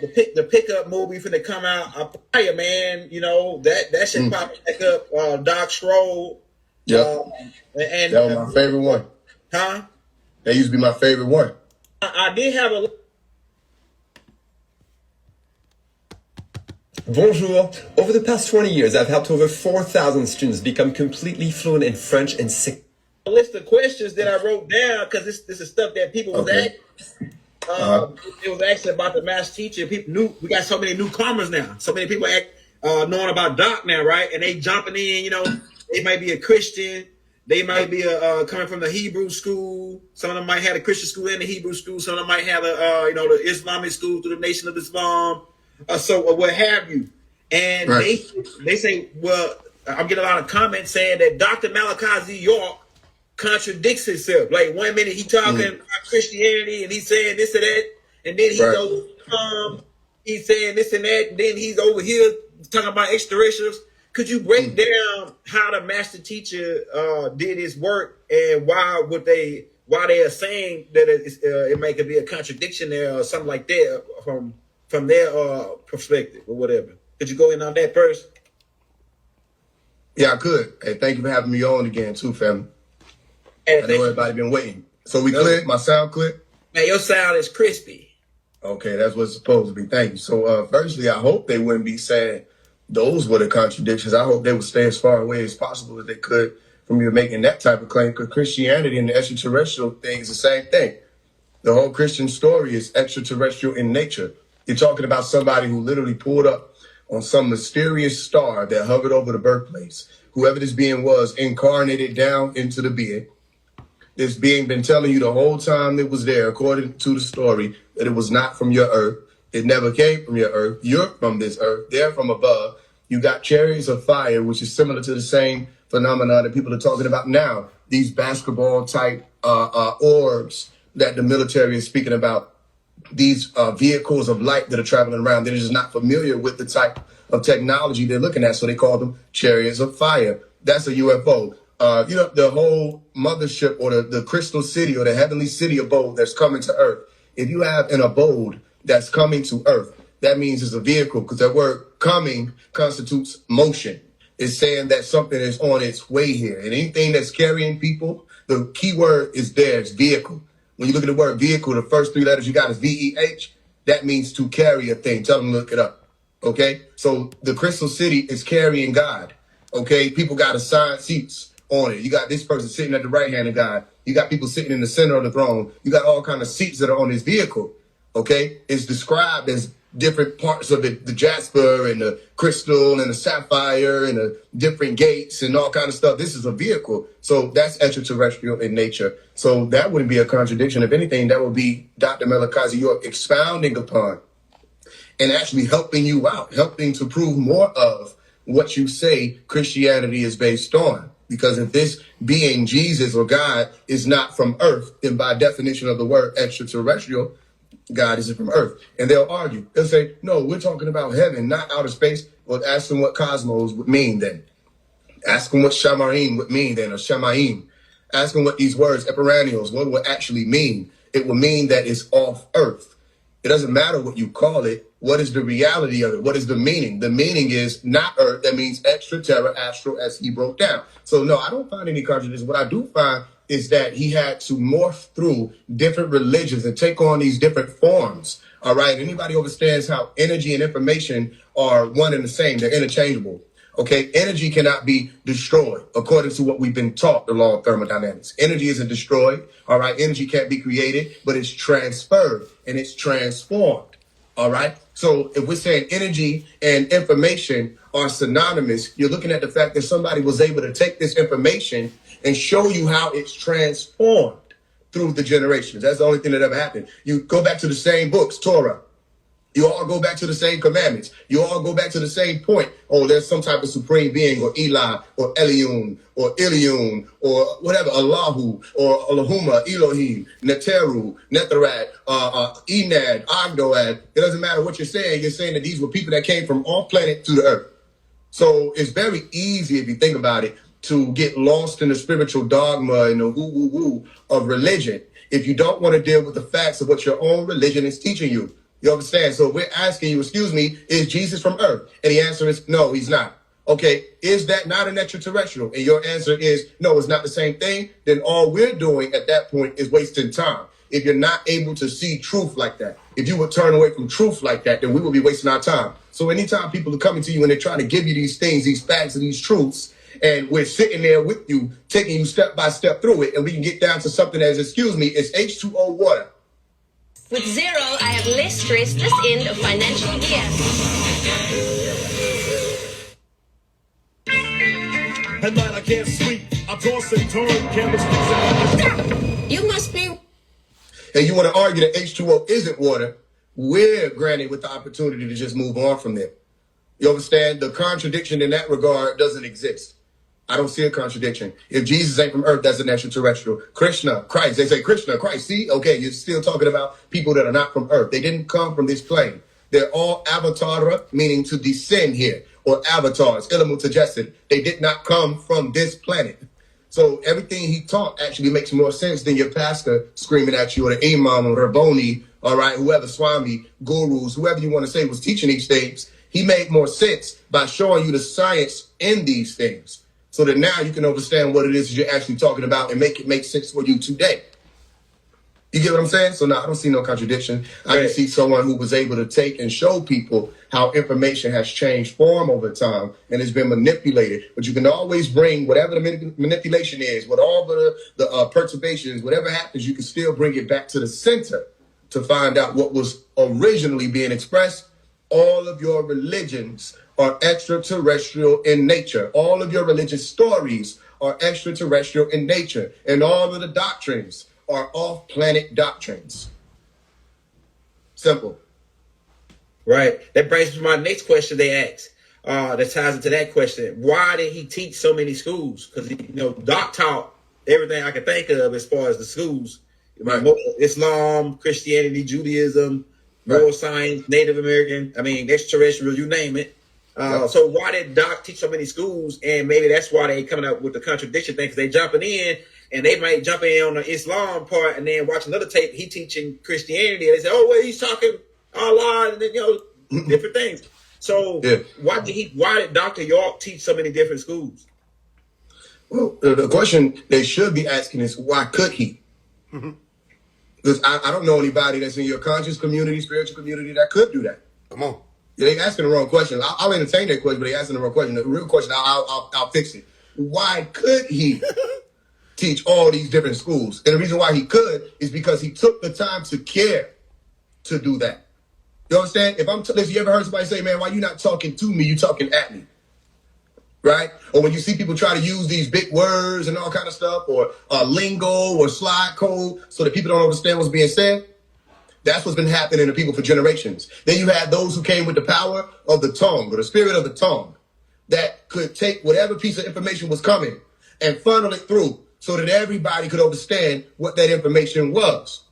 the pickup movie finna come out. Fire, man. You know that should pop back up. Doc Stroll. Yep. And that was my favorite one. Huh? That used to be my favorite one. I did have a. Bonjour. Over the past 20 years, I've helped over 4,000 students become completely fluent in French and six. A list of questions that I wrote down because this is stuff that people was asking. It was actually about the math teacher. People knew we got so many newcomers now. So many people knowing about Doc now, right? And they jumping in. You know, they might be a Christian. They might be coming from the Hebrew school. Some of them might have a Christian school and the Hebrew school. Some of them might have the Islamic school through the Nation of Islam. So what have you? And they say, well, I'm getting a lot of comments saying that Dr. Malachi Z. York contradicts himself. Like 1 minute he talking about Christianity and he's saying this and that, and then he's over he's saying this and that, and then he's over here talking about extraterrestrials. Could you break down how the master teacher did his work and why they are saying that it might be a contradiction there or something like that from their perspective or whatever? Could you go in on that first? Yeah, I could. Hey, thank you for having me on again too, family. I know everybody been waiting. So we clear? My sound clear? Man, your sound is crispy. Okay, that's what it's supposed to be. Thank you. So firstly, I hope they wouldn't be saying those were the contradictions. I hope they would stay as far away as possible as they could from you making that type of claim, because Christianity and the extraterrestrial thing is the same thing. The whole Christian story is extraterrestrial in nature. You're talking about somebody who literally pulled up on some mysterious star that hovered over the birthplace. Whoever this being was incarnated down into the being. This being been telling you the whole time it was there, according to the story, that it was not from your earth. It never came from your earth. You're from this earth. They're from above. You got chariots of fire, which is similar to the same phenomena that people are talking about now. These basketball type orbs that the military is speaking about. These vehicles of light that are traveling around. They're just not familiar with the type of technology they're looking at. So they call them chariots of fire. That's a UFO. The whole mothership or the crystal city or the heavenly city abode that's coming to earth. If you have an abode that's coming to earth, that means it's a vehicle, because that word coming constitutes motion. It's saying that something is on its way here. And anything that's carrying people, the key word is there, it's vehicle. When you look at the word vehicle, the first 3 letters you got is VEH. That means to carry a thing. Tell them to look it up. Okay? So the crystal city is carrying God. Okay? People got assigned seats on it. You got this person sitting at the right hand of God. You got people sitting in the center of the throne. You got all kind of seats that are on this vehicle. Okay? It's described as different parts of it, the jasper and the crystal and the sapphire and the different gates and all kind of stuff. This is a vehicle. So that's extraterrestrial in nature. So that wouldn't be a contradiction. If anything, that would be Dr. Malachi York expounding upon and actually helping you out, helping to prove more of what you say Christianity is based on. Because if this being Jesus or God is not from earth, then by definition of the word extraterrestrial, God isn't from earth. And they'll argue. They'll say, no, we're talking about heaven, not outer space. Well, ask them what cosmos would mean then. Ask them what shamaim would mean then, or shamaim. Ask them what these words, epirannials, what would actually mean. It will mean that it's off earth. It doesn't matter what you call it. What is the reality of it? What is the meaning? The meaning is not earth. That means extra, terra, astral, as he broke down. So no, I don't find any contradiction. What I do find is that he had to morph through different religions and take on these different forms. All right. Anybody understands how energy and information are one and the same? They're interchangeable. Okay. Energy cannot be destroyed according to what we've been taught, the law of thermodynamics. Energy isn't destroyed. All right. Energy can't be created, but it's transferred and it's transformed. All right. So if we're saying energy and information are synonymous, you're looking at the fact that somebody was able to take this information and show you how it's transformed through the generations. That's the only thing that ever happened. You go back to the same books, Torah. You all go back to the same commandments. You all go back to the same point. Oh, there's some type of supreme being, or Eli, or Eliun, or Iliun, or whatever, Allahu, or Allahumma, Elohim, Neteru, Netherad, Enad, Agdoad. It doesn't matter what you're saying. You're saying that these were people that came from off planet to the earth. So it's very easy, if you think about it, to get lost in the spiritual dogma and the woo-woo-woo of religion if you don't want to deal with the facts of what your own religion is teaching you. You understand? So we're asking you, excuse me, is Jesus from Earth? And the answer is no, he's not. Okay, is that not an extraterrestrial? And your answer is no, it's not the same thing. Then all we're doing at that point is wasting time. If you're not able to see truth like that, if you would turn away from truth like that, then we will be wasting our time. So anytime people are coming to you and they're trying to give you these things, these facts and these truths, and we're sitting there with you, taking you step by step through it, and we can get down to something as, excuse me, it's H2O water. With zero, I have less stress this end of financial year. At night I can't sleep. I toss and turn, candlesticks. You must be. And you want to argue that H2O isn't water, we're granted with the opportunity to just move on from there. You understand? The contradiction in that regard doesn't exist. I don't see a contradiction. If Jesus ain't from Earth, that's an extraterrestrial. Krishna, Christ. They say Krishna, Christ. See? Okay, you're still talking about people that are not from Earth. They didn't come from this plane. They're all avatara, meaning to descend here, or avatars, ilamu tajessid. They did not come from this planet. So everything he taught actually makes more sense than your pastor screaming at you, or the imam, or Rabboni, all right, whoever, Swami, gurus, whoever you want to say was teaching these things. He made more sense by showing you the science in these things, so that now you can understand what it is that you're actually talking about and make it make sense for you today. You get what I'm saying? So no, I don't see no contradiction. I can see someone who was able to take and show people how information has changed form over time and has been manipulated. But you can always bring whatever the manipulation is, with all the perturbations, whatever happens, you can still bring it back to the center to find out what was originally being expressed. All of your religions are extraterrestrial in nature. All of your religious stories are extraterrestrial in nature. And all of the doctrines are off-planet doctrines. Simple. Right. That brings me to my next question they asked. That ties into that question. Why did he teach so many schools? Because, Doc taught everything I could think of as far as the schools. Right. Islam, Christianity, Judaism, neuroscience, Native American, extraterrestrial, you name it. So why did Doc teach so many schools? And maybe that's why they coming up with the contradiction thing, because they jumping in and they might jump in on the Islam part and then watch another tape, he teaching Christianity. And they say, oh, well, he's talking Allah and then, different things. So why did Dr. York teach so many different schools? Well, the question they should be asking is, why could he? Because I don't know anybody that's in your conscious community, spiritual community that could do that. Come on. Yeah, they asking the wrong question. I'll entertain that question, but they asking the wrong question. The real question, I'll fix it. Why could he teach all these different schools? And the reason why he could is because he took the time to care to do that. You understand? If you ever heard somebody say, man, why you not talking to me? You talking at me. Right? Or when you see people try to use these big words and all kind of stuff, or lingo or slide code so that people don't understand what's being said, that's what's been happening to people for generations. Then you had those who came with the power of the tongue, or the spirit of the tongue, that could take whatever piece of information was coming and funnel it through so that everybody could understand what that information was.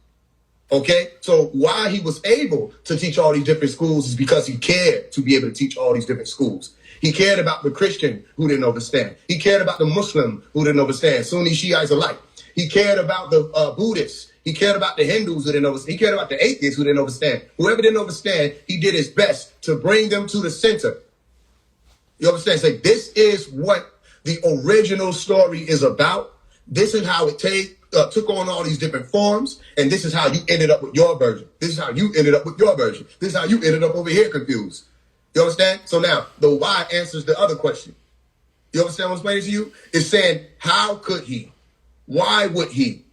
Okay? So why he was able to teach all these different schools is because he cared to be able to teach all these different schools. He cared about the Christian who didn't understand. He cared about the Muslim who didn't understand. Sunni Shiites alike. He cared about the Buddhists. He cared about the Hindus who didn't understand. He cared about the atheists who didn't understand. Whoever didn't understand, he did his best to bring them to the center. You understand? Say, this is what the original story is about. This is how it took on all these different forms, and this is how you ended up with your version. This is how you ended up with your version. This is how you ended up over here confused. You understand? So now, the why answers the other question. You understand what I'm explaining to you? It's saying, how could he? Why would he?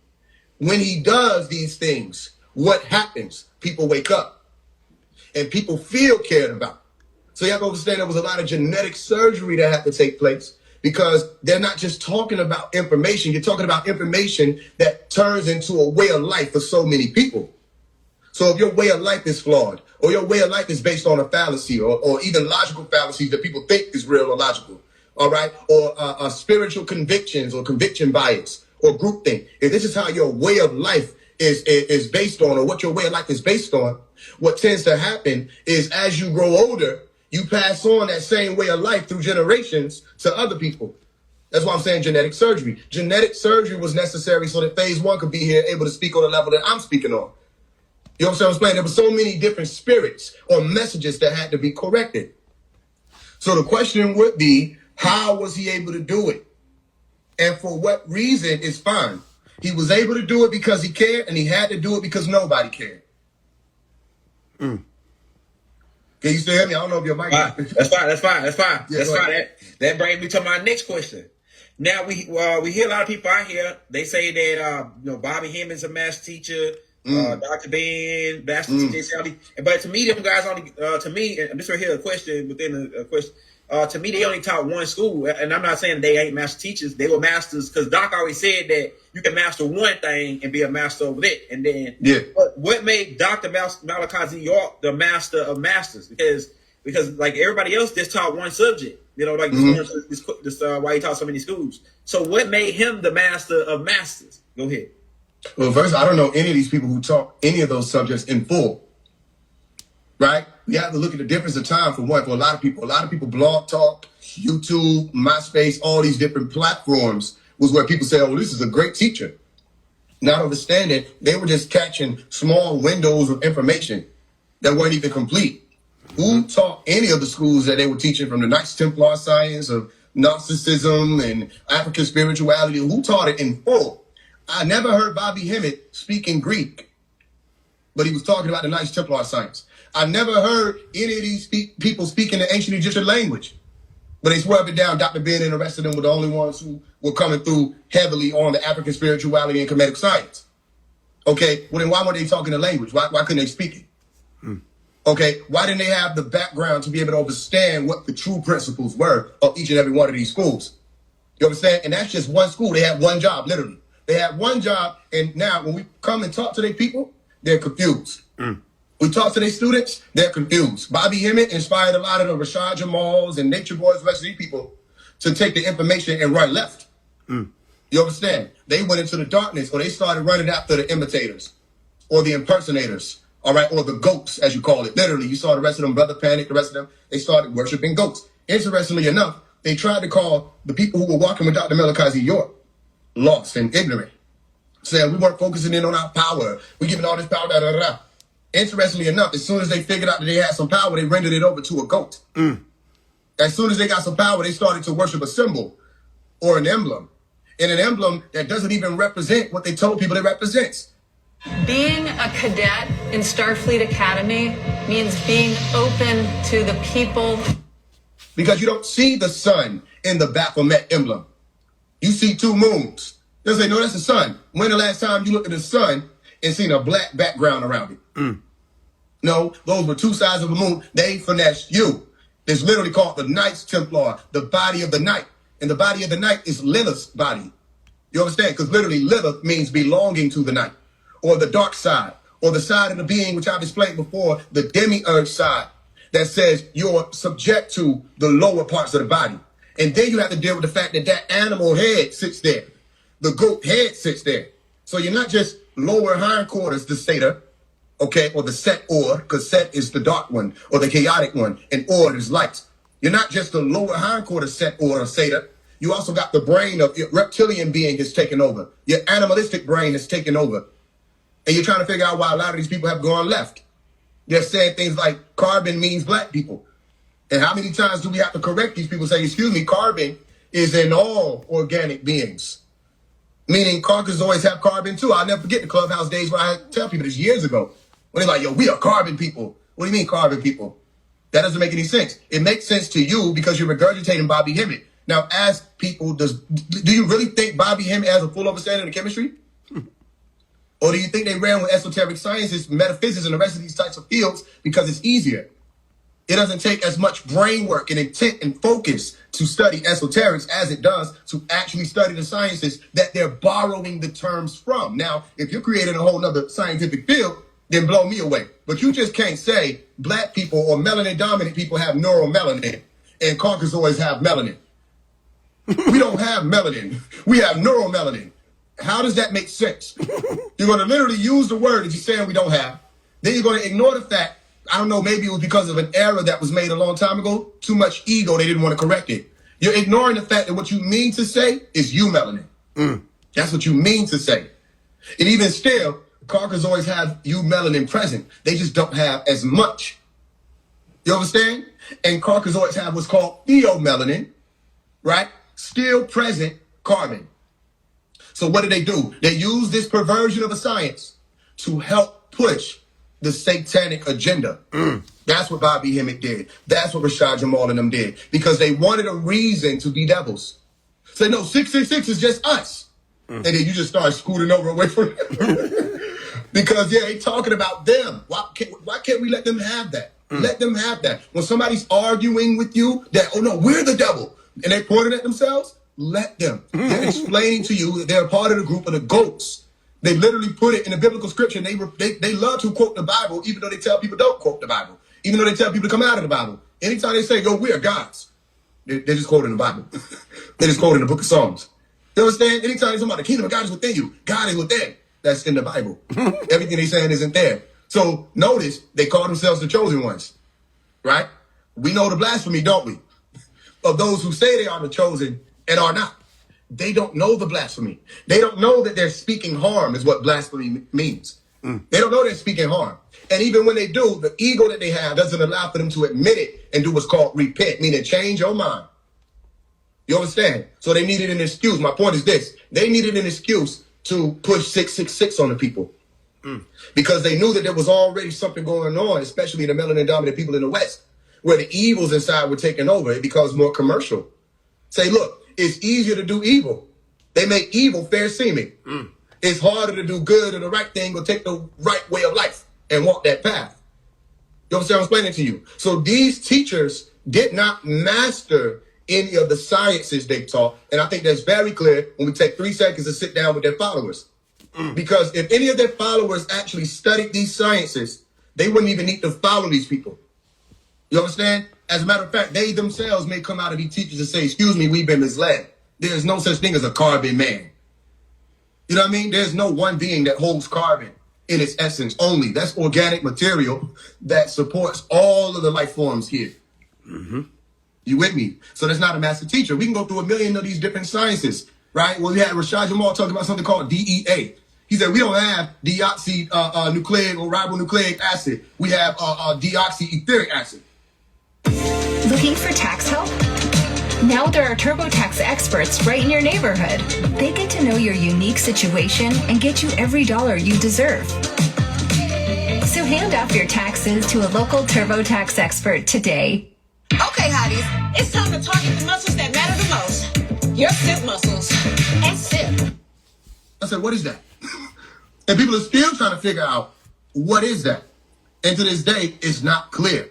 When he does these things, what happens? People wake up, and people feel cared about. So you have to understand there was a lot of genetic surgery that had to take place, because they're not just talking about information. You're talking about information that turns into a way of life for so many people. So if your way of life is flawed, or your way of life is based on a fallacy, or even logical fallacies that people think is real or logical, all right, or spiritual convictions or conviction bias or groupthink, if this is how your way of life is based on, or what your way of life is based on, what tends to happen is as you grow older, you pass on that same way of life through generations to other people. That's why I'm saying genetic surgery. Genetic surgery was necessary so that phase one could be here, able to speak on the level that I'm speaking on. You know what I'm saying? There were so many different spirits or messages that had to be corrected. So the question would be, how was he able to do it? And for what reason is fine. He was able to do it because he cared, and he had to do it because nobody cared. Can you still hear me? I don't know if your mic. That's fine. Yeah, That brings me to my next question. Now we hear a lot of people out here. They say that Bobby Hemmings a master teacher, Dr. Ben, master teacher. But to me, them guys only to me, and this right here a question within a question. To me, they only taught one school, and I'm not saying they ain't master teachers. They were masters because Doc always said that you can master one thing and be a master over it. And then, what made Dr. Malachi Z. York the master of masters? Because like everybody else just taught one subject. Like this why he taught so many schools. So what made him the master of masters? Go ahead. Well, first, I don't know any of these people who taught any of those subjects in full. Right? We have to look at the difference of time for one. For a lot of people, Blog Talk, YouTube, MySpace, all these different platforms was where people say, oh, this is a great teacher. Not understanding, they were just catching small windows of information that weren't even complete. Who taught any of the schools that they were teaching, from the Knights Templar science of Gnosticism and African spirituality? Who taught it in full? I never heard Bobby Hemmett speak in Greek, but he was talking about the Knights Templar science. I never heard any of these people speaking the ancient Egyptian language, but they swear up and down Dr. Ben and the rest of them were the only ones who were coming through heavily on the African spirituality and Kemetic science. Okay, well then why weren't they talking the language? Why couldn't they speak it? Okay, why didn't they have the background to be able to understand what the true principles were of each and every one of these schools? You understand? And that's just one school. They had one job, literally. They had one job, and now when we come and talk to their people, they're confused. We talk to their students, they're confused. Bobby Hemmett inspired a lot of the Rashad Jamals and Nature Boys, the rest of these people, to take the information and run left. You understand? They went into the darkness, or they started running after the imitators or the impersonators. All right, or the goats, as you call it. Literally, you saw the rest of them, Brother Panic, the rest of them, they started worshiping goats. Interestingly enough, they tried to call the people who were walking with Dr. Malachi Z. York lost and ignorant, saying we weren't focusing in on our power. We're giving all this power, da da da. Interestingly enough, as soon as they figured out that they had some power, they rendered it over to a goat. As soon as they got some power, they started to worship a symbol or an emblem. And an emblem that doesn't even represent what they told people it represents. Being a cadet in Starfleet Academy means being open to the people. Because you don't see the sun in the Baphomet emblem. You see two moons. They'll say, no, that's the sun. When the last time you looked at the sun and seen a black background around it? No, those were two sides of the moon. They finessed you. It's literally called the Knights Templar, the body of the night. And the body of the night is Lilith's body. You understand? Because literally Lilith means belonging to the night, or the dark side, or the side of the being, which I've explained before, the demiurge side, that says you're subject to the lower parts of the body. And then you have to deal with the fact that that animal head sits there. The goat head sits there. So you're not just lower hindquarters, the Seder, okay, or the Set Or, because Set is the dark one, or the chaotic one, and Or is light. You're not just the lower hindquarters, Set or Seder. You also got the brain of your reptilian being is taken over. Your animalistic brain is taken over. And you're trying to figure out why a lot of these people have gone left. They're saying things like carbon means black people. And how many times do we have to correct these people, say, excuse me, carbon is in all organic beings. Meaning Caucasoids have carbon too. I'll never forget the Clubhouse days where I tell people this years ago. When they're like, yo, we are carbon people. What do you mean carbon people? That doesn't make any sense. It makes sense to you because you're regurgitating Bobby Hemmett. Now, as people, do you really think Bobby Hemmett has a full understanding of chemistry? Or do you think they ran with esoteric sciences, metaphysics, and the rest of these types of fields because it's easier? It doesn't take as much brain work and intent and focus to study esoterics as it does to actually study the sciences that they're borrowing the terms from. Now, if you're creating a whole nother scientific field, then blow me away. But you just can't say black people or melanin-dominant people have neuromelanin and Caucasoids have melanin. We don't have melanin. We have neuromelanin. How does that make sense? You're going to literally use the word that you're saying we don't have. Then you're going to ignore the fact, I don't know, maybe it was because of an error that was made a long time ago. Too much ego, they didn't want to correct it. You're ignoring the fact that what you mean to say is you melanin. That's what you mean to say. And even still, Caucasoids have melanin present. They just don't have as much. You understand? And Caucasoids have what's called pheomelanin, right? Still present carbon. So what do? They use this perversion of a science to help push the satanic agenda. That's what Bobby Hemmitt did. That's what Rashad Jamal and them did. Because they wanted a reason to be devils. Say, no, 666 is just us. And then you just start scooting over away from them. Because, they talking about them. Why can't we let them have that? Let them have that. When somebody's arguing with you that, oh, no, we're the devil, and they pointed at themselves, let them. They're explaining to you that they're a part of the group of the goats. They literally put it in the biblical scripture. And they love to quote the Bible, even though they tell people don't quote the Bible. Even though they tell people to come out of the Bible. Anytime they say, yo, we're gods, they're just quoting the Bible. They're just quoting the book of Psalms. You understand? Anytime they talk about the kingdom of God is within you, God is within. That's in the Bible. Everything they saying isn't there. So notice they call themselves the chosen ones, right? We know the blasphemy, don't we? Of those who say they are the chosen and are not. They don't know the blasphemy. They don't know that they're speaking harm is what blasphemy means. They don't know they're speaking harm. And even when they do, the ego that they have doesn't allow for them to admit it and do what's called repent, meaning change your mind. You understand? So they needed an excuse. My point is this. They needed an excuse to push 666 on the people. Because they knew that there was already something going on, especially the melanin-dominant people in the West, where the evils inside were taking over. It becomes more commercial. Say, look, it's easier to do evil. They make evil fair seeming. It's harder to do good or the right thing or take the right way of life and walk that path. You understand what I'm explaining to you? So these teachers did not master any of the sciences they taught. And I think that's very clear when we take 3 seconds to sit down with their followers. Because if any of their followers actually studied these sciences, they wouldn't even need to follow these people. You understand? As a matter of fact, they themselves may come out of these teachers and say, excuse me, we've been misled. There's no such thing as a carbon man. You know what I mean? There's no one being that holds carbon in its essence only. That's organic material that supports all of the life forms here. You with me? So that's not a master teacher. We can go through a million of these different sciences, right? Well, we had Rashad Jamal talking about something called DEA. He said, we don't have deoxynucleic or ribonucleic acid. We have deoxyetheric acid. Looking for tax help? Now there are TurboTax experts right in your neighborhood. They get to know your unique situation and get you every dollar you deserve. So hand off your taxes to a local TurboTax expert today. Okay, hotties, it's time to target the muscles that matter the most. Your SIP muscles. And SIP. I said, what is that? And people are still trying to figure out, what is that? And to this day, it's not clear.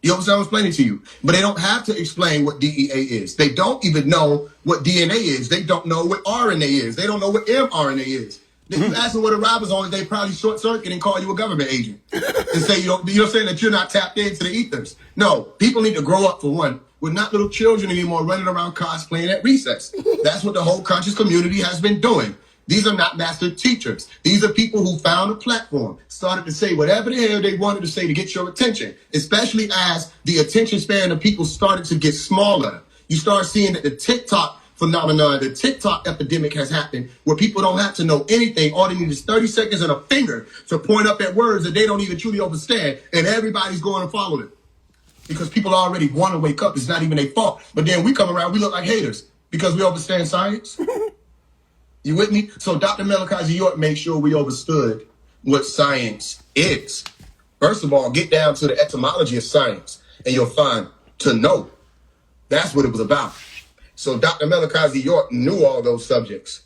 You understand what I'm explaining to you? But they don't have to explain what DEA is. They don't even know what DNA is. They don't know what RNA is. They don't know what mRNA is. If you ask them what a ribo's they probably short circuit and call you a government agent and say you're saying that you're not tapped into the ethers. No, people need to grow up for one. We're not little children anymore running around cosplaying at recess. That's what the whole conscious community has been doing. These are not master teachers. These are people who found a platform, started to say whatever the hell they wanted to say to get your attention, especially as the attention span of people started to get smaller. You start seeing that the TikTok phenomenon, the TikTok epidemic has happened where people don't have to know anything. All they need is 30 seconds and a finger to point up at words that they don't even truly understand, and everybody's going to follow them. Because people already want to wake up. It's not even their fault. But then we come around, we look like haters because we understand science. You with me? So Dr. Malachi York made sure we understood what science is. First of all, get down to the etymology of science, and you'll find to know. That's what it was about. So Dr. Malachi York knew all those subjects,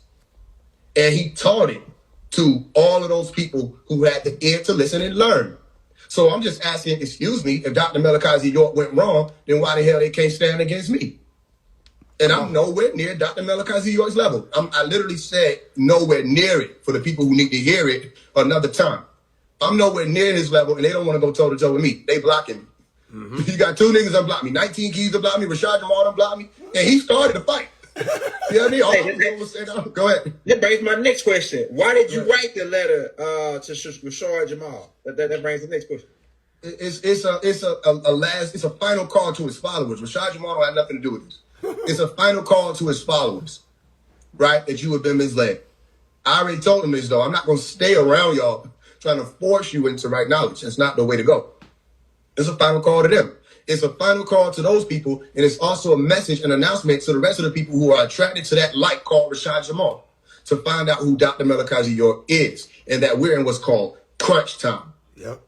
and he taught it to all of those people who had the ear to listen and learn. So I'm just asking, excuse me, if Dr. Malachi York went wrong, then why the hell they can't stand against me? And I'm nowhere near Dr. Malachi York's level. I literally said nowhere near it for the people who need to hear it another time. I'm nowhere near his level, and they don't want to go toe-to-toe with me. They blocking me. You got 2 niggas that block me. 19 keys that block me. Rashad Jamal that block me. And he started the fight. You know what I mean? Go ahead. That brings my next question. Why did you write the letter to Rashad Jamal? That brings the next question. It's a final call to his followers. Rashad Jamal had nothing to do with this. It's a final call to his followers, right? That you have been misled. I already told them this, though. I'm not going to stay around y'all trying to force you into right knowledge. That's not the way to go. It's a final call to them. It's a final call to those people, and it's also a message, an announcement to the rest of the people who are attracted to that light called Rashad Jamal to find out who Dr. Malachi York is, and that we're in what's called crunch time. Yep.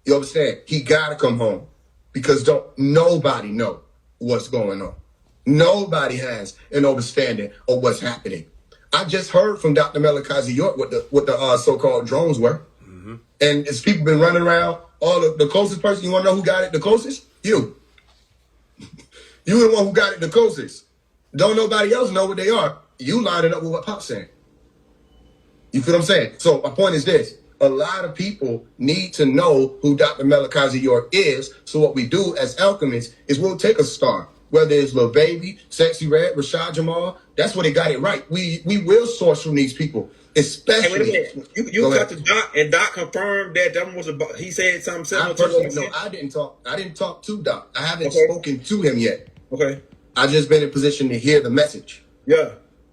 You understand? He got to come home because nobody know what's going on. Nobody has an understanding of what's happening. I just heard from Dr. Malachi York what the so-called drones were. Mm-hmm. And as people been running around, the closest person, you want to know who got it the closest? You. You the one who got it the closest. Don't nobody else know what they are. You line it up with what Pop's saying. You feel what I'm saying? So my point is this. A lot of people need to know who Dr. Malachi York is. So what we do as alchemists is we'll take a star. Whether it's Lil Baby, Sexy Red, Rashad Jamal, that's where they got it right. We will source from these people, especially. Hey, wait a minute. You talked to Doc, and Doc confirmed that was about. He said something similar to No, I didn't talk. I didn't talk to Doc. I haven't spoken to him yet. Okay. I just been in position to hear the message. Yeah.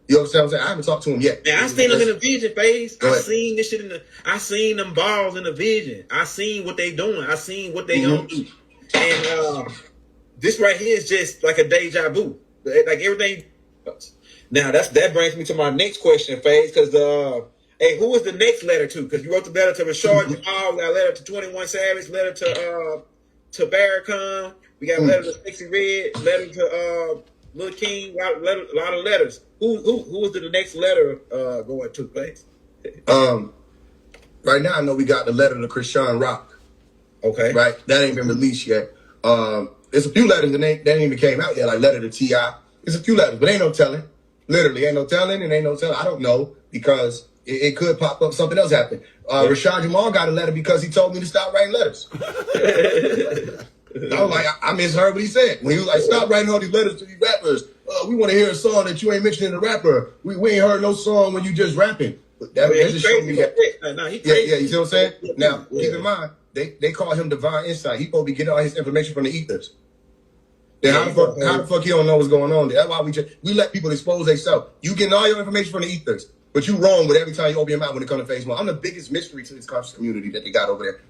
You understand what I'm saying? I haven't talked to him yet. Man, I seen them in the vision phase. I seen this shit I seen them balls in the vision. I seen what they doing. I seen what they gonna do. And this right here is just like a deja vu. Like everything. Now that brings me to my next question, FaZe, because hey, who was the next letter to? Because you wrote the letter to Rashad Jamal, we got a letter to 21 Savage, letter to Barracon, we got a letter to Sexy Red, letter to Lil King, a lot of letters. Who was the next letter going to, FaZe? Right now I know we got the letter to Krishan Rock. Okay. Right? That ain't been released yet. There's a few letters that ain't even came out yet, like letter to T.I. There's a few letters, but ain't no telling. Literally, ain't no telling and ain't no telling. I don't know because it could pop up, something else happen. Rashad Jamal got a letter because he told me to stop writing letters. I was like, I misheard what he said. When he was like, stop writing all these letters to these rappers. We want to hear a song that you ain't mentioning the rapper. We ain't heard no song when you just rapping. That just showed me that. Yeah, you see what I'm saying? Now, keep in mind, they call him Divine Insight. He supposed to be getting all his information from the ethers. Then how the fuck he don't know what's going on? That's why we let people expose themselves. You getting all your information from the ethers, but you wrong with every time you open your mouth when it comes to FaZe One. I'm the biggest mystery to this conscious community that they got over there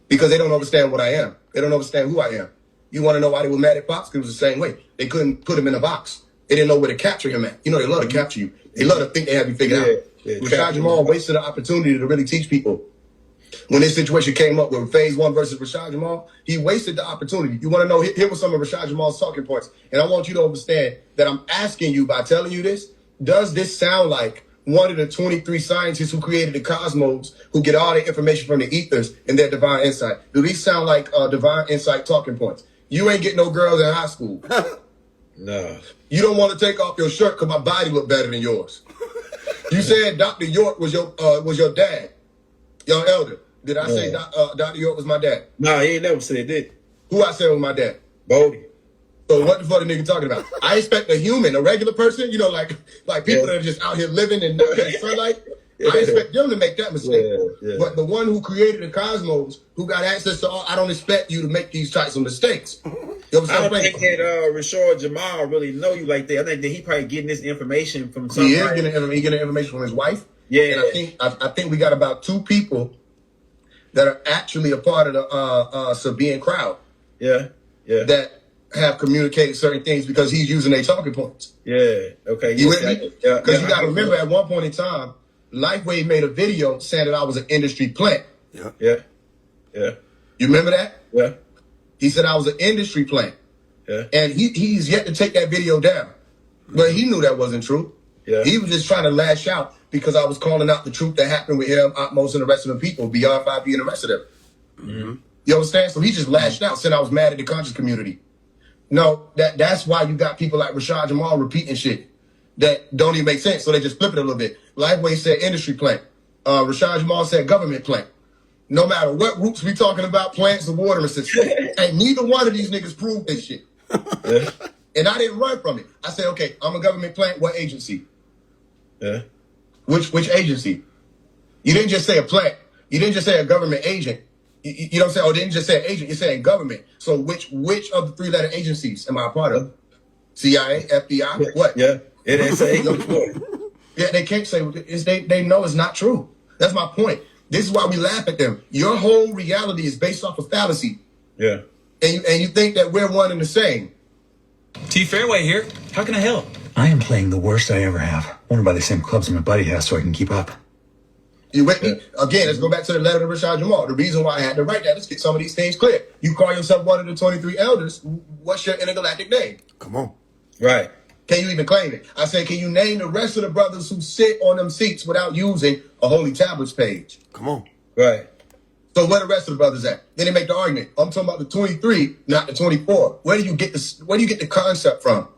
because they don't understand what I am. They don't understand who I am. You want to know why they were mad at Pops? Because it was the same way. They couldn't put him in a box. They didn't know where to capture him at. You know, they love to capture you. They love to think they have you figured out. Rashad Jamal wasted an opportunity to really teach people. When this situation came up with FaZe One versus Rashad Jamal, he wasted the opportunity. You want to know, here were some of Rashad Jamal's talking points. And I want you to understand that I'm asking you by telling you this, does this sound like one of the 23 scientists who created the cosmos, who get all their information from the ethers and their divine insight? Do these sound like divine insight talking points? You ain't get no girls in high school. No. You don't want to take off your shirt because my body look better than yours. You said Dr. York was your dad, your elder. Did I say Dr. York was my dad? No, he ain't never said that. Who I said was my dad? Bodie. So what the fuck the nigga talking about? I expect a human, a regular person, you know, like people that are just out here living and not getting sunlight. I expect them to make that mistake. But the one who created the cosmos, who got access to all, I don't expect you to make these types of mistakes. You know what I'm I don't think that Rashad Jamal really know you like that. I think that he probably getting this information from somebody. He is getting information from his wife. Yeah. And I think we got about 2 people that are actually a part of the Sabian crowd. Yeah. That have communicated certain things because he's using their talking points. Yeah. Okay. You with me? Because you got to remember, at one point in time, Lifeway made a video saying that I was an industry plant. Yeah. You remember that? Yeah. He said I was an industry plant. Yeah. And he's yet to take that video down. But he knew that wasn't true. Yeah. He was just trying to lash out because I was calling out the truth that happened with him, Atmos, and the rest of the people, Beyond 5B and the rest of them. Mm-hmm. You understand? So he just lashed out, said I was mad at the conscious community. No, that's why you got people like Rashad Jamal repeating shit that don't even make sense. So they just flip it a little bit. Lifeway said industry plant. Rashad Jamal said government plant. No matter what roots we talking about, plants or water systems, and neither one of these niggas proved this shit. Yeah. And I didn't run from it. I said, okay, I'm a government plant. What agency? Yeah. Which agency? You didn't just say a plant. You didn't just say a government agent. You don't say, didn't just say agent. You're saying government. So which of the 3-letter agencies am I a part of? CIA, FBI, what? Yeah. It ain't say. You Yeah, they can't say they know it's not true. That's my point. This is why we laugh at them. Your whole reality is based off of fallacy. Yeah. And you think that we're one and the same. T Fairway here. How can I help? I am playing the worst I ever have. Wonder by the same clubs my buddy has so I can keep up. You with me? Again, let's go back to the letter to Rashad Jamal. The reason why I had to write that, let's get some of these things clear. You call yourself one of the 23 elders. What's your intergalactic name? Come on. Right. Can you even claim it? I say, can you name the rest of the brothers who sit on them seats without using a Holy Tablets page? Come on. Right. So where the rest of the brothers at? Then they make the argument. I'm talking about the 23, not the 24. Where do you get the concept from?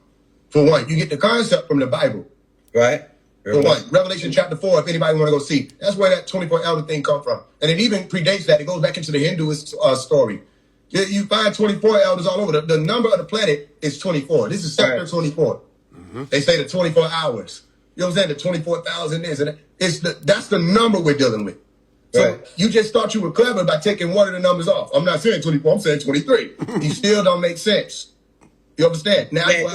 For one, you get the concept from the Bible. Right. For one, Revelation chapter 4, if anybody want to go see. That's where that 24 elder thing come from. And it even predates that. It goes back into the Hinduist story. You find 24 elders all over. The number of the planet is 24. This is sector 24. Mm-hmm. They say the 24 hours. You know what I'm saying? The 24,000 is. And that's the number we're dealing with. So you just thought you were clever by taking one of the numbers off. I'm not saying 24, I'm saying 23. You still don't make sense. You understand? Now, man,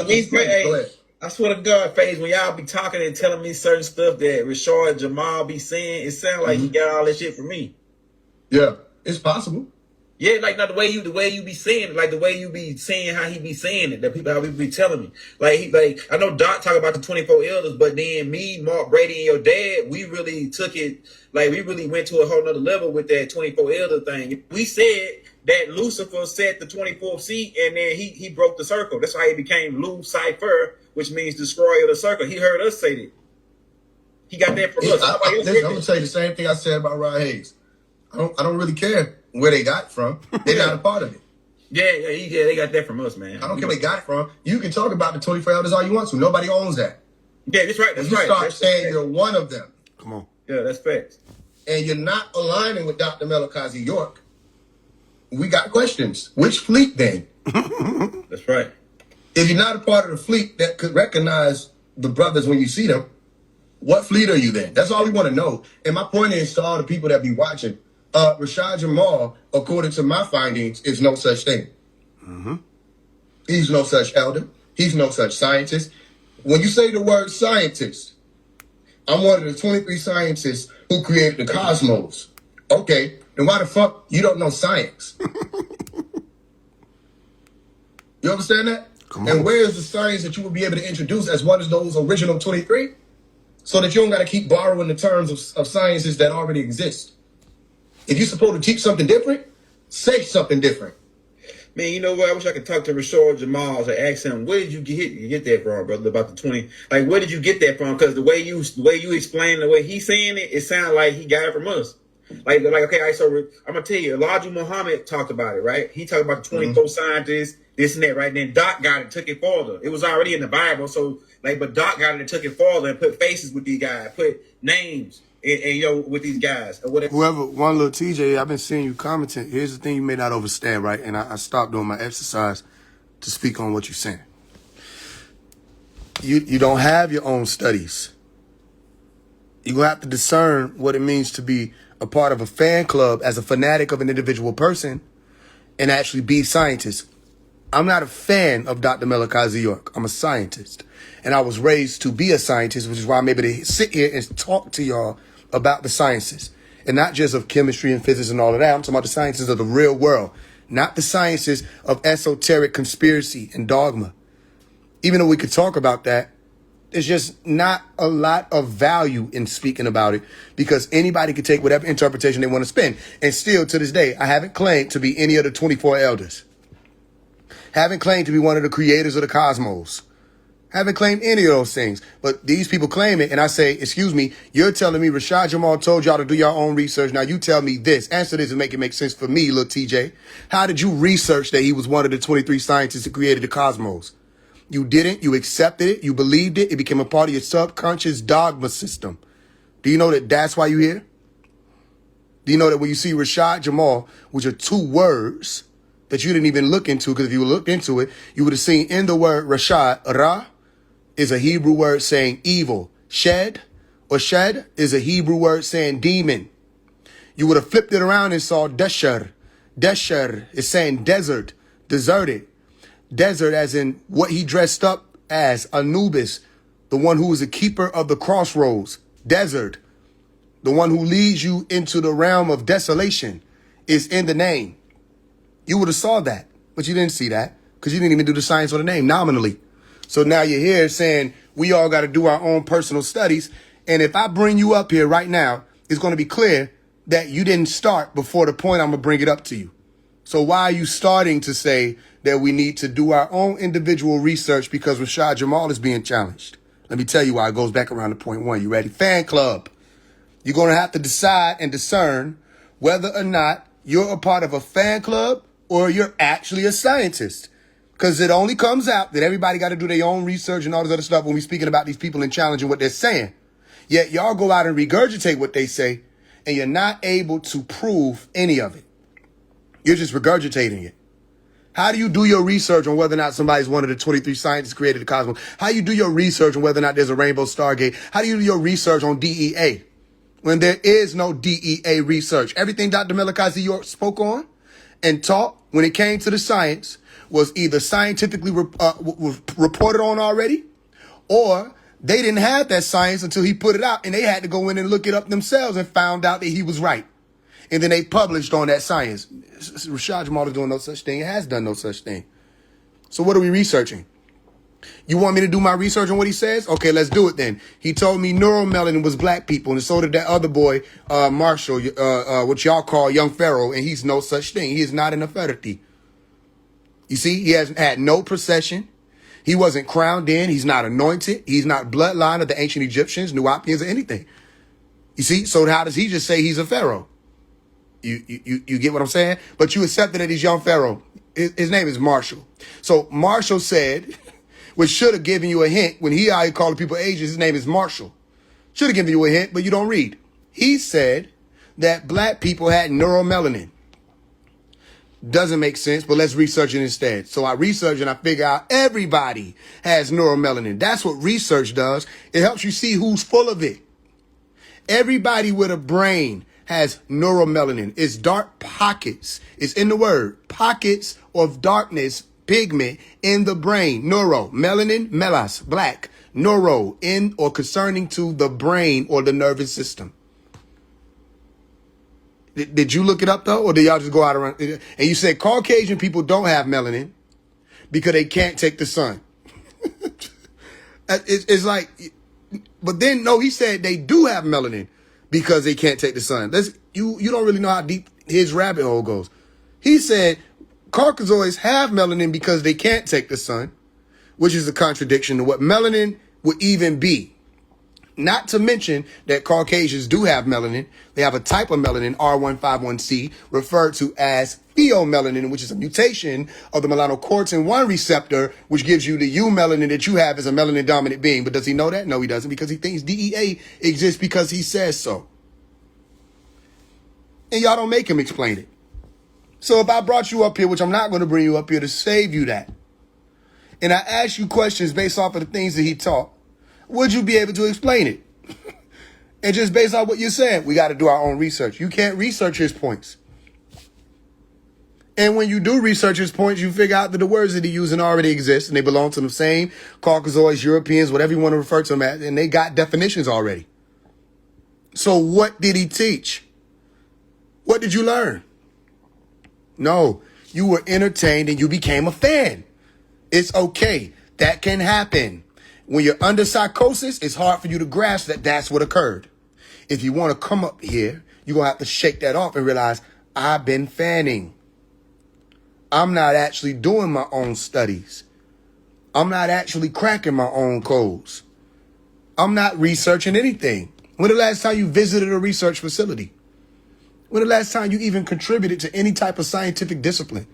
I swear to God, Faze, when y'all be talking and telling me certain stuff that Rashad Jamal be saying, it sounds like he got all that shit from me. Yeah, it's possible. Yeah, like not the way you be saying it, like the way you be saying how he be saying it, that people how people be telling me. Like I know Doc talk about the 24 elders, but then me, Mark Brady, and your dad, we really took it, like we really went to a whole nother level with that 24 elder thing. We said that Lucifer set the 24th seat and then he broke the circle. That's why he became Lucifer, which means destroyer of the circle. He heard us say that. He got that from us. I'm gonna say the same thing I said about Rod Hayes. I don't really care where they got it from. They're not a part of it. Yeah, they got that from us, man. I don't care where they got it from. You can talk about the 24 elders all you want to. Nobody owns that. Yeah, that's right. That's you right. Start saying you're one of them. Come on. Yeah, that's facts. And you're not aligning with Dr. Melikazi York. We got questions. Which fleet then? That's right. If you're not a part of the fleet that could recognize the brothers when you see them, what fleet are you then? That's all we want to know. And my point is to all the people that be watching, Rashad Jamal, according to my findings, is no such thing. Mm-hmm. He's no such elder. He's no such scientist. When you say the word scientist, I'm one of the 23 scientists who created the cosmos. Okay, then why the fuck you don't know science? You understand that? And where is the science that you would be able to introduce as one of those original 23? So that you don't got to keep borrowing the terms of sciences that already exist. If you're supposed to teach something different, say something different. Man, you know what? I wish I could talk to Rashad Jamal and ask him, where did you get that from, brother? About the 20, like where did you get that from? Because the way you explain the way he's saying it, it sounds like he got it from us. Like okay, all right, so I'm gonna tell you, Elijah Muhammad talked about it, right? He talked about the 24 scientists, this and that, right? And then Doc got it and took it further. It was already in the Bible, so but Doc got it and took it further and put faces with these guys, put names and with these guys or whatever. Whoever, one little TJ, I've been seeing you commenting. Here's the thing you may not understand, right? And I stopped doing my exercise to speak on what you're saying. You don't have your own studies. You're going to have to discern what it means to be a part of a fan club as a fanatic of an individual person and actually be scientists. I'm not a fan of Dr. Melikazi York. I'm a scientist. And I was raised to be a scientist, which is why I'm able to sit here and talk to y'all about the sciences. And not just of chemistry and physics and all of that. I'm talking about the sciences of the real world. Not the sciences of esoteric conspiracy and dogma. Even though we could talk about that, there's just not a lot of value in speaking about it because anybody can take whatever interpretation they want to spin. And still, to this day, I haven't claimed to be any of the 24 elders. Haven't claimed to be one of the creators of the cosmos. Haven't claimed any of those things. But these people claim it, and I say, excuse me, you're telling me Rashad Jamal told y'all to do your own research. Now you tell me this. Answer this and make it make sense for me, little TJ. How did you research that he was one of the 23 scientists that created the cosmos? You didn't. You accepted it. You believed it. It became a part of your subconscious dogma system. Do you know that that's why you're here? Do you know that when you see Rashad Jamal, which are two words that you didn't even look into, because if you looked into it, you would have seen in the word Rashad, Ra is a Hebrew word saying evil. Shed is a Hebrew word saying demon. You would have flipped it around and saw Desher. Desher is saying desert, deserted. Desert as in what he dressed up as, Anubis, the one who is a keeper of the crossroads, desert, the one who leads you into the realm of desolation is in the name. You would have saw that, but you didn't see that because you didn't even do the science on the name nominally. So now you're here saying we all got to do our own personal studies. And if I bring you up here right now, it's going to be clear that you didn't start before the point I'm going to bring it up to you. So why are you starting to say that we need to do our own individual research because Rashad Jamal is being challenged? Let me tell you why. It goes back around to point one. You ready? Fan club. You're going to have to decide and discern whether or not you're a part of a fan club or you're actually a scientist. Because it only comes out that everybody got to do their own research and all this other stuff when we're speaking about these people and challenging what they're saying. Yet y'all go out and regurgitate what they say, and you're not able to prove any of it. You're just regurgitating it. How do you do your research on whether or not somebody's one of the 23 scientists created the cosmos? How do you do your research on whether or not there's a rainbow stargate? How do you do your research on DEA when there is no DEA research? Everything Dr. Melikazi York spoke on and taught when it came to the science was either scientifically reported on already, or they didn't have that science until he put it out and they had to go in and look it up themselves and found out that he was right. And then they published on that science. Rashad Jamal is doing no such thing. It has done no such thing. So what are we researching? You want me to do my research on what he says? Okay, let's do it then. He told me neuromelanin was black people, and so did that other boy, Marshall, what y'all call Young Pharaoh, and he's no such thing. He is not an authority. You see, he hasn't had no procession. He wasn't crowned in. He's not anointed. He's not bloodline of the ancient Egyptians, Nubians, or anything. You see, so how does he just say he's a pharaoh? You get what I'm saying? But you accepted that he's young pharaoh. His name is Marshall. So Marshall said, which should have given you a hint when he out here calling people ages, his name is Marshall. Should have given you a hint, but you don't read. He said that black people had neuromelanin. Doesn't make sense, but let's research it instead. So I research and I figure out everybody has neuromelanin. That's what research does. It helps you see who's full of it. Everybody with a brain has neuromelanin. It's dark pockets. It's in the word. Pockets of darkness, pigment in the brain. Neuro, melanin, melas, black. Neuro, in or concerning to the brain or the nervous system. Did you look it up, though? Or did y'all just go out around? And you said Caucasian people don't have melanin because they can't take the sun. It's like, but then, no, he said they do have melanin because they can't take the sun. You don't really know how deep his rabbit hole goes. He said Caucasoids have melanin because they can't take the sun, which is a contradiction to what melanin would even be. Not to mention that Caucasians do have melanin. They have a type of melanin, R151C, referred to as pheomelanin, which is a mutation of the melanocortin-1 receptor, which gives you the eumelanin that you have as a melanin-dominant being. But does he know that? No, he doesn't, because he thinks DEA exists because he says so. And y'all don't make him explain it. So if I brought you up here, which I'm not going to bring you up here to save you that, and I ask you questions based off of the things that he taught, would you be able to explain it? And just based on what you're saying, we got to do our own research. You can't research his points. And when you do research his points, you figure out that the words that he's using already exist, and they belong to the same Caucasoids, Europeans, whatever you want to refer to them as, and they got definitions already. So what did he teach? What did you learn? No, you were entertained and you became a fan. It's okay. That can happen. When you're under psychosis, it's hard for you to grasp that that's what occurred. If you want to come up here, you're going to have to shake that off and realize I've been fanning. I'm not actually doing my own studies. I'm not actually cracking my own codes. I'm not researching anything. When the last time you visited a research facility? When the last time you even contributed to any type of scientific discipline?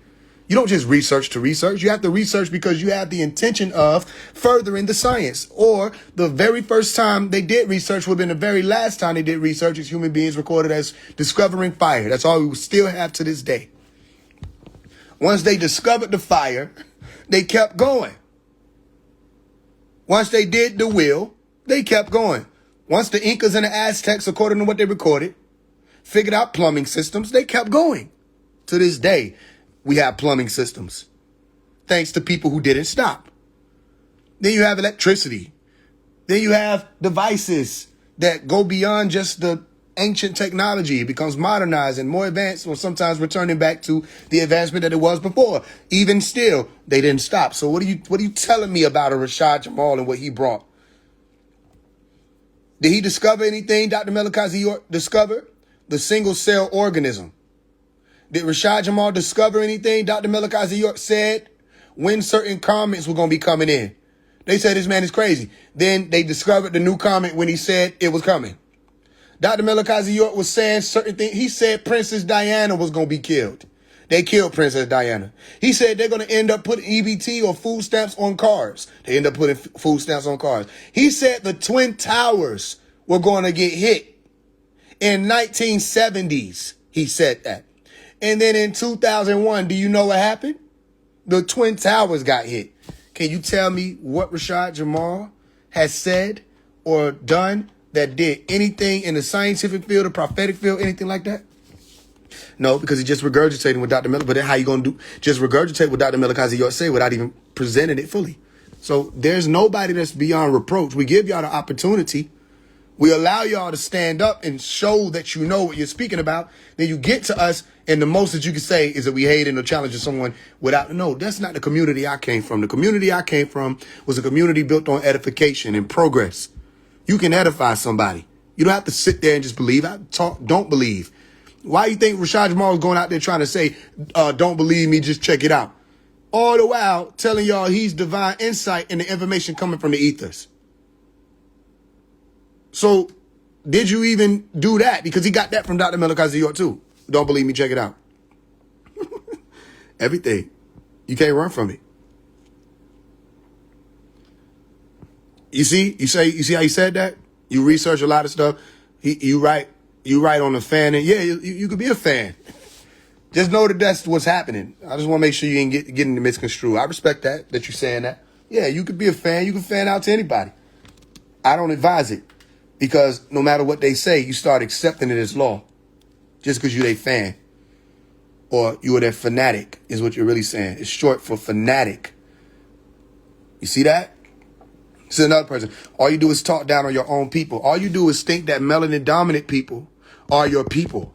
You don't just research to research. You have to research because you have the intention of furthering the science. Or the very first time they did research would have been the very last time they did research as human beings recorded as discovering fire. That's all we still have to this day. Once they discovered the fire, they kept going. Once they did the wheel, they kept going. Once the Incas and the Aztecs, according to what they recorded, figured out plumbing systems, they kept going. To this day, we have plumbing systems, thanks to people who didn't stop. Then you have electricity. Then you have devices that go beyond just the ancient technology. It becomes modernized and more advanced, or sometimes returning back to the advancement that it was before. Even still, they didn't stop. So what are you telling me about a Rashad Jamal and what he brought? Did he discover anything Dr. Melikazi discovered? The single cell organism. Did Rashad Jamal discover anything Dr. Melikazi said when certain comments were going to be coming in? They said this man is crazy. Then they discovered the new comment when he said it was coming. Dr. Melikazi was saying certain things. He said Princess Diana was going to be killed. They killed Princess Diana. He said they're going to end up putting EBT or food stamps on cars. They end up putting food stamps on cars. He said the Twin Towers were going to get hit in 1970s. He said that. And then in 2001, do you know what happened? The Twin Towers got hit. Can you tell me what Rashad Jamal has said or done that did anything in the scientific field, the prophetic field, anything like that? No, because he just regurgitating what Dr. Miller, but then how you going to just regurgitate what Dr. Melikazi say without even presenting it fully? So there's nobody that's beyond reproach. We give y'all the opportunity. We allow y'all to stand up and show that you know what you're speaking about. Then you get to us, and the most that you can say is that we hating or challenging someone without. No, that's not the community I came from. The community I came from was a community built on edification and progress. You can edify somebody. You don't have to sit there and just believe. Don't believe. Why you think Rashad Jamal is going out there trying to say, don't believe me, just check it out? All the while telling y'all he's divine insight and the information coming from the ethers. So did you even do that? Because he got that from Dr. Melikazi too. Don't believe me, check it out. Everything. You can't run from it. You see how he said that? You research a lot of stuff. You write on a fan, and yeah, you could be a fan. Just know that that's what's happening. I just want to make sure you ain't getting misconstrued. I respect that you're saying that. Yeah, you could be a fan. You can fan out to anybody. I don't advise it. Because no matter what they say, you start accepting it as law. Just because you're their fan. Or you are their fanatic is what you're really saying. It's short for fanatic. You see that? This is another person. All you do is talk down on your own people. All you do is think that melanin dominant people are your people.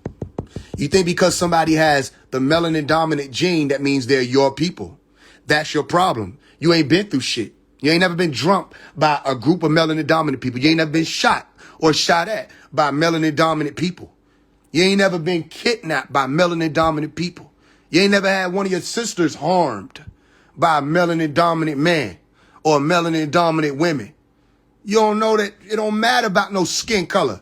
You think because somebody has the melanin dominant gene, that means they're your people. That's your problem. You ain't been through shit. You ain't never been drunk by a group of melanin dominant people. You ain't never been shot or shot at by melanin dominant people. You ain't never been kidnapped by melanin dominant people. You ain't never had one of your sisters harmed by a melanin dominant man or melanin dominant women. You don't know that it don't matter about no skin color.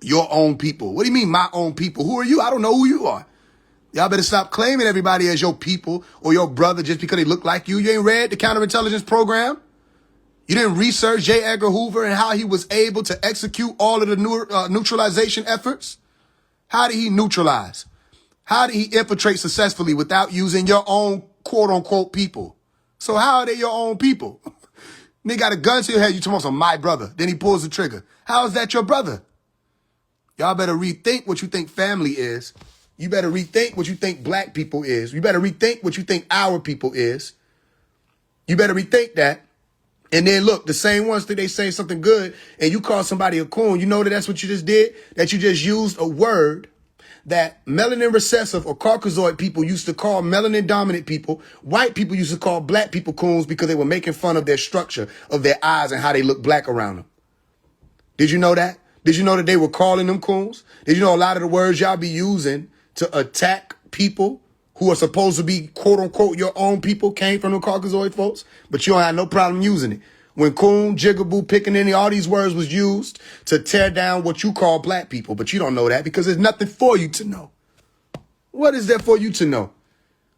Your own people. What do you mean my own people? Who are you? I don't know who you are. Y'all better stop claiming everybody as your people or your brother just because they look like you. You ain't read the counterintelligence program. You didn't research J. Edgar Hoover and how he was able to execute all of the neutralization efforts. How did he neutralize? How did he infiltrate successfully without using your own quote unquote people? So how are they your own people? They got a gun to your head. You talking about my brother. Then he pulls the trigger. How is that your brother? Y'all better rethink what you think family is. You better rethink what you think black people is. You better rethink what you think our people is. You better rethink that. And then look, the same ones that they say something good and you call somebody a coon, you know that that's what you just did? That you just used a word that melanin recessive or Caucasoid people used to call melanin dominant people. White people used to call black people coons because they were making fun of their structure, of their eyes and how they look black around them. Did you know that? Did you know that they were calling them coons? Did you know a lot of the words y'all be using to attack people who are supposed to be, quote unquote, your own people came from the Caucasoid folks? But you don't have no problem using it. When coon, jigaboo, pickaninny, all these words was used to tear down what you call black people. But you don't know that because there's nothing for you to know. What is there for you to know?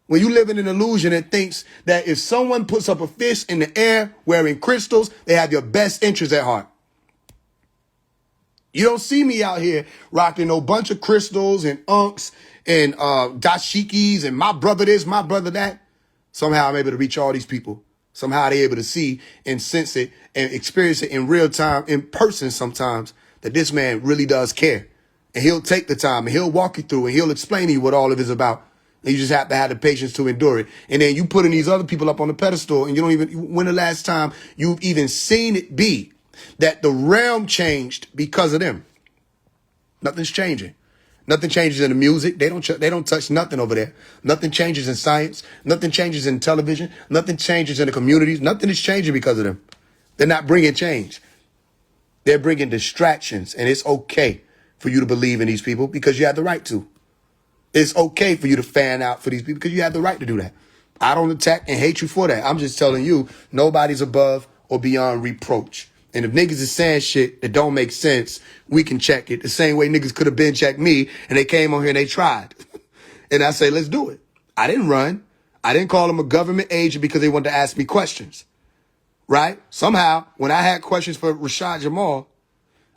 When you live in an illusion that thinks that if someone puts up a fist in the air wearing crystals, they have your best interests at heart. You don't see me out here rocking no bunch of crystals and unks and dashikis and my brother this, my brother that. Somehow I'm able to reach all these people. Somehow they're able to see and sense it and experience it in real time, in person sometimes, that this man really does care. And he'll take the time and he'll walk you through and he'll explain to you what all of it is about. And you just have to have the patience to endure it. And then you putting these other people up on the pedestal, and you don't even, when the last time you've even seen it be that the realm changed because of them? Nothing's changing. Nothing changes in the music. They don't touch nothing over there. Nothing changes in science. Nothing changes in television. Nothing changes in the communities. Nothing is changing because of them. They're not bringing change. They're bringing distractions, and it's okay for you to believe in these people because you have the right to. It's okay for you to fan out for these people because you have the right to do that. I don't attack and hate you for that. I'm just telling you, nobody's above or beyond reproach. And if niggas is saying shit that don't make sense, we can check it. The same way niggas could have been checked me, and they came on here and they tried. And I say, let's do it. I didn't run. I didn't call them a government agent because they wanted to ask me questions. Right? Somehow, when I had questions for Rashad Jamal,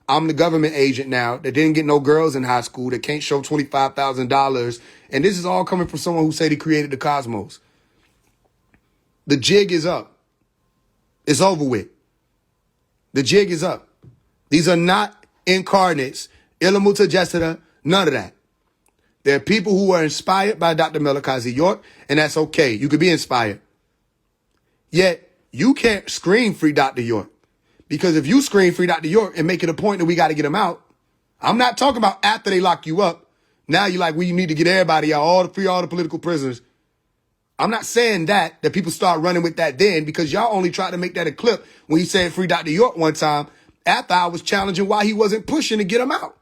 I'm the government agent now that didn't get no girls in high school, that can't show $25,000. And this is all coming from someone who said he created the cosmos. The jig is up. It's over with. The jig is up. These are not incarnates, Ilamuta Jessida, none of that. There are people who are inspired by Dr. Melakazi York, and that's okay. You could be inspired. Yet, you can't scream free Dr. York. Because if you scream free Dr. York and make it a point that we got to get him out, I'm not talking about after they lock you up. Now you're like, we need to get everybody out, free all the political prisoners. I'm not saying that people start running with that then, because y'all only tried to make that a clip when he said free Dr. York one time after I was challenging why he wasn't pushing to get him out.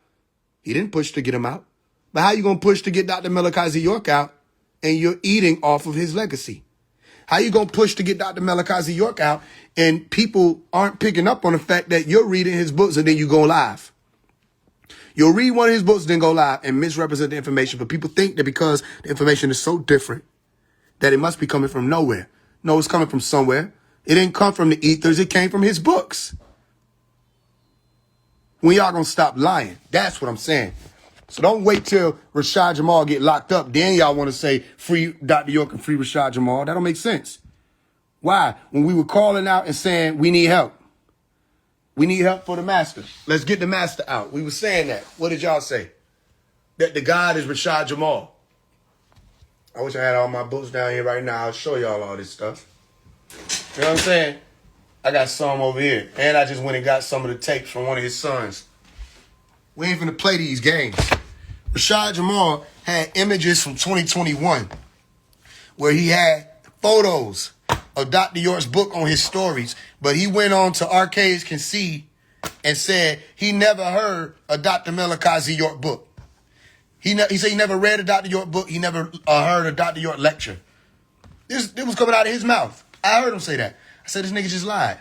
He didn't push to get him out. But how you going to push to get Dr. Melakazi York out and you're eating off of his legacy? How you going to push to get Dr. Melakazi York out and people aren't picking up on the fact that you're reading his books and then you go live? You'll read one of his books, then go live and misrepresent the information. But people think that because the information is so different that it must be coming from nowhere. No, it's coming from somewhere. It didn't come from the ethers. It came from his books. When y'all gonna stop lying? That's what I'm saying. So don't wait till Rashad Jamal get locked up. Then y'all want to say free Dr. York and free Rashad Jamal. That don't make sense. Why? When we were calling out and saying we need help. We need help for the master. Let's get the master out. We were saying that. What did y'all say? That the God is Rashad Jamal. I wish I had all my books down here right now. I'll show y'all all this stuff. You know what I'm saying? I got some over here. And I just went and got some of the tapes from one of his sons. We ain't finna play these games. Rashad Jamal had images from 2021 where he had photos of Dr. York's book on his stories, but he went on to Arcades Can See and said he never heard a Dr. Melakazi York book. He said he never read a Dr. York book. He never heard a Dr. York lecture. It was coming out of his mouth. I heard him say that. I said, this nigga just lied.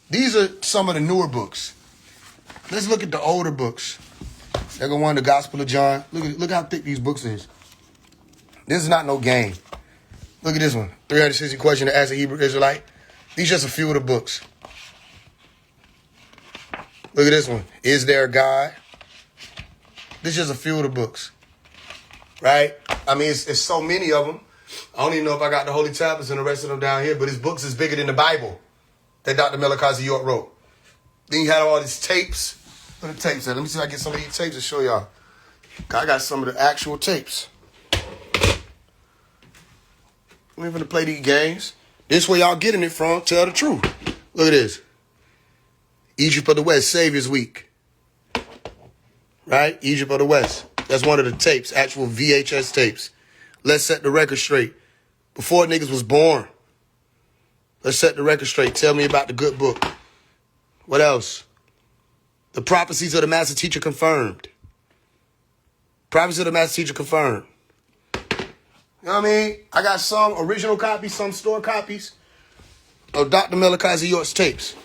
These are some of the newer books. Let's look at the older books. There go one, the Gospel of John. Look how thick these books is. This is not no game. Look at this one. 360 Questions to Ask a Hebrew Israelite. These just a few of the books. Look at this one. Is There a God? This is just a few of the books. Right? I mean, it's so many of them. I don't even know if I got the Holy Tablets and the rest of them down here, but his books is bigger than the Bible that Dr. Melakazi York wrote. Then you had all these tapes. Where the tapes at? Let me see if I get some of these tapes to show y'all. I got some of the actual tapes. We ain't finna play these games. This where y'all getting it from. Tell the truth. Look at this. Egypt of the West, Savior's Week. Right? Egypt of the West. That's one of the tapes, actual VHS tapes. Let's set the record straight. Before niggas was born. Let's set the record straight. Tell me about the good book. What else? The Prophecies of the Master Teacher Confirmed. Prophecies of the Master Teacher Confirmed. You know what I mean? I got some original copies, some store copies of Dr. Melakazi York's tapes.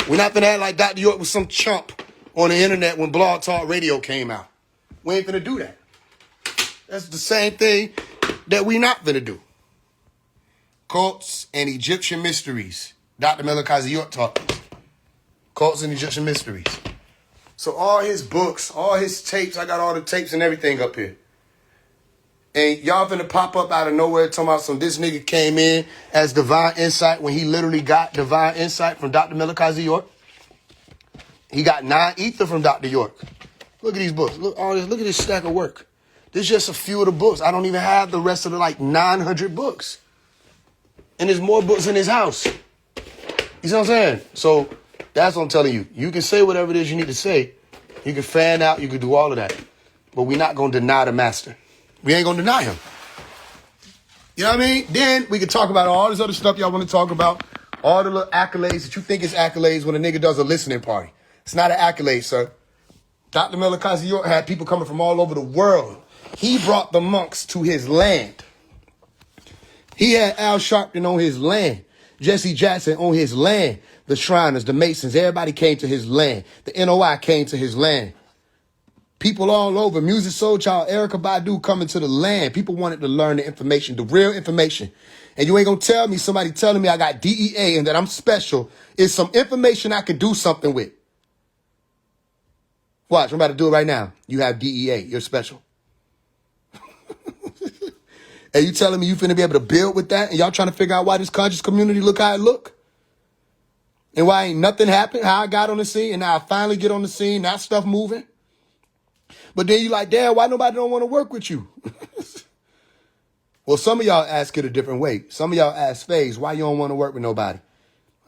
We're not gonna act like Dr. York was some chump on the internet when Blog Talk Radio came out. We ain't gonna do that. That's the same thing that we not gonna do. Cults and Egyptian Mysteries. Dr. Melakazi York taught us. Cults and Egyptian Mysteries. So all his books, all his tapes, I got all the tapes and everything up here. And y'all finna pop up out of nowhere talking about this nigga came in as divine insight when he literally got divine insight from Dr. Melakazi York. He got 9 ether from Dr. York. Look at these books. Look at this stack of work. There's just a few of the books. I don't even have the rest of the like 900 books. And there's more books in his house. You see what I'm saying? So that's what I'm telling you. You can say whatever it is you need to say. You can fan out. You can do all of that. But we're not going to deny the master. We ain't going to deny him. You know what I mean? Then we can talk about all this other stuff y'all want to talk about. All the little accolades that you think is accolades when a nigga does a listening party. It's not an accolade, sir. Dr. Melikazi York had people coming from all over the world. He brought the monks to his land. He had Al Sharpton on his land. Jesse Jackson on his land. The Shriners, the Masons, everybody came to his land. The NOI came to his land. People all over. Music Soul Child, Erykah Badu coming to the land. People wanted to learn the information, the real information. And you ain't gonna tell me somebody telling me I got DEA and that I'm special is some information I could do something with. Watch, I'm about to do it right now. You have DEA. You're special. And you telling me you finna be able to build with that? And y'all trying to figure out why this conscious community look how it look? And why ain't nothing happened? How I got on the scene and now I finally get on the scene, now stuff moving. But then you like, damn, why nobody don't want to work with you? Well, some of y'all ask it a different way. Some of y'all ask FaZe, why you don't want to work with nobody?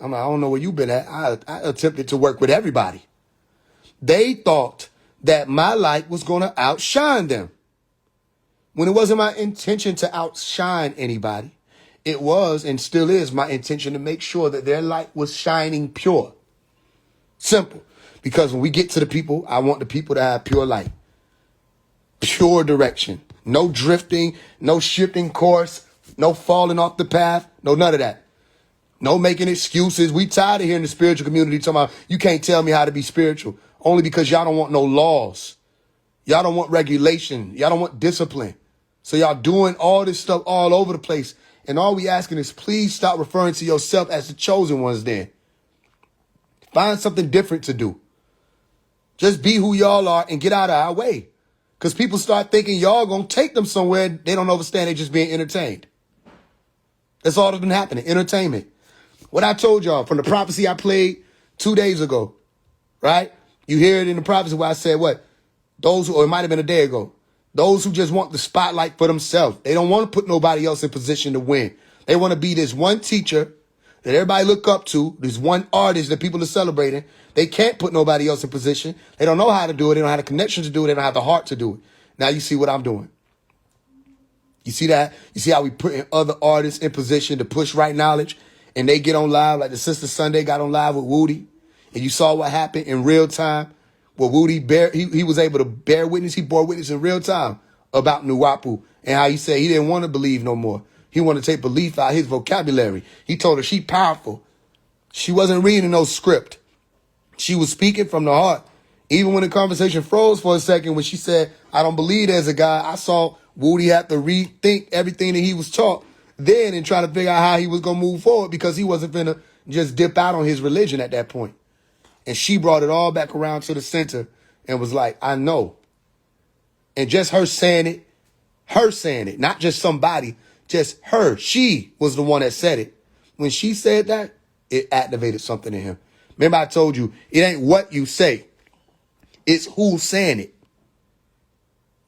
I'm like, I don't know where you been at. I attempted to work with everybody. They thought that my light was going to outshine them. When it wasn't my intention to outshine anybody, it was and still is my intention to make sure that their light was shining pure. Simple. Because when we get to the people, I want the people to have pure light. Pure direction. No drifting, no shifting course, no falling off the path, no none of that. No making excuses. We tired of hearing the spiritual community talking about, you can't tell me how to be spiritual. Only because y'all don't want no laws. Y'all don't want regulation. Y'all don't want discipline. So y'all doing all this stuff all over the place. And all we asking is please stop referring to yourself as the chosen ones then. Find something different to do. Just be who y'all are and get out of our way. Because people start thinking y'all going to take them somewhere they don't understand. They just being entertained. That's all that's been happening. Entertainment. What I told y'all from the prophecy I played 2 days ago. Right? You hear it in the prophecy where I said what? Those who, or it might have been a day ago. Those who just want the spotlight for themselves. They don't want to put nobody else in position to win. They want to be this one teacher that everybody look up to, this one artist that people are celebrating. They can't put nobody else in position. They don't know how to do it. They don't have the connection to do it. They don't have the heart to do it. Now you see what I'm doing. You see that? You see how we putting other artists in position to push right knowledge and they get on live like the Sister Sunday got on live with Woody. And you saw what happened in real time. Well, Woody, he was able to bear witness. He bore witness in real time about Nuwapu and how he said he didn't want to believe no more. He wanted to take belief out of his vocabulary. He told her she powerful. She wasn't reading no script. She was speaking from the heart. Even when the conversation froze for a second, when she said, I don't believe there's a God, I saw Woody have to rethink everything that he was taught then and try to figure out how he was going to move forward because he wasn't going to just dip out on his religion at that point. And she brought it all back around to the center and was like, I know. And just her saying it, not just somebody, just her. She was the one that said it. When she said that, it activated something in him. Remember I told you, it ain't what you say. It's who's saying it.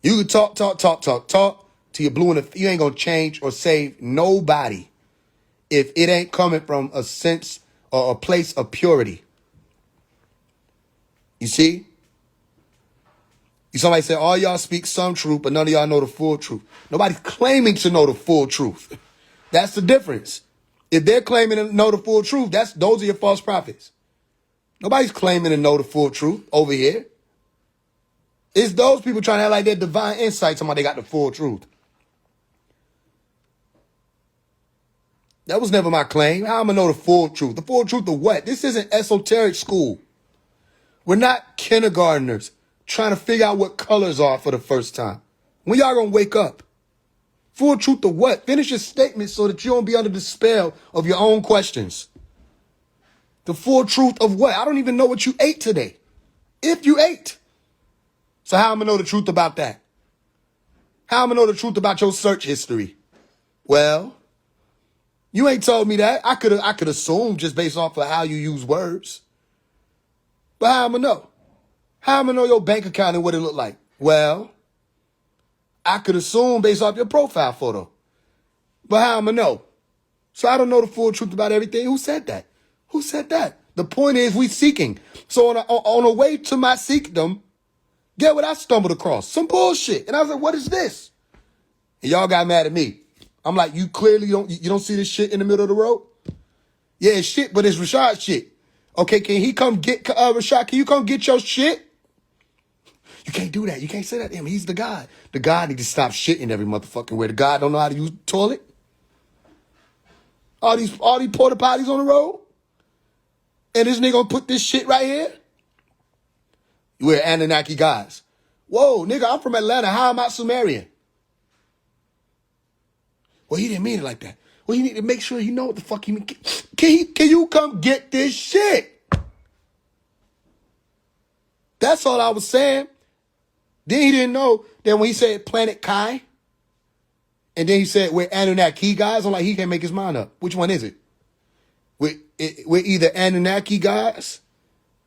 You can talk till you're blue in the, you ain't going to change or save nobody if it ain't coming from a sense or a place of purity. You see? Somebody said, all y'all speak some truth, but none of y'all know the full truth. Nobody's claiming to know the full truth. That's the difference. If they're claiming to know the full truth, those are your false prophets. Nobody's claiming to know the full truth over here. It's those people trying to have like their divine insight, somebody got the full truth. That was never my claim. How am I know the full truth? The full truth of what? This isn't esoteric school. We're not kindergartners trying to figure out what colors are for the first time. When y'all gonna wake up? Full truth of what? Finish your statement so that you don't be under the spell of your own questions. The full truth of what? I don't even know what you ate today. If you ate. So how am I know the truth about that? How am I know the truth about your search history? Well, you ain't told me that. I could assume just based off of how you use words. But how am I know? How am I know your bank account and what it look like? Well, I could assume based off your profile photo. But how am I know? So I don't know the full truth about everything. Who said that? Who said that? The point is we seeking. So on the way to my seekdom, get what I stumbled across? Some bullshit. And I was like, what is this? And y'all got mad at me. I'm like, you clearly don't see this shit in the middle of the road? Yeah, it's shit, but it's Rashad shit. Okay, can he come get, Rashad, can you come get your shit? You can't do that. You can't say that to him. He's the God. The God needs to stop shitting every motherfucking where. The God don't know how to use the toilet. All these porta potties on the road. And this nigga gonna put this shit right here? We're Anunnaki guys. Whoa, nigga, I'm from Atlanta. How am I Sumerian? Well, he didn't mean it like that. Well, you need to make sure you know what the fuck he mean. Can you come get this shit? That's all I was saying. Then he didn't know that when he said Planet Kai, and then he said we're Anunnaki guys, I'm like, he can't make his mind up. Which one is it? We're either Anunnaki guys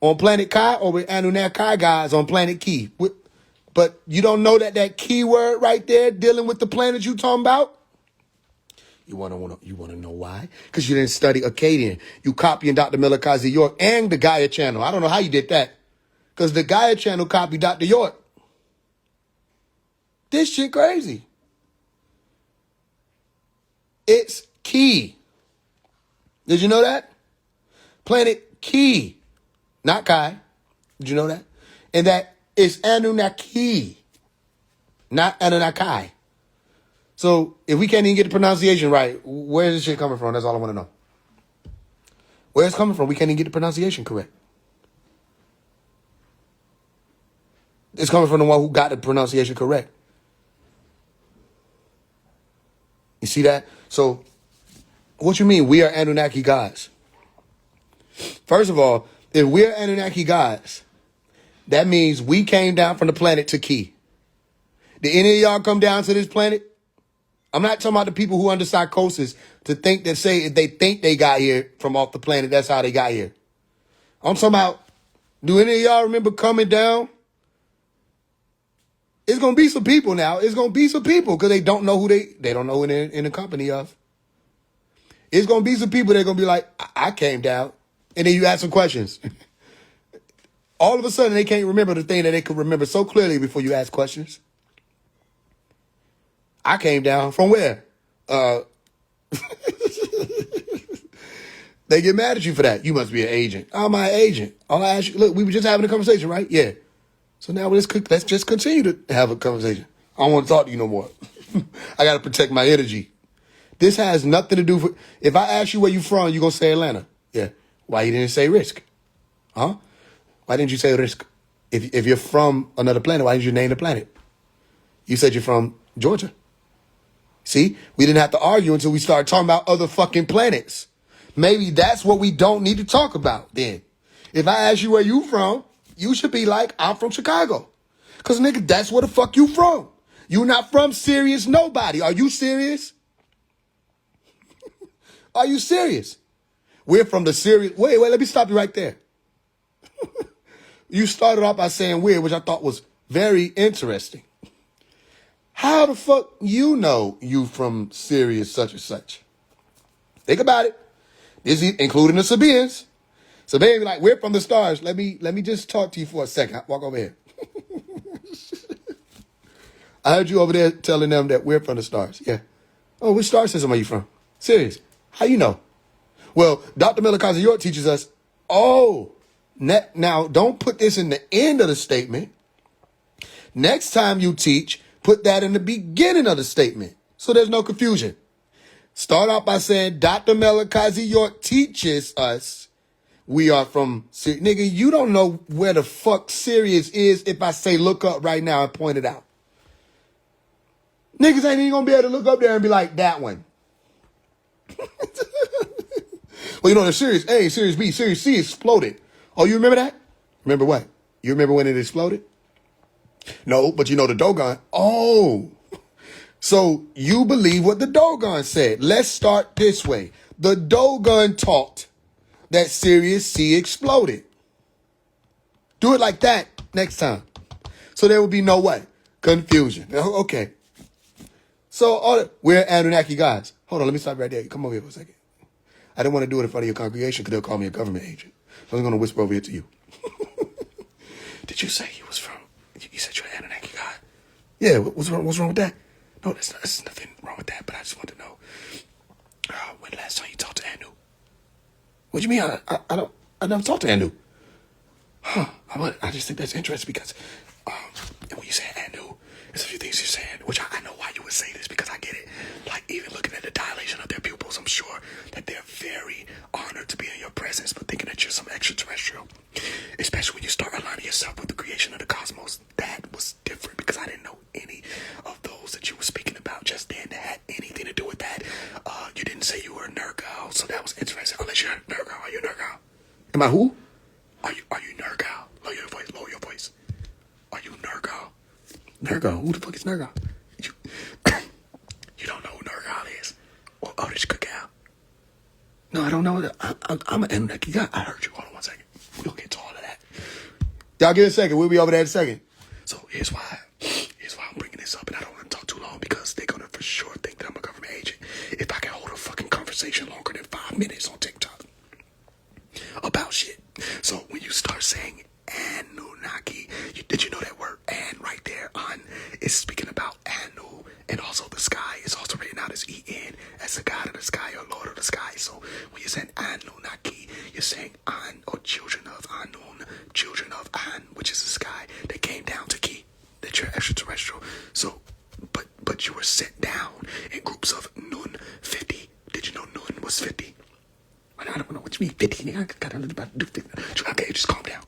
on Planet Kai or we're Anunnaki guys on Planet Ki. But you don't know that keyword right there dealing with the planet you talking about? You wanna know why? Because you didn't study Akkadian. You copying Dr. Malachi York and the Gaia channel. I don't know how you did that. Because the Gaia channel copied Dr. York. This shit crazy. It's Ki. Did you know that? Planet Ki, not Kai. Did you know that? And that is Anunnaki, not Anunnaki. So if we can't even get the pronunciation right, where's this shit coming from? That's all I want to know. Where it's coming from, we can't even get the pronunciation correct. It's coming from the one who got the pronunciation correct. You see that? So, what you mean we are Anunnaki gods? First of all, if we're Anunnaki gods, that means we came down from the planet to Ki. Did any of y'all come down to this planet? I'm not talking about the people who under psychosis to think that say if they think they got here from off the planet, that's how they got here. I'm talking about, do any of y'all remember coming down? It's going to be some people now. It's going to be some people because they don't know who they don't know who they're in the company of. It's going to be some people that are going to be like, I came down. And then you ask some questions. All of a sudden, they can't remember the thing that they could remember so clearly before you ask questions. I came down from where? They get mad at you for that. You must be an agent. I'm my agent. All I ask you, look, we were just having a conversation, right? Yeah. So now let's just continue to have a conversation. I don't want to talk to you no more. I got to protect my energy. This has nothing to do with, if I ask you where you from, you're going to say Atlanta. Yeah. Why you didn't say Risk? Huh? Why didn't you say Risk? If you're from another planet, why didn't you name the planet? You said you're from Georgia. See? We didn't have to argue until we started talking about other fucking planets. Maybe that's what we don't need to talk about then. If I ask you where you from, you should be like, I'm from Chicago. Because, nigga, that's where the fuck you from. You not from serious nobody. Are you serious? Are you serious? We're from the serious... Wait, let me stop you right there. You started off by saying weird, which I thought was very interesting. How the fuck you know you from Sirius such and such? Think about it. This is including the Sabians. Sabians be like, we're from the stars. Let me just talk to you for a second. Walk over here. I heard you over there telling them that we're from the stars. Yeah. Oh, which star system are you from? Sirius. How you know? Well, Dr. Malachi York teaches us, now don't put this in the end of the statement. Next time you teach, put that in the beginning of the statement so there's no confusion. Start out by saying Dr. Malachi York teaches us we are from Sirius. Nigga, you don't know where the fuck Sirius is if I say look up right now and point it out. Niggas ain't even gonna be able to look up there and be like, that one. Well, you know, the Sirius A, Sirius B, Sirius C exploded. Oh, you remember that? Remember what? You remember when it exploded? No, but you know the Dogon. Oh, so you believe what the Dogon said. Let's start this way. The Dogon taught that Sirius C exploded. Do it like that next time. So there will be no what? Confusion. Okay. So we're Anunnaki guys. Hold on, let me stop right there. Come over here for a second. I didn't want to do it in front of your congregation because they'll call me a government agent. So I'm going to whisper over here to you. Did you say you was from? You said you're an Anunnaki guy. Yeah. What's wrong with that? No, there's nothing wrong with that. But I just want to know when last time you talked to Anu? What do you mean? I never talked to Anu. Huh? I just think that's interesting because when you say Anu, there's a few things you're saying, which I know why you would say this because I get it. Like even looking at the dilation of their pupils, I'm sure that they're very honored to be in your presence, but thinking that you're some extraterrestrial, especially when you start aligning yourself with the creation of the cosmos. That was different because I didn't know any of those that you were speaking about just then that had anything to do with that. You didn't say you were a Nurgle, so that was interesting. Unless you're a Nurgle, are you a Nurgle? Am I who? Are you Nurgle? Lower your voice. Are you Nurgle? Nurgle? Who the fuck is Nurgle? You don't know who Nurgle is? Or Oddish Cacao? No, I don't know. I'm an Anunnaki guy. I heard you. Hold on 1 second. We'll get to all of that. Y'all give it a second. We'll be over there in a second. So here's why I'm bringing this up, and I don't want to talk too long because they're gonna for sure think that I'm a government agent. If I can hold a fucking conversation longer than 5 minutes on TikTok about shit. So when you start saying Anunnaki, did you know that word "an" right there on is speaking about Anu, and also the sky is also written out as En, as the God of the sky or Lord of the sky. So when you're saying Anunnaki, you're saying An, or children of Anun, children of An, which is the sky that came down to Ki, that you're extraterrestrial. So, but you were set down in groups of Nun 50. Did you know Nun was 50? I don't know what you mean 50. I got to about to do 50. Okay, just calm down.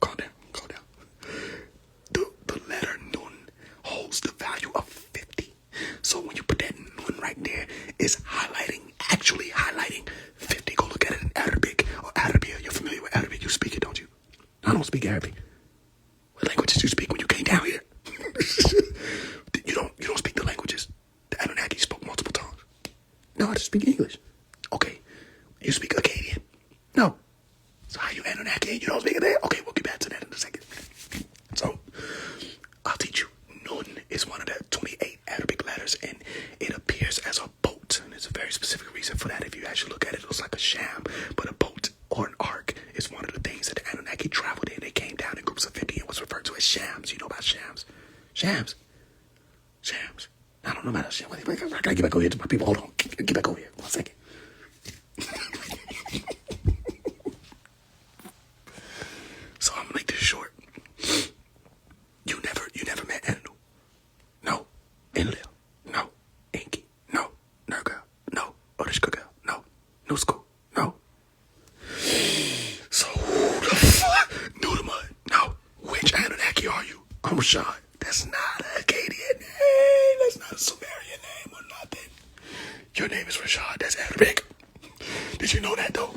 The letter Nun holds the value of 50. So when you put that Nun right there, it's actually highlighting 50. Go look at it in Arabic or Arabia. You're familiar with Arabic. You speak it, don't you? I don't speak Arabic. What languages do you speak when you came down here? You don't speak the languages. The Anunnaki spoke multiple tongues. No, I just speak English. Okay. You speak Akkadian? No. So how you Anunnaki? You don't speak it there? Okay, we'll get back to that in a second. So, I'll teach you. Nun is one of the 28 Arabic letters, and it appears as a boat. And there's a very specific reason for that. If you actually look at it, it looks like a sham. But a boat or an ark is one of the things that the Anunnaki traveled in. They came down in groups of 50 and was referred to as shams. You know about shams? Shams. I don't know about shams. I gotta get back over here to my people. Hold on. Get back over here. 1 second. So I'm gonna make this short. You never met Anu. No. Enlil. No. Enki. No. Nurgle. No. Oddish Cacao. No. No school. No. So who the fuck? Nudamud. No. Which Anunnaki are you? I'm Rashad. That's not an Akkadian name. That's not a Sumerian name or nothing. Your name is Rashad. That's Arabic. Did you know that though?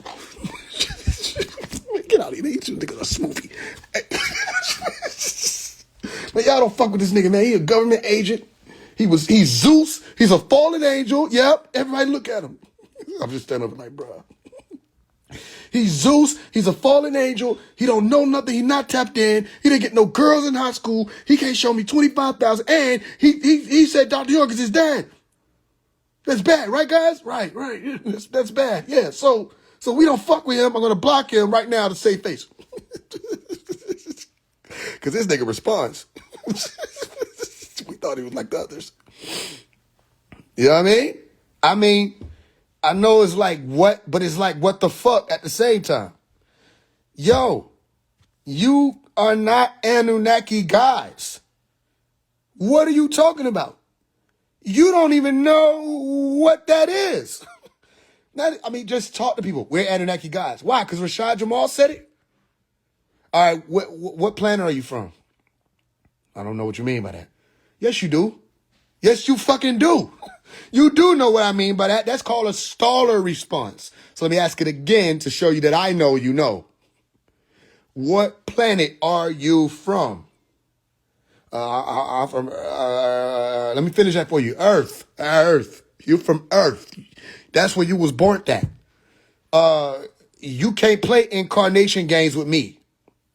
Get out of here. They eat you niggas a smoothie. Man, y'all don't fuck with this nigga, man. He a government agent. He's Zeus. He's a fallen angel. Yep. Everybody look at him. I'm just standing up like, bruh. He's Zeus. He's a fallen angel. He don't know nothing. He not tapped in. He didn't get no girls in high school. He can't show me 25,000. And he said Dr. York is his dad. That's bad, right, guys? Right. That's bad. Yeah. So we don't fuck with him. I'm gonna block him right now to save face. Cause this nigga responds. We thought he was like the others. You know what I mean? I know it's like what, but it's like what the fuck at the same time. Yo, you are not Anunnaki guys. What are you talking about? You don't even know what that is. Just talk to people. We're Anunnaki guys. Why? Because Rashad Jamal said it? All right, what planet are you from? I don't know what you mean by that. Yes, you do. Yes, you fucking do. You do know what I mean by that. That's called a staller response. So let me ask it again to show you that I know you know. What planet are you from? I'm from, let me finish that for you. Earth. You're from Earth. That's where you was born at. You can't play incarnation games with me.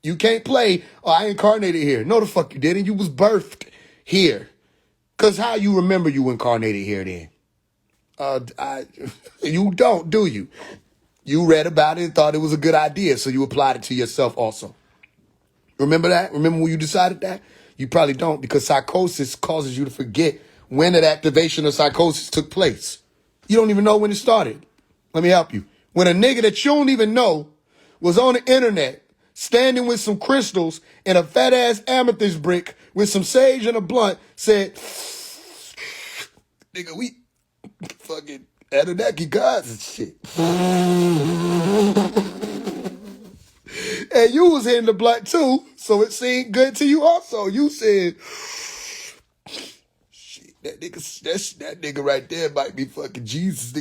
You can't play, I incarnated here. No, the fuck you didn't. You was birthed here. Because how you remember you incarnated here then? You don't, do you? You read about it and thought it was a good idea, so you applied it to yourself also. Remember that? Remember when you decided that? You probably don't, because psychosis causes you to forget when that activation of psychosis took place. You don't even know when it started. Let me help you. When a nigga that you don't even know was on the internet standing with some crystals and a fat ass amethyst brick with some sage and a blunt said, nigga, we fucking Anunnaki gods and shit. And you was hitting the blunt too, so it seemed good to you also. You said, shit, that nigga right there might be fucking Jesus.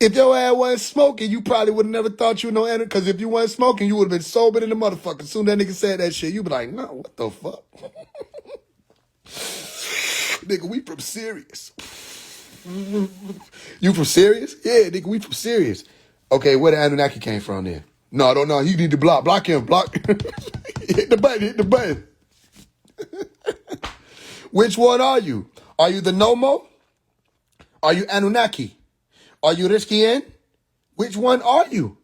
If your ass wasn't smoking, you probably would have never thought you were no enemy. Because if you wasn't smoking, you would have been sober than the motherfucker. As soon as that nigga said that shit, you be like, no, what the fuck? Nigga, we from Sirius. You from Sirius? Yeah, nigga, we from Sirius. Okay, where the Anunnaki came from then? No, I don't know. You need to block him. Hit the button. Which one are you? Are you the Nomo? Are you Anunnaki? Are you Riskian? Which one are you?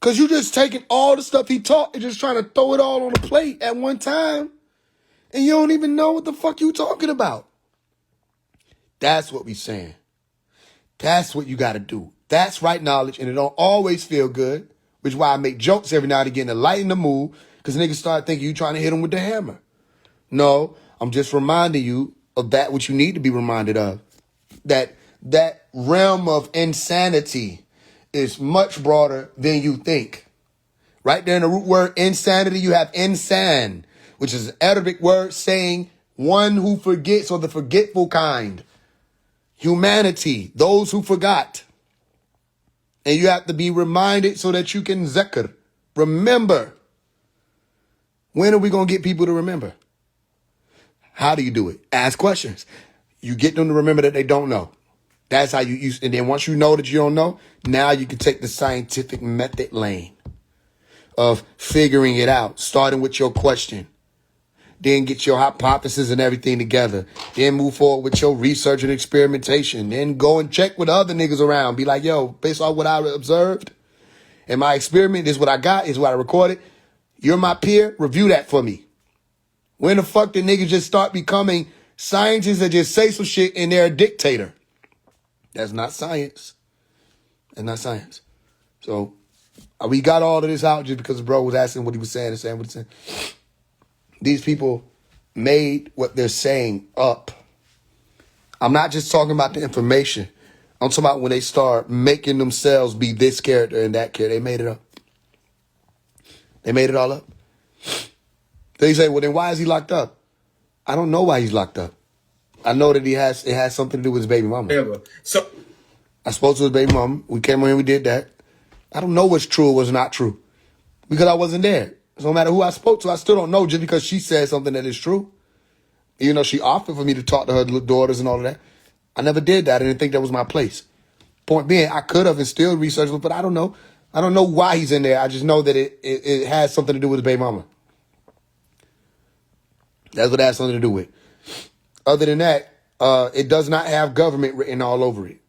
Because you just taking all the stuff he taught and just trying to throw it all on the plate at one time. And you don't even know what the fuck you talking about. That's what we saying. That's what you got to do. That's right knowledge, and it don't always feel good, which is why I make jokes every now and again to lighten the mood, because niggas start thinking you trying to hit them with the hammer. No, I'm just reminding you of that which you need to be reminded of. That realm of insanity is much broader than you think. Right there in the root word insanity, you have insan, which is an Arabic word saying one who forgets, or the forgetful kind. Humanity, those who forgot. And you have to be reminded so that you can zikr, remember. When are we going to get people to remember? How do you do it? Ask questions. You get them to remember that they don't know. That's how you use. And then once you know that you don't know, now you can take the scientific method lane of figuring it out, starting with your question. Then get your hypothesis and everything together. Then move forward with your research and experimentation. Then go and check with other niggas around. Be like, yo, based on what I observed and my experiment, this is what I got, is what I recorded. You're my peer. Review that for me. When the fuck did niggas just start becoming scientists that just say some shit and they're a dictator? That's not science. That's not science. So we got all of this out just because bro was asking what he was saying and saying what he said. These people made what they're saying up. I'm not just talking about the information. I'm talking about when they start making themselves be this character and that character. They made it up. They made it all up. They say, well, then why is he locked up? I don't know why he's locked up. I know that it has something to do with his baby mama. Yeah, so I spoke to his baby mama. We came on here, we did that. I don't know what's true or what's not true because I wasn't there. So no matter who I spoke to, I still don't know just because she said something that is true. Even though she offered for me to talk to her daughters and all of that. I never did that. I didn't think that was my place. Point being, I could have and still researched, but I don't know. I don't know why he's in there. I just know that it has something to do with his baby mama. That's what it has something to do with. Other than that, it does not have government written all over it.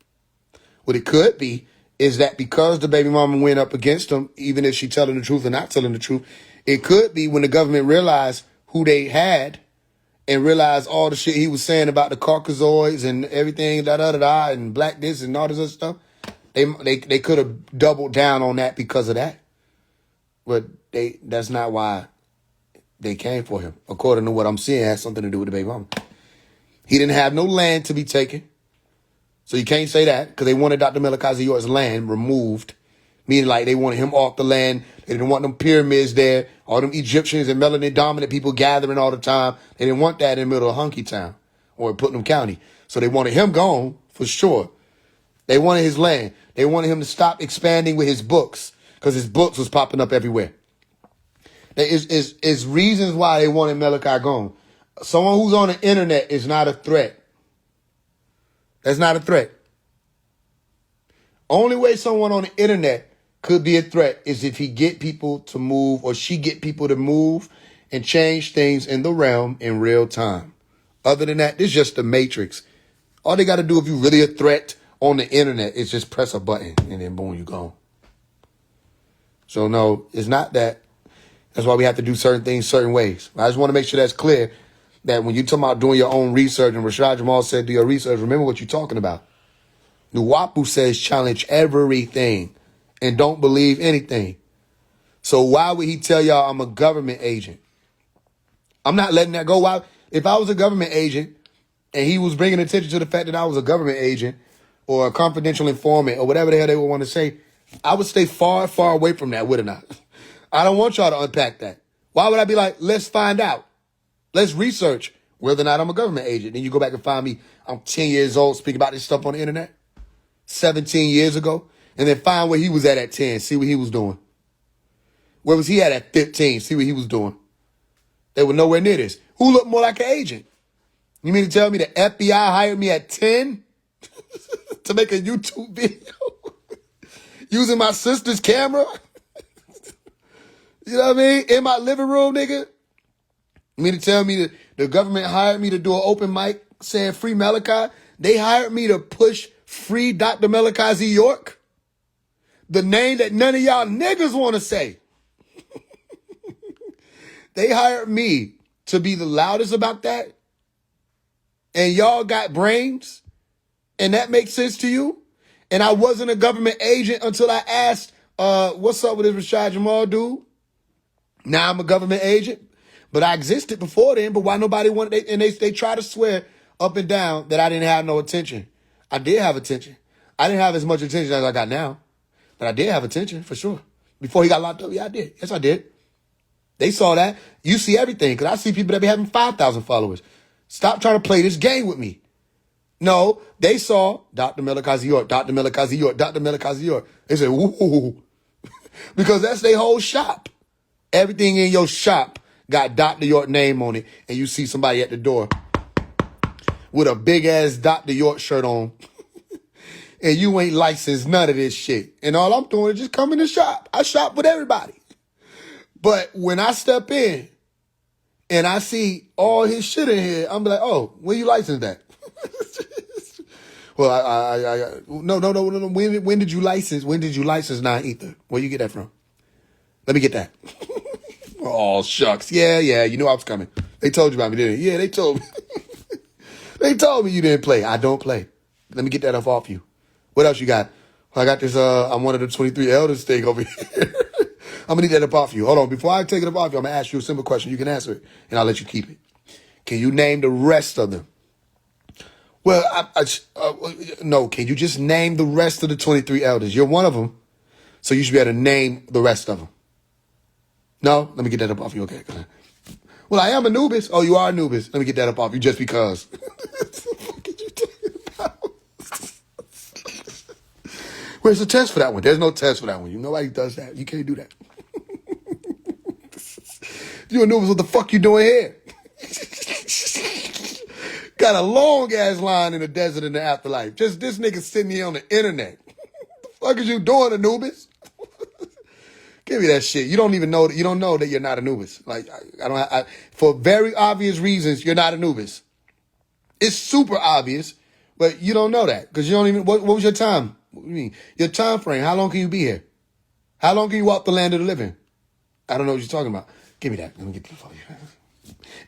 What it could be is that because the baby mama went up against him, even if she telling the truth or not telling the truth, it could be when the government realized who they had and realized all the shit he was saying about the Caucasoids and everything, and black this and all this other stuff, they could have doubled down on that because of that. But that's not why they came for him. According to what I'm seeing, it has something to do with the baby mama. He didn't have no land to be taken. So you can't say that because they wanted Dr. Melchizedek's land removed. Meaning like they wanted him off the land. They didn't want them pyramids there. All them Egyptians and melanin dominant people gathering all the time. They didn't want that in the middle of Hunky Town or Putnam County. So they wanted him gone for sure. They wanted his land. They wanted him to stop expanding with his books because his books was popping up everywhere. There is reasons why they wanted Malachi gone. Someone who's on the internet is not a threat. That's not a threat. Only way someone on the internet could be a threat is if he get people to move or she get people to move and change things in the realm in real time. Other than that, this is just the matrix. All they got to do if you really a threat on the internet is just press a button and then boom, you gone. So no, it's not that. That's why we have to do certain things certain ways. I just want to make sure that's clear that when you're talking about doing your own research, and Rashad Jamal said do your research, remember what you're talking about. Nuwapu says challenge everything and don't believe anything. So why would he tell y'all I'm a government agent? I'm not letting that go. Why? If I was a government agent and he was bringing attention to the fact that I was a government agent or a confidential informant or whatever the hell they would want to say, I would stay far, far away from that, would I not? I don't want y'all to unpack that. Why would I be like, let's find out. Let's research whether or not I'm a government agent. Then you go back and find me, I'm 10 years old speaking about this stuff on the internet 17 years ago. And then find where he was at 10, see what he was doing. Where was he at 15, see what he was doing. They were nowhere near this. Who looked more like an agent? You mean to tell me the FBI hired me at 10 to make a YouTube video using my sister's camera? You know what I mean? In my living room, nigga? You mean to tell me that the government hired me to do an open mic saying free Malachi? They hired me to push free Dr. Malachi Z. York? The name that none of y'all niggas want to say. They hired me to be the loudest about that? And y'all got brains? And that makes sense to you? And I wasn't a government agent until I asked, what's up with this Rashad Jamal dude? Now I'm a government agent, but I existed before then, but why nobody wanted, and they try to swear up and down that I didn't have no attention. I did have attention. I didn't have as much attention as I got now, but I did have attention for sure. Before he got locked up, yeah, I did. Yes, I did. They saw that. You see everything, because I see people that be having 5,000 followers. Stop trying to play this game with me. No, they saw Dr. Malachi Z. York, Dr. Malachi Z. York, Dr. Malachi Z. York. They said, woo, because that's their whole shop. Everything in your shop got Dr. York name on it, and you see somebody at the door with a big-ass Dr. York shirt on, and you ain't licensed none of this shit. And all I'm doing is just come in the shop. I shop with everybody. But when I step in and I see all his shit in here, I'm like, oh, where you licensed that? Well, no. When did you license? When did you license non-ether? Where you get that from? Let me get that. Oh, shucks. Yeah. You knew I was coming. They told you about me, didn't they? Yeah, they told me. They told me you didn't play. I don't play. Let me get that off you. What else you got? Well, I got this, I'm one of the 23 elders thing over here. I'm going to need that up off you. Hold on. Before I take it up off you, I'm going to ask you a simple question. You can answer it, and I'll let you keep it. Can you name the rest of them? Well, no. Can you just name the rest of the 23 elders? You're one of them, so you should be able to name the rest of them. No? Let me get that up off you. Okay. Well, I am Anubis. Oh, you are Anubis. Let me get that up off you just because. What the fuck are you talking about? Where's the test for that one? There's no test for that one. Nobody does that. You can't do that. You Anubis, what the fuck you doing here? Got a long-ass line in the desert in the afterlife. Just this nigga sitting here on the internet. What the fuck is you doing, Anubis? Give me that shit. You don't even know that. You don't know that you're not Anubis. Like, for very obvious reasons, you're not Anubis. It's super obvious, but you don't know that because you don't even. What was your time? What do you mean? Your time frame. How long can you be here? How long can you walk the land of the living? I don't know what you're talking about. Give me that. Let me get the fuck.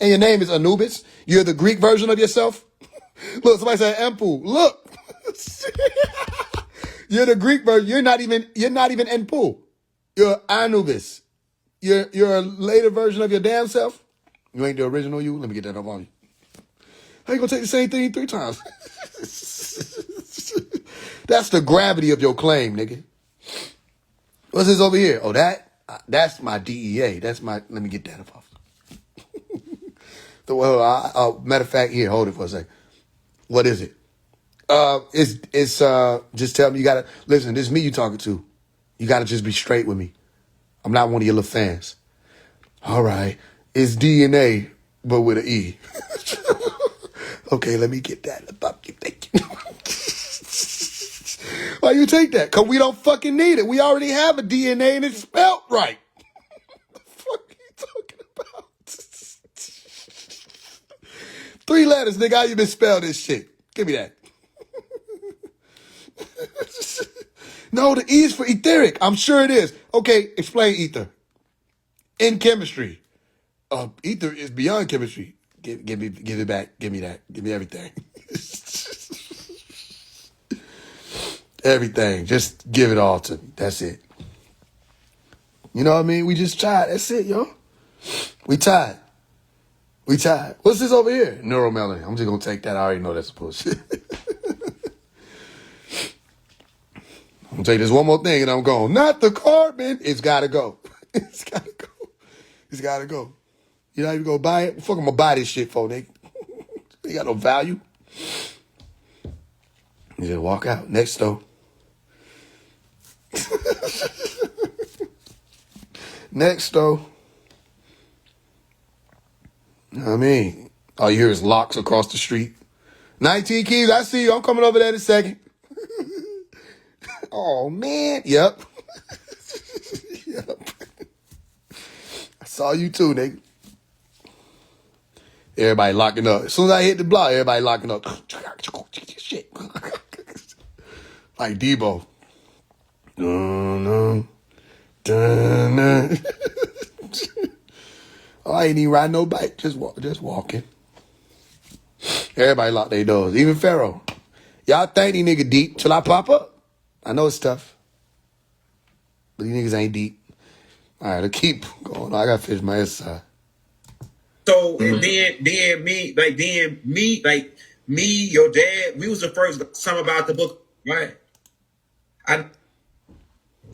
And your name is Anubis. You're the Greek version of yourself. Look, somebody said Empu. Look, you're the Greek version. You're not even Enpu. You're Anubis. You're a later version of your damn self. You ain't the original you. Let me get that up on you. How you gonna take the same thing 3 times? That's the gravity of your claim, nigga. What's this over here? Oh, that's my DEA. That's my. Let me get that up off. Matter of fact, here, hold it for a second. What is it? It's just tell me. You gotta listen. This is me you talking to. You gotta just be straight with me. I'm not one of your little fans. All right, it's DNA, but with an E. Okay, let me get that. Thank you. Why you take that? Because we don't fucking need it. We already have a DNA and it's spelled right. What the fuck are you talking about? 3 letters, nigga. How you misspell this shit? Give me that. No, the E is for etheric. I'm sure it is. Okay, explain ether. In chemistry. Ether is beyond chemistry. Give it back. Give me that. Give me everything. Everything. Just give it all to me. That's it. You know what I mean? We just tried. That's it, yo. We tied. What's this over here? Neuromelanin. I'm just going to take that. I already know that's bullshit. I'm going to take this one more thing and I'm going, not the carbon. It's got to go. It's got to go. It's got to go. You know how you go buy it? Fuck, I'm going to buy this shit for, nigga. They got no value. You just walk out. Next, though. Next, though. You know what I mean? All you hear is locks across the street. 19 keys, I see you. I'm coming over there in a second. Oh, man. Yep. Yep. I saw you too, nigga. Everybody locking up. As soon as I hit the block, everybody locking up. Shit. Like Debo. Oh, I ain't even riding no bike. Just walking. Everybody lock their doors. Even Pharaoh. Y'all think these niggas deep till I pop up? I know it's tough. But these niggas ain't deep. All right, let's keep going. I gotta finish my exercise. So and then me, your dad, we was the first some about the book, right?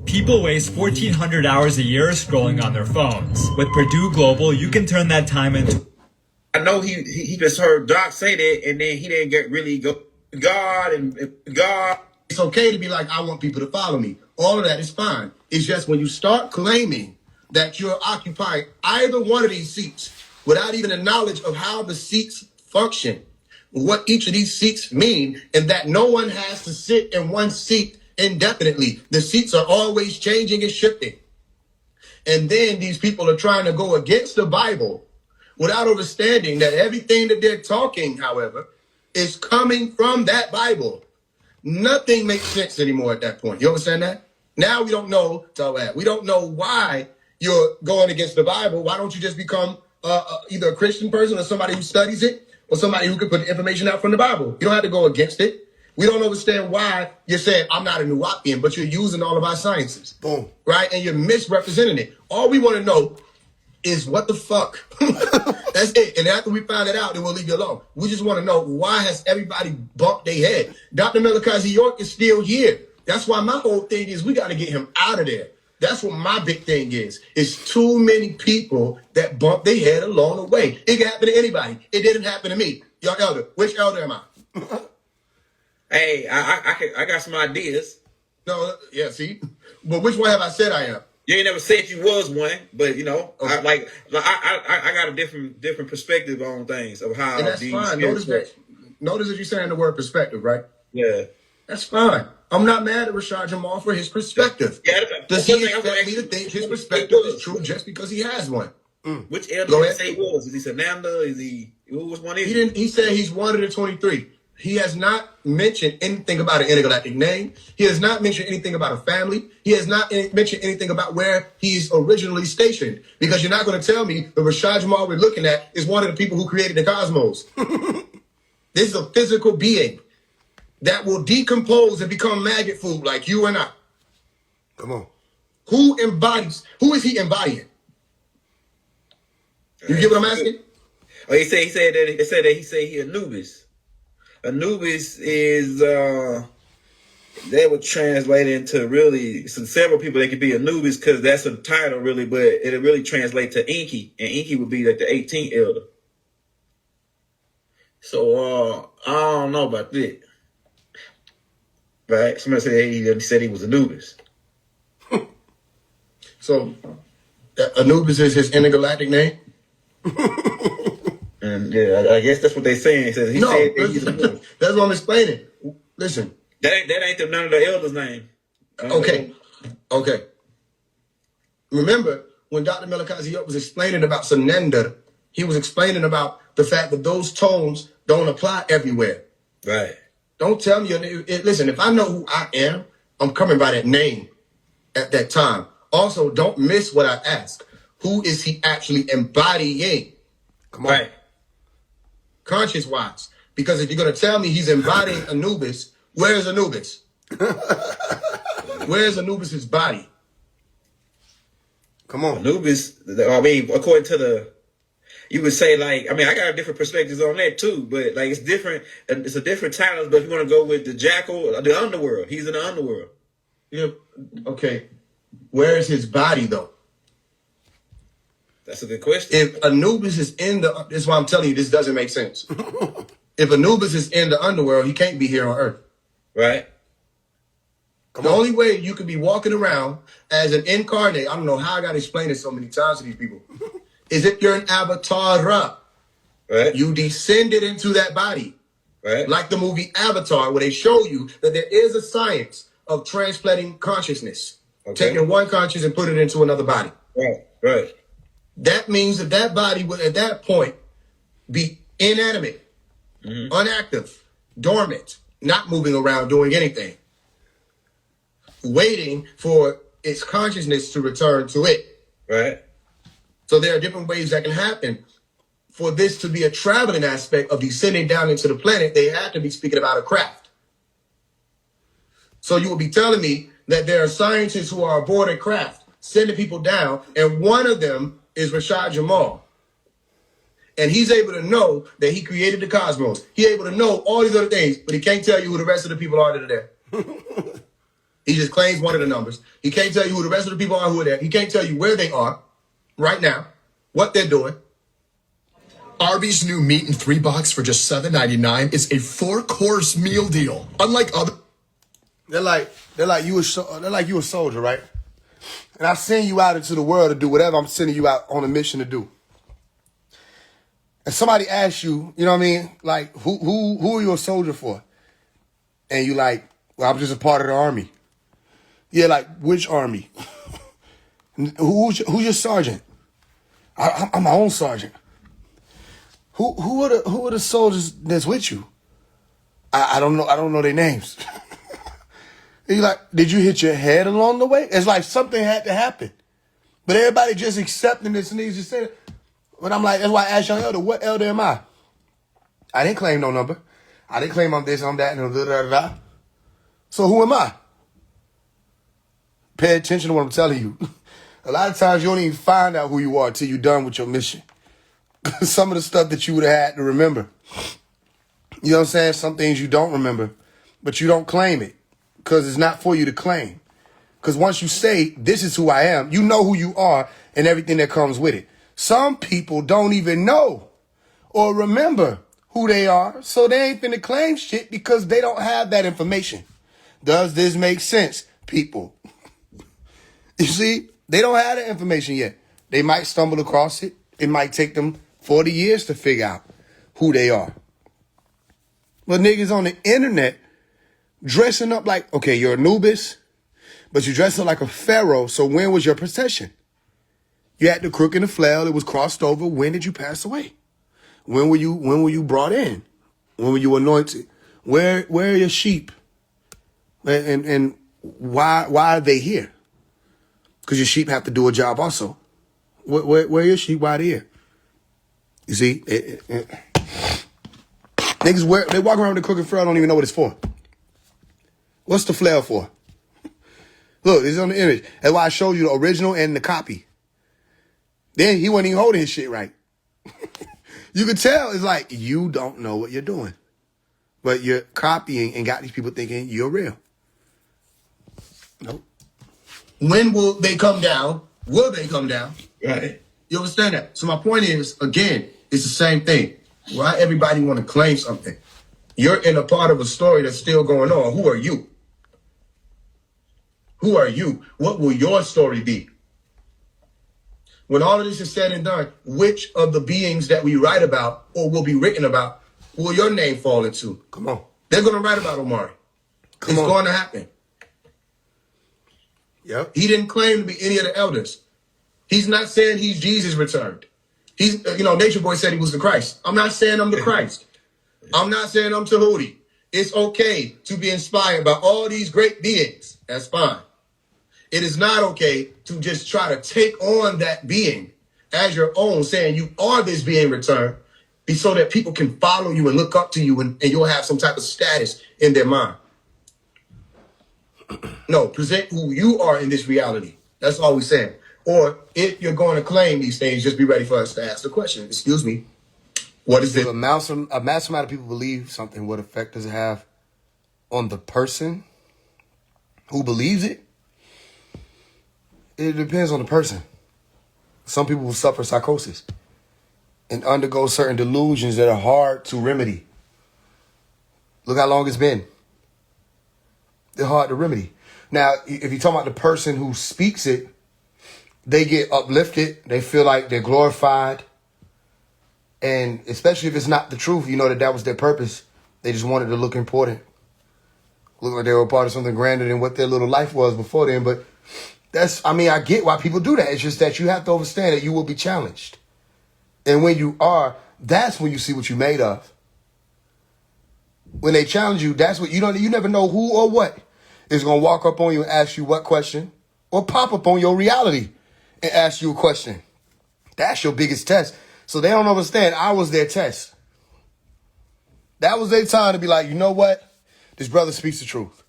People waste 1,400 hours a year scrolling on their phones. With Purdue Global, you can turn that time into... I know he just heard Doc say that, and then he didn't get really go God and God. It's okay to be like, I want people to follow me. All of that is fine. It's just when you start claiming that you're occupying either one of these seats without even a knowledge of how the seats function, what each of these seats mean, and that no one has to sit in one seat indefinitely. The seats are always changing and shifting. And then these people are trying to go against the Bible without understanding that everything that they're talking, however, is coming from that Bible. Nothing makes sense anymore at that point. You understand that? Now we don't know, we don't know why you're going against the Bible. Why don't you just become either a Christian person or somebody who studies it or somebody who can put the information out from the Bible? You don't have to go against it. We don't understand why you're saying, I'm not a Nuwapian, but you're using all of our sciences. Boom. Right? And you're misrepresenting it. All we want to know is what the fuck? That's it. And after we find it out, then we'll leave you alone. We just want to know, why has everybody bumped their head? Dr. Melakazi York is still here. That's why my whole thing is we got to get him out of there. That's what my big thing is. It's too many people that bump their head along the way. It can happen to anybody. It didn't happen to me. Your elder. Which elder am I? Hey, I got some ideas. No, yeah, see? But which one have I said I am? You ain't never said you was one, but you know, okay. I got a different perspective on things of how. And that's fine. Notice that you're saying the word perspective, right? Yeah. That's fine. I'm not mad at Rashad Jamal for his perspective. Yeah, does he expect me to think his perspective is true just because he has one? Which elder did he say he was? Is he Sananda? Is he who was one? He said he's one of the 23. He has not mentioned anything about an intergalactic name. He has not mentioned anything about a family. He has not mentioned anything about where he's originally stationed. Because you're not going to tell me the Rashad Jamal we're looking at is one of the people who created the cosmos. This is a physical being that will decompose and become maggot food like you and I. Come on. Who is he embodying? You get what I'm asking? Oh, he said that he Anubis. Anubis is that would translate into really several people that could be Anubis because that's a title really, but it'll really translate to Enki, and Enki would be like the 18th elder. So I don't know about that. Right? Somebody said he was Anubis. So Anubis is his intergalactic name? And yeah, I guess that's what they're saying. He said that's what I'm explaining. Listen. That ain't none of the elders' name. Okay. Remember, when Dr. Melakazi was explaining about Sananda, he was explaining about the fact that those tones don't apply everywhere. Right. Don't tell me your name. Listen, if I know who I am, I'm coming by that name at that time. Also, don't miss what I ask. Who is he actually embodying? Come on. Right. Conscious-wise. Because if you're going to tell me he's embodying Anubis, where's Anubis? Where's Anubis's body? Come on. Anubis, I mean, according to you would say, like, I mean, I got different perspectives on that too, but like, it's different. It's a different talent. But if you want to go with the jackal, the underworld, he's in the underworld. Yeah. Okay. Where is his body, though? That's a good question. If Anubis is this is why I'm telling you, this doesn't make sense. If Anubis is in the underworld, he can't be here on Earth. Right. The only way you could be walking around as an incarnate, I don't know how I got to explain it so many times to these people, is if you're an avatar. Right. You descended into that body. Right. Like the movie Avatar, where they show you that there is a science of transplanting consciousness. Okay. Taking one conscious and putting it into another body. Right. Right. That means that body would at that point be inanimate, unactive, dormant, not moving around doing anything, waiting for its consciousness to return to it. Right. So there are different ways that can happen. For this to be a traveling aspect of descending down into the planet, they have to be speaking about a craft. So you will be telling me that there are scientists who are aboard a craft, sending people down, and one of them is Rashad Jamal. And he's able to know that he created the cosmos. He's able to know all these other things, but he can't tell you who the rest of the people are that are there. He just claims one of the numbers. He can't tell you who the rest of the people are who are there. He can't tell you where they are right now, what they're doing. Arby's new meat in 3-box for just $7.99 is a 4-course meal deal. Unlike other, they're like you a soldier, right? And I send you out into the world to do whatever I'm sending you out on a mission to do. And somebody asks you, you know what I mean? Like, who are you a soldier for? And you like, well, I'm just a part of the army. Yeah, like, which army? Who's your sergeant? I'm my own sergeant. Who are the soldiers that's with you? I don't know their names. And you're like, did you hit your head along the way? It's like something had to happen. But everybody just accepting this and they just saying, but I'm like, that's why I asked young elder, what elder am I? I didn't claim no number. I didn't claim I'm this, I'm that, and da da da. So who am I? Pay attention to what I'm telling you. A lot of times you don't even find out who you are until you're done with your mission. Some of the stuff that you would have had to remember. You know what I'm saying? Some things you don't remember, but you don't claim it because it's not for you to claim. Because once you say, this is who I am, you know who you are and everything that comes with it. Some people don't even know or remember who they are, so they ain't finna claim shit because they don't have that information. Does this make sense, people? You see, they don't have that information yet. They might stumble across it. It might take them 40 years to figure out who they are. But niggas on the internet dressing up like, okay, you're Anubis, but you dress up like a pharaoh, so when was your procession? You had the crook and the flail, it was crossed over. When did you pass away? When were you brought in? When were you anointed? Where are your sheep? And why are they here? Because your sheep have to do a job also. Where are your sheep? Why are they here? You see, niggas they walk around with the crook and flail, don't even know what it's for. What's the flail for? Look, it's on the image. That's why I showed you the original and the copy. Then he wasn't even holding his shit right. You could tell it's like, you don't know what you're doing. But you're copying and got these people thinking you're real. Nope. When will they come down? Will they come down? Right. You understand that? So my point is, again, it's the same thing. Why everybody want to claim something? You're in a part of a story that's still going on. Who are you? Who are you? What will your story be? When all of this is said and done, which of the beings that we write about or will be written about will your name fall into? Come on. They're going to write about Omari. It's going to happen. Yep. He didn't claim to be any of the elders. He's not saying he's Jesus returned. He's, Nature Boy said he was the Christ. I'm not saying I'm the Christ. I'm not saying I'm Tahuti. It's okay to be inspired by all these great beings. That's fine. It is not okay to just try to take on that being as your own, saying you are this being returned, so that people can follow you and look up to you and you'll have some type of status in their mind. No, present who you are in this reality. That's all we're saying. Or if you're going to claim these things, just be ready for us to ask the question. Excuse me. What is it? A massive amount of people believe something. What effect does it have on the person who believes it? It depends on the person. Some people will suffer psychosis and undergo certain delusions that are hard to remedy. Look how long it's been. They're hard to remedy. Now, if you're talking about the person who speaks it, they get uplifted. They feel like they're glorified. And especially if it's not the truth, you know that was their purpose. They just wanted to look important. Look like they were a part of something grander than what their little life was before then. But I get why people do that. It's just that you have to understand that you will be challenged. And when you are, that's when you see what you're made of. When they challenge you, that's what you never know who or what is going to walk up on you and ask you what question, or pop up on your reality and ask you a question. That's your biggest test. So they don't understand. I was their test. That was their time to be like, you know what? This brother speaks the truth.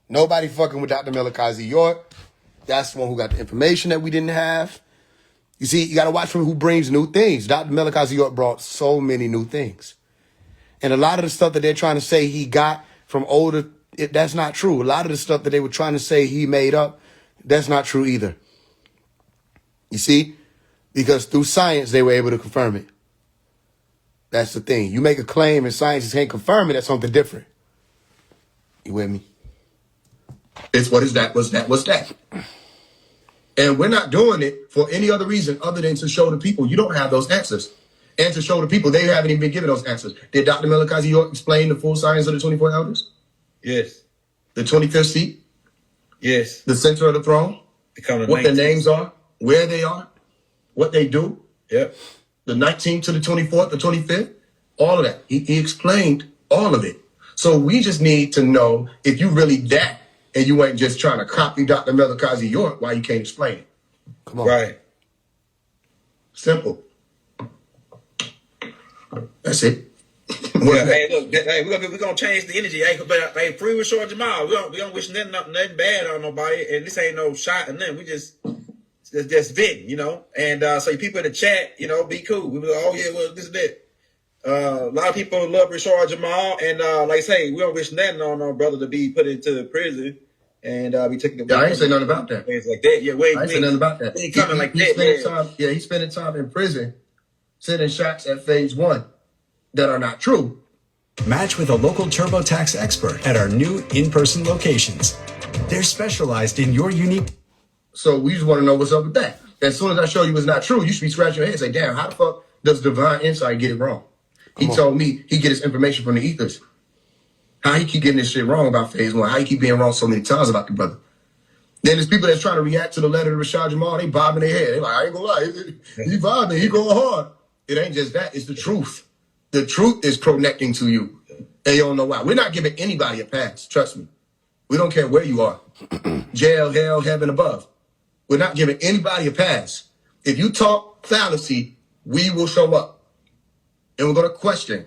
Nobody fucking with Dr. Malachi York. That's the one who got the information that we didn't have. You see, you got to watch for who brings new things. Dr. Malachi York brought so many new things. And a lot of the stuff that they're trying to say he got from older, that's not true. A lot of the stuff that they were trying to say he made up, that's not true either. You see? Because through science, they were able to confirm it. That's the thing. You make a claim and science can't confirm it, that's something different. You with me? It's what is that? What's that? And we're not doing it for any other reason other than to show the people you don't have those answers. And to show the people they haven't even been given those answers. Did Dr. Malachi York explain the full science of the 24 elders? Yes. The 25th seat? Yes. The center of the throne? What their names are? Where they are? What they do? Yep. The 19th to the 24th, the 25th? All of that. He explained all of it. So we just need to know if you really that and you ain't just trying to copy Dr. Malachi York, why you can't explain it. Come on. Right. Simple. That's it. Yeah, hey, look, we're gonna change the energy. Hey, free Rashad Jamal. We don't wish nothing bad on nobody, and this ain't no shot or nothing. We just venting, And so people in the chat, be cool. We were like, oh yeah, well this is that. A lot of people love Rashad Jamal, and like I say, we don't wish nothing on our brother to be put into prison and be taken. Yeah, I ain't say nothing about that. Things like that. Yeah, wait, I ain't say nothing about that. He ain't coming like that. He's spending time in prison, sending shots at phase 1 that are not true. Match with a local TurboTax expert at our new in-person locations. They're specialized in your unique. So we just want to know what's up with that. As soon as I show you it's not true, you should be scratching your head and say, damn, how the fuck does Divine Insight get it wrong? He told me he get his information from the ethers. How he keep getting this shit wrong about phase 1? How he keep being wrong so many times about the brother? Then there's people that's trying to react to the letter to Rashad Jamal. They bobbing their head. They like, I ain't gonna lie. He vibing. He going hard. It ain't just that. It's the truth. The truth is connecting to you. And you don't know why. We're not giving anybody a pass. Trust me. We don't care where you are. Jail, hell, heaven, above. We're not giving anybody a pass. If you talk fallacy, we will show up. And we're going to question.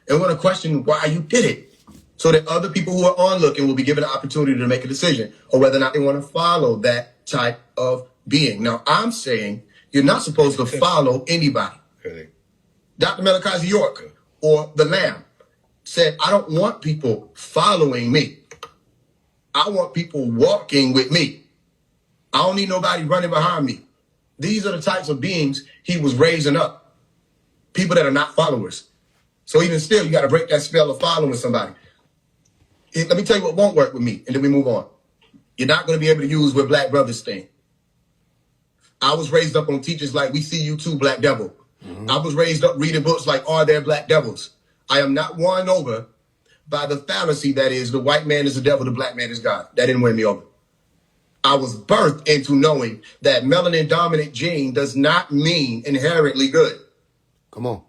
And we're going to question why you did it. So that other people who are onlooking will be given an opportunity to make a decision or whether or not they want to follow that type of being. Now, I'm saying you're not supposed to follow anybody. Okay. Dr. Malachi York or the Lamb said, I don't want people following me. I want people walking with me. I don't need nobody running behind me. These are the types of beings he was raising up. People that are not followers. So even still, you got to break that spell of following somebody. Let me tell you what won't work with me, and then we move on. You're not going to be able to use what Black Brothers think. I was raised up on teachers like We See You Too, Black Devil. Mm-hmm. I was raised up reading books like Are There Black Devils? I am not won over by the fallacy that is the white man is the devil, the black man is God. That didn't win me over. I was birthed into knowing that melanin dominant gene does not mean inherently good. Come on.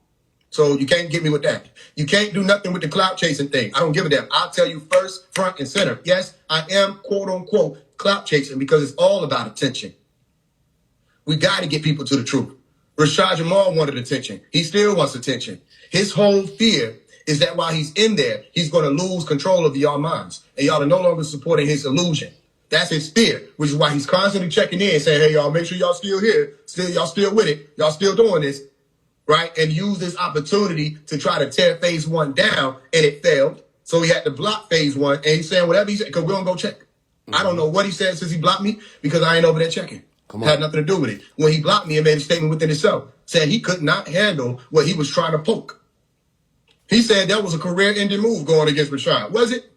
So you can't get me with that. You can't do nothing with the clout chasing thing. I don't give a damn. I'll tell you first, front, and center. Yes, I am, quote unquote, clout chasing because it's all about attention. We got to get people to the truth. Rashad Jamal wanted attention. He still wants attention. His whole fear is that while he's in there, he's going to lose control of y'all minds. And y'all are no longer supporting his illusion. That's his fear, which is why he's constantly checking in, saying, hey, y'all, make sure y'all still here. Y'all still with it. Y'all still doing this. Right? And use this opportunity to try to tear phase one down, and it failed. So he had to block phase one, and he's saying whatever he said, because we're going to go check. I don't know what he said since he blocked me, because I ain't over there checking. Had nothing to do with it. When he blocked me and made a statement within himself, said he could not handle what he was trying to poke. He said that was a career-ending move going against Rashad. Was it?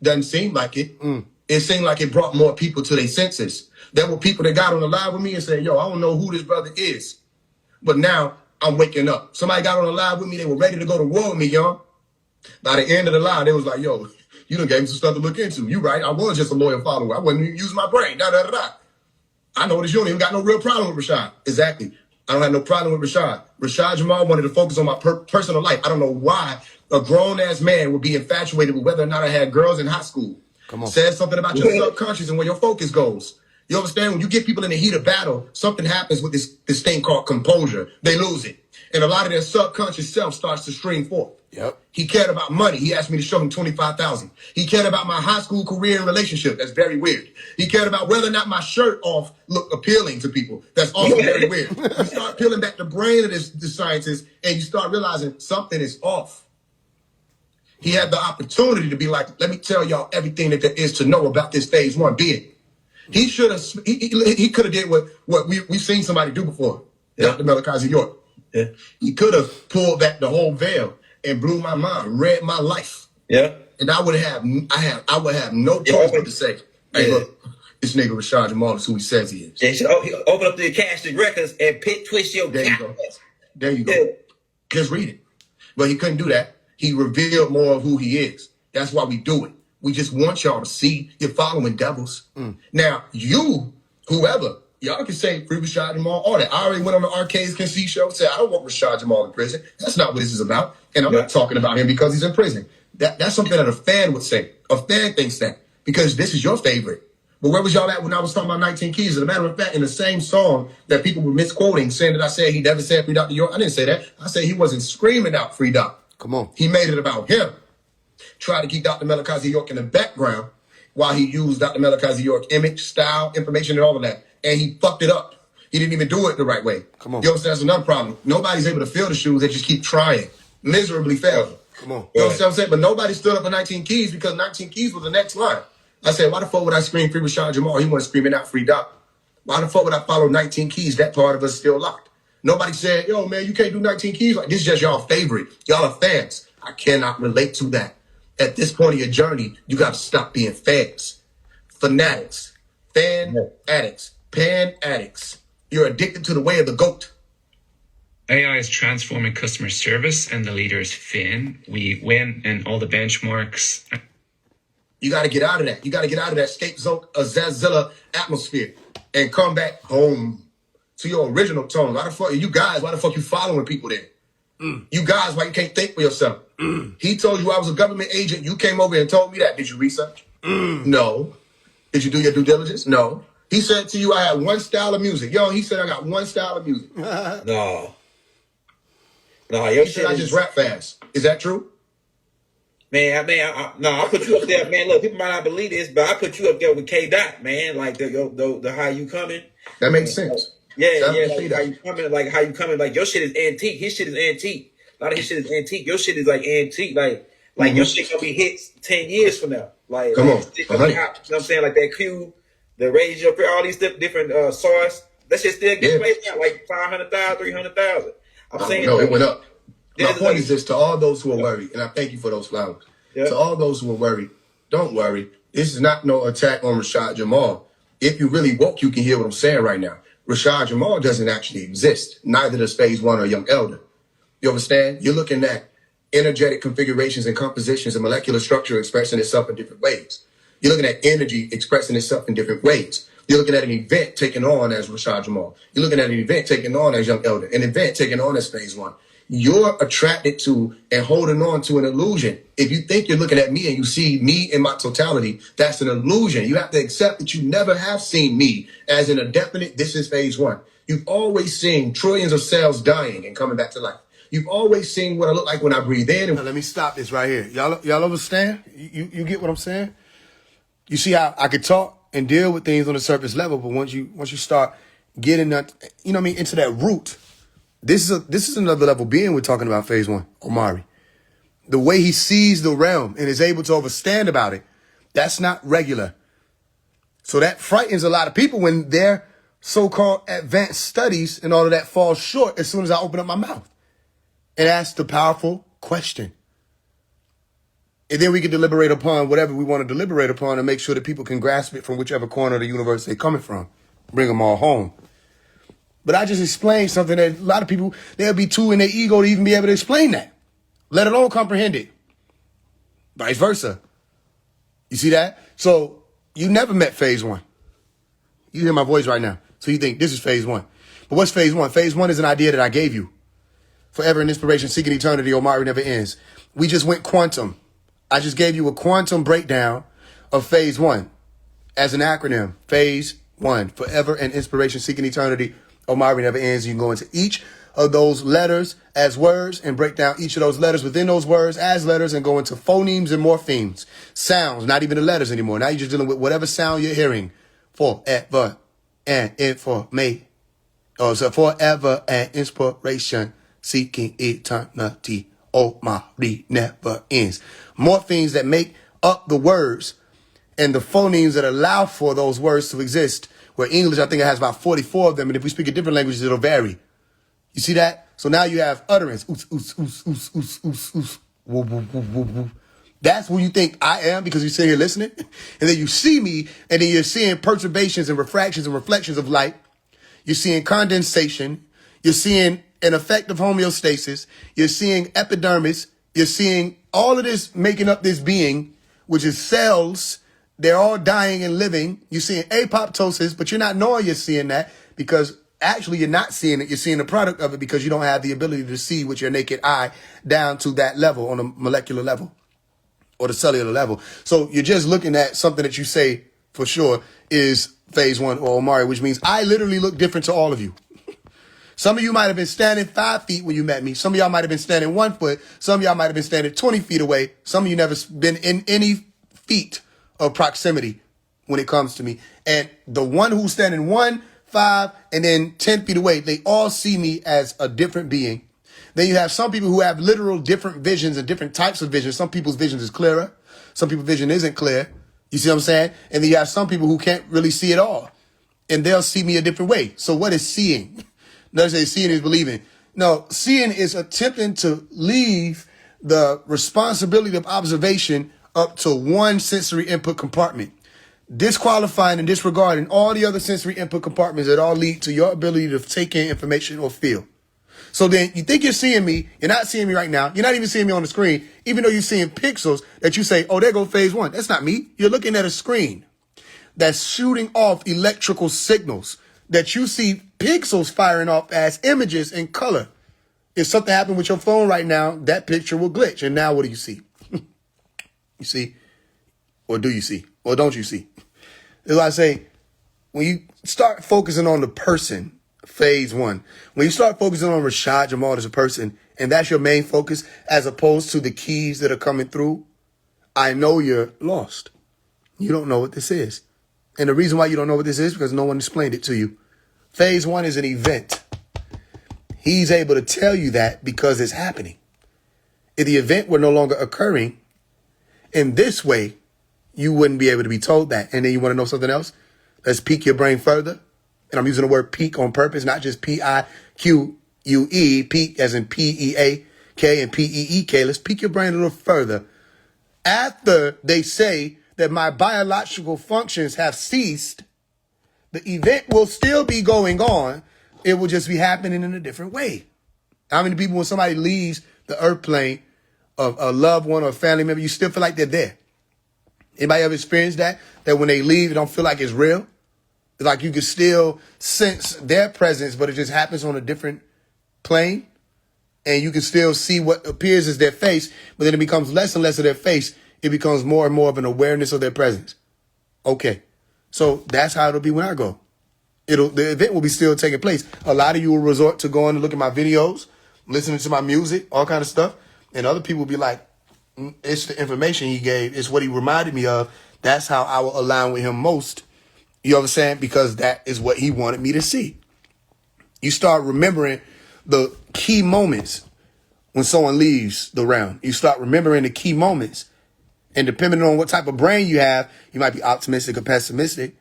Doesn't seem like it. It seemed like it brought more people to their senses. There were people that got on the live with me and said, yo, I don't know who this brother is. But now I'm waking up. Somebody got on the live with me. They were ready to go to war with me, y'all. By the end of the live, they was like, yo, you done gave me some stuff to look into. You right. I was just a loyal follower. I wasn't even using my brain. Da-da-da-da. I noticed you don't even got no real problem with Rashad. Exactly. I don't have no problem with Rashad. Rashad Jamal wanted to focus on my personal life. I don't know why a grown-ass man would be infatuated with whether or not I had girls in high school. Come on. Says something about your subconscious and where your focus goes. You understand? When you get people in the heat of battle, something happens with this thing called composure. They lose it. And a lot of their subconscious self starts to stream forth. Yep. He cared about money. He asked me to show him $25,000. He cared about my high school career and relationship. That's very weird. He cared about whether or not my shirt off looked appealing to people. That's also very weird. You start peeling back the brain of this scientist, and you start realizing something is off. He had the opportunity to be like, let me tell y'all everything that there is to know about this phase one being. He should have. He could have did what we've seen somebody do before. Yeah. Dr. Melikazi York. Yeah. He could have pulled back the whole veil and blew my mind, read my life. Yeah. And I would have no choice but to say, hey, look, this nigga Rashad Jamal is who he says he is. Yeah, so open up the Akashic records and twist your There you go. There you go. Yeah. Just read it. But he couldn't do that. He revealed more of who he is. That's why we do it. We just want y'all to see you're following devils. Now, you, whoever, y'all can say free Rashad Jamal, all that. I already went on the Arcades Can See show, said I don't want Rashad Jamal in prison. That's not what this is about. And I'm not talking about him because he's in prison. That's something that a fan would say. A fan thinks that because this is your favorite. But where was y'all at when I was talking about 19 Keys? As a matter of fact, in the same song that people were misquoting, saying that I said he never said free Dr. York, I didn't say that. I said he wasn't screaming out free Doc. Come on. He made it about him. Tried to keep Dr. Melikazi York in the background while he used Dr. Melikazi York image, style, information, and all of that. And he fucked it up. He didn't even do it the right way. Come on. You understand? That's another problem. Nobody's able to fill the shoes. They just keep trying. Miserably failing. Come on. You understand what I'm saying? But nobody stood up for 19 Keys because 19 Keys was the next line. I said, why the fuck would I scream free Rashad Jamal? He wasn't screaming out free Doc. Why the fuck would I follow 19 Keys? That part of us is still locked. Nobody said, yo, man, you can't do 19 Keys. Like, this is just y'all favorite. Y'all are fans. I cannot relate to that. At this point of your journey, you got to stop being fans. Fanatics. Fan addicts. Pan addicts. You're addicted to the way of the goat. AI is transforming customer service and the leader is Finn. We win in all the benchmarks. You got to get out of that. You got to get out of that scapegoat Azazilla atmosphere and come back home to your original tone. Why the fuck you following people there? You guys, why you can't think for yourself? He told you I was a government agent. You came over and told me that. Did you research? No. Did you do your due diligence? No. He said to you, I had one style of music. Yo, he said I got one style of music. No, your shit. I just rap fast. Is that true? Man, I put you up there, man. Look, people might not believe this, but I put you up there with K Dot, man. Like the how you coming. That makes sense. Yeah, like how you coming, like your shit is antique. His shit is antique. A lot of his shit is antique. Your shit is like antique. Like your shit gonna be hits 10 years from now. Like, come on. You know what I'm saying? Like that Cube, the Raise Your Prayer, all these different sauce. That shit still gets played now, like 500,000, 300,000. I'm saying no, it went up. My point is this: to all those who are worried, and I thank you for those flowers. Yeah. To all those who are worried, don't worry. This is not no attack on Rashad Jamal. If you really woke, you can hear what I'm saying right now. Rashad Jamal doesn't actually exist. Neither does Phase One or Young Elder. You understand? You're looking at energetic configurations and compositions and molecular structure expressing itself in different ways. You're looking at energy expressing itself in different ways. You're looking at an event taken on as Rashad Jamal. You're looking at an event taken on as Young Elder, an event taken on as Phase One. You're attracted to and holding on to an illusion. If you think you're looking at me and you see me in my totality, that's an illusion. You have to accept that you never have seen me as in a definite, this is phase one. You've always seen trillions of cells dying and coming back to life. You've always seen what I look like when I breathe in. Now, let me stop this right here. Y'all understand? You get what I'm saying? You see how I could talk and deal with things on the surface level, but once you start getting that, you know what I mean, into that root, this is another level being we're talking about phase one, Omari. The way he sees the realm and is able to understand about it, that's not regular. So that frightens a lot of people when their so-called advanced studies and all of that falls short as soon as I open up my mouth and ask the powerful question. And then we can deliberate upon whatever we want to deliberate upon and make sure that people can grasp it from whichever corner of the universe they're coming from. Bring them all home. But I just explained something that a lot of people, they'll be too in their ego to even be able to explain that, let alone comprehend it. Vice versa. You see that? So you never met phase one. You hear my voice right now. So you think this is phase one. But what's phase one? Phase one is an idea that I gave you. Forever in inspiration, seeking eternity, Omari never ends. We just went quantum. I just gave you a quantum breakdown of phase one as an acronym. Phase one, forever and inspiration, seeking eternity, Omari never ends. You can go into each of those letters as words and break down each of those letters within those words as letters and go into phonemes and morphemes. Sounds, not even the letters anymore. Now you're just dealing with whatever sound you're hearing. Forever and information. Oh, so forever and inspiration, seeking eternity, Omari never ends. Morphemes that make up the words and the phonemes that allow for those words to exist. Where English, I think it has about 44 of them. And if we speak in different languages, it'll vary. You see that? So now you have utterance. Oos, oos, oos, oos, oos, oos, oos. Woo, woo, woo, woo, woo. That's who you think I am because you sit here listening. And then you see me and then you're seeing perturbations and refractions and reflections of light. You're seeing condensation. You're seeing an effect of homeostasis. You're seeing epidermis. You're seeing all of this making up this being, which is cells. They're all dying and living. You're seeing apoptosis, but you're not knowing you're seeing that because actually you're not seeing it. You're seeing the product of it because you don't have the ability to see with your naked eye down to that level on a molecular level or the cellular level. So you're just looking at something that you say for sure is phase one or Omari, which means I literally look different to all of you. Some of you might have been standing 5 feet when you met me. Some of y'all might have been standing 1 foot. Some of y'all might have been standing 20 feet away. Some of you never been in any feet of proximity when it comes to me. And the one who's standing 1, 5, and then 10 feet away, they all see me as a different being. Then you have some people who have literal different visions and different types of visions. Some people's visions is clearer. Some people's vision isn't clear. You see what I'm saying? And then you have some people who can't really see at all. And they'll see me a different way. So what is seeing? Notice they seeing is believing. No, seeing is attempting to leave the responsibility of observation up to one sensory input compartment, disqualifying and disregarding all the other sensory input compartments that all lead to your ability to take in information or feel. So then you think you're seeing me. You're not seeing me right now. You're not even seeing me on the screen, even though you're seeing pixels that you say, oh, there go phase one. That's not me. You're looking at a screen that's shooting off electrical signals that you see pixels firing off as images in color. If something happened with your phone right now, that picture will glitch. And now what do you see? You see? Or do you see? Or don't you see? As I say, when you start focusing on the person, phase one, when you start focusing on Rashad Jamal as a person, and that's your main focus, as opposed to the keys that are coming through, I know you're lost. You don't know what this is. And the reason why you don't know what this is because no one explained it to you. Phase one is an event. He's able to tell you that because it's happening. If the event were no longer occurring in this way, you wouldn't be able to be told that. And then you want to know something else? Let's peek your brain further. And I'm using the word peek on purpose, not just P-I-Q-U-E, peek as in P-E-A-K and P-E-E-K. Let's peek your brain a little further. After they say that my biological functions have ceased, the event will still be going on. It will just be happening in a different way. How many people, when somebody leaves the earth plane of a loved one or a family member, you still feel like they're there? Anybody ever experienced that? That when they leave, it don't feel like it's real? It's like you can still sense their presence, but it just happens on a different plane? and you can still see what appears as their face, but then it becomes less and less of their face. It becomes more and more of an awareness of their presence. Okay. So that's how it'll be when I go. The event will be still taking place. A lot of you will resort to going and look at my videos, listening to my music, all kind of stuff. And other people will be like, it's the information he gave. It's what he reminded me of. That's how I will align with him most. You know what I'm saying? Because that is what he wanted me to see. You start remembering the key moments when someone leaves the realm. You start remembering the key moments. And depending on what type of brain you have, you might be optimistic or pessimistic,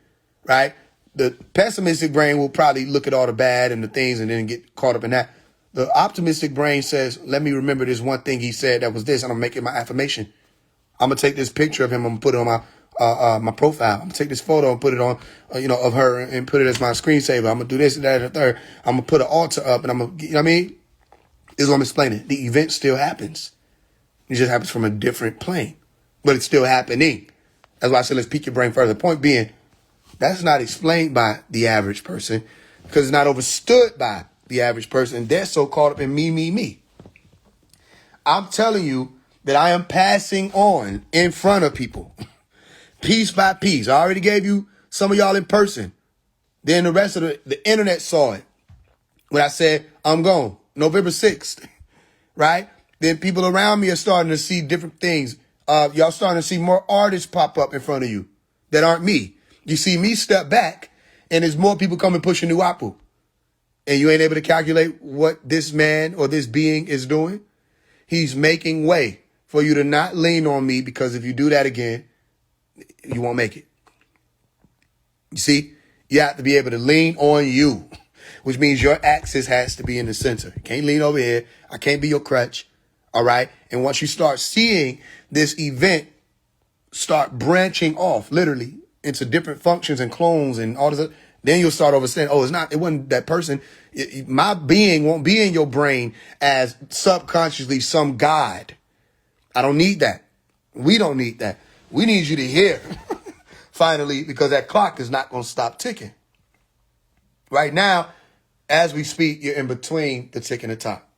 right? The pessimistic brain will probably look at all the bad and the things and then get caught up in that. The optimistic brain says, let me remember this one thing he said that was this, and I'm going to make it my affirmation. I'm going to take this picture of him, I'm going to put it on my profile. I'm going to take this photo and put it on, of her and put it as my screensaver. I'm going to do this and that and the third. I'm going to put an altar up and I'm going to, you know what I mean? This is what I'm explaining. The event still happens. It just happens from a different plane, but it's still happening. That's why I said, let's peek your brain further. The point being, that's not explained by the average person because it's not understood by the average person. They're so caught up in me. I'm telling you that I am passing on in front of people, piece by piece. I already gave you some of y'all in person. Then the rest of the internet saw it when I said, I'm gone, November 6th, right? Then people around me are starting to see different things. Y'all starting to see more artists pop up in front of you that aren't me. You see me step back and there's more people coming pushing new Apple. And you ain't able to calculate what this man or this being is doing. He's making way for you to not lean on me, because if you do that again, you won't make it. You see, you have to be able to lean on you, which means your axis has to be in the center. You can't lean over here. I can't be your crutch. All right. And once you start seeing this event start branching off literally into different functions and clones and all this, then you'll start understanding, it wasn't that person. My being won't be in your brain as subconsciously some God. I don't need that. We don't need that. We need you to hear finally, because that clock is not going to stop ticking. Right now, as we speak, you're in between the tick and the top.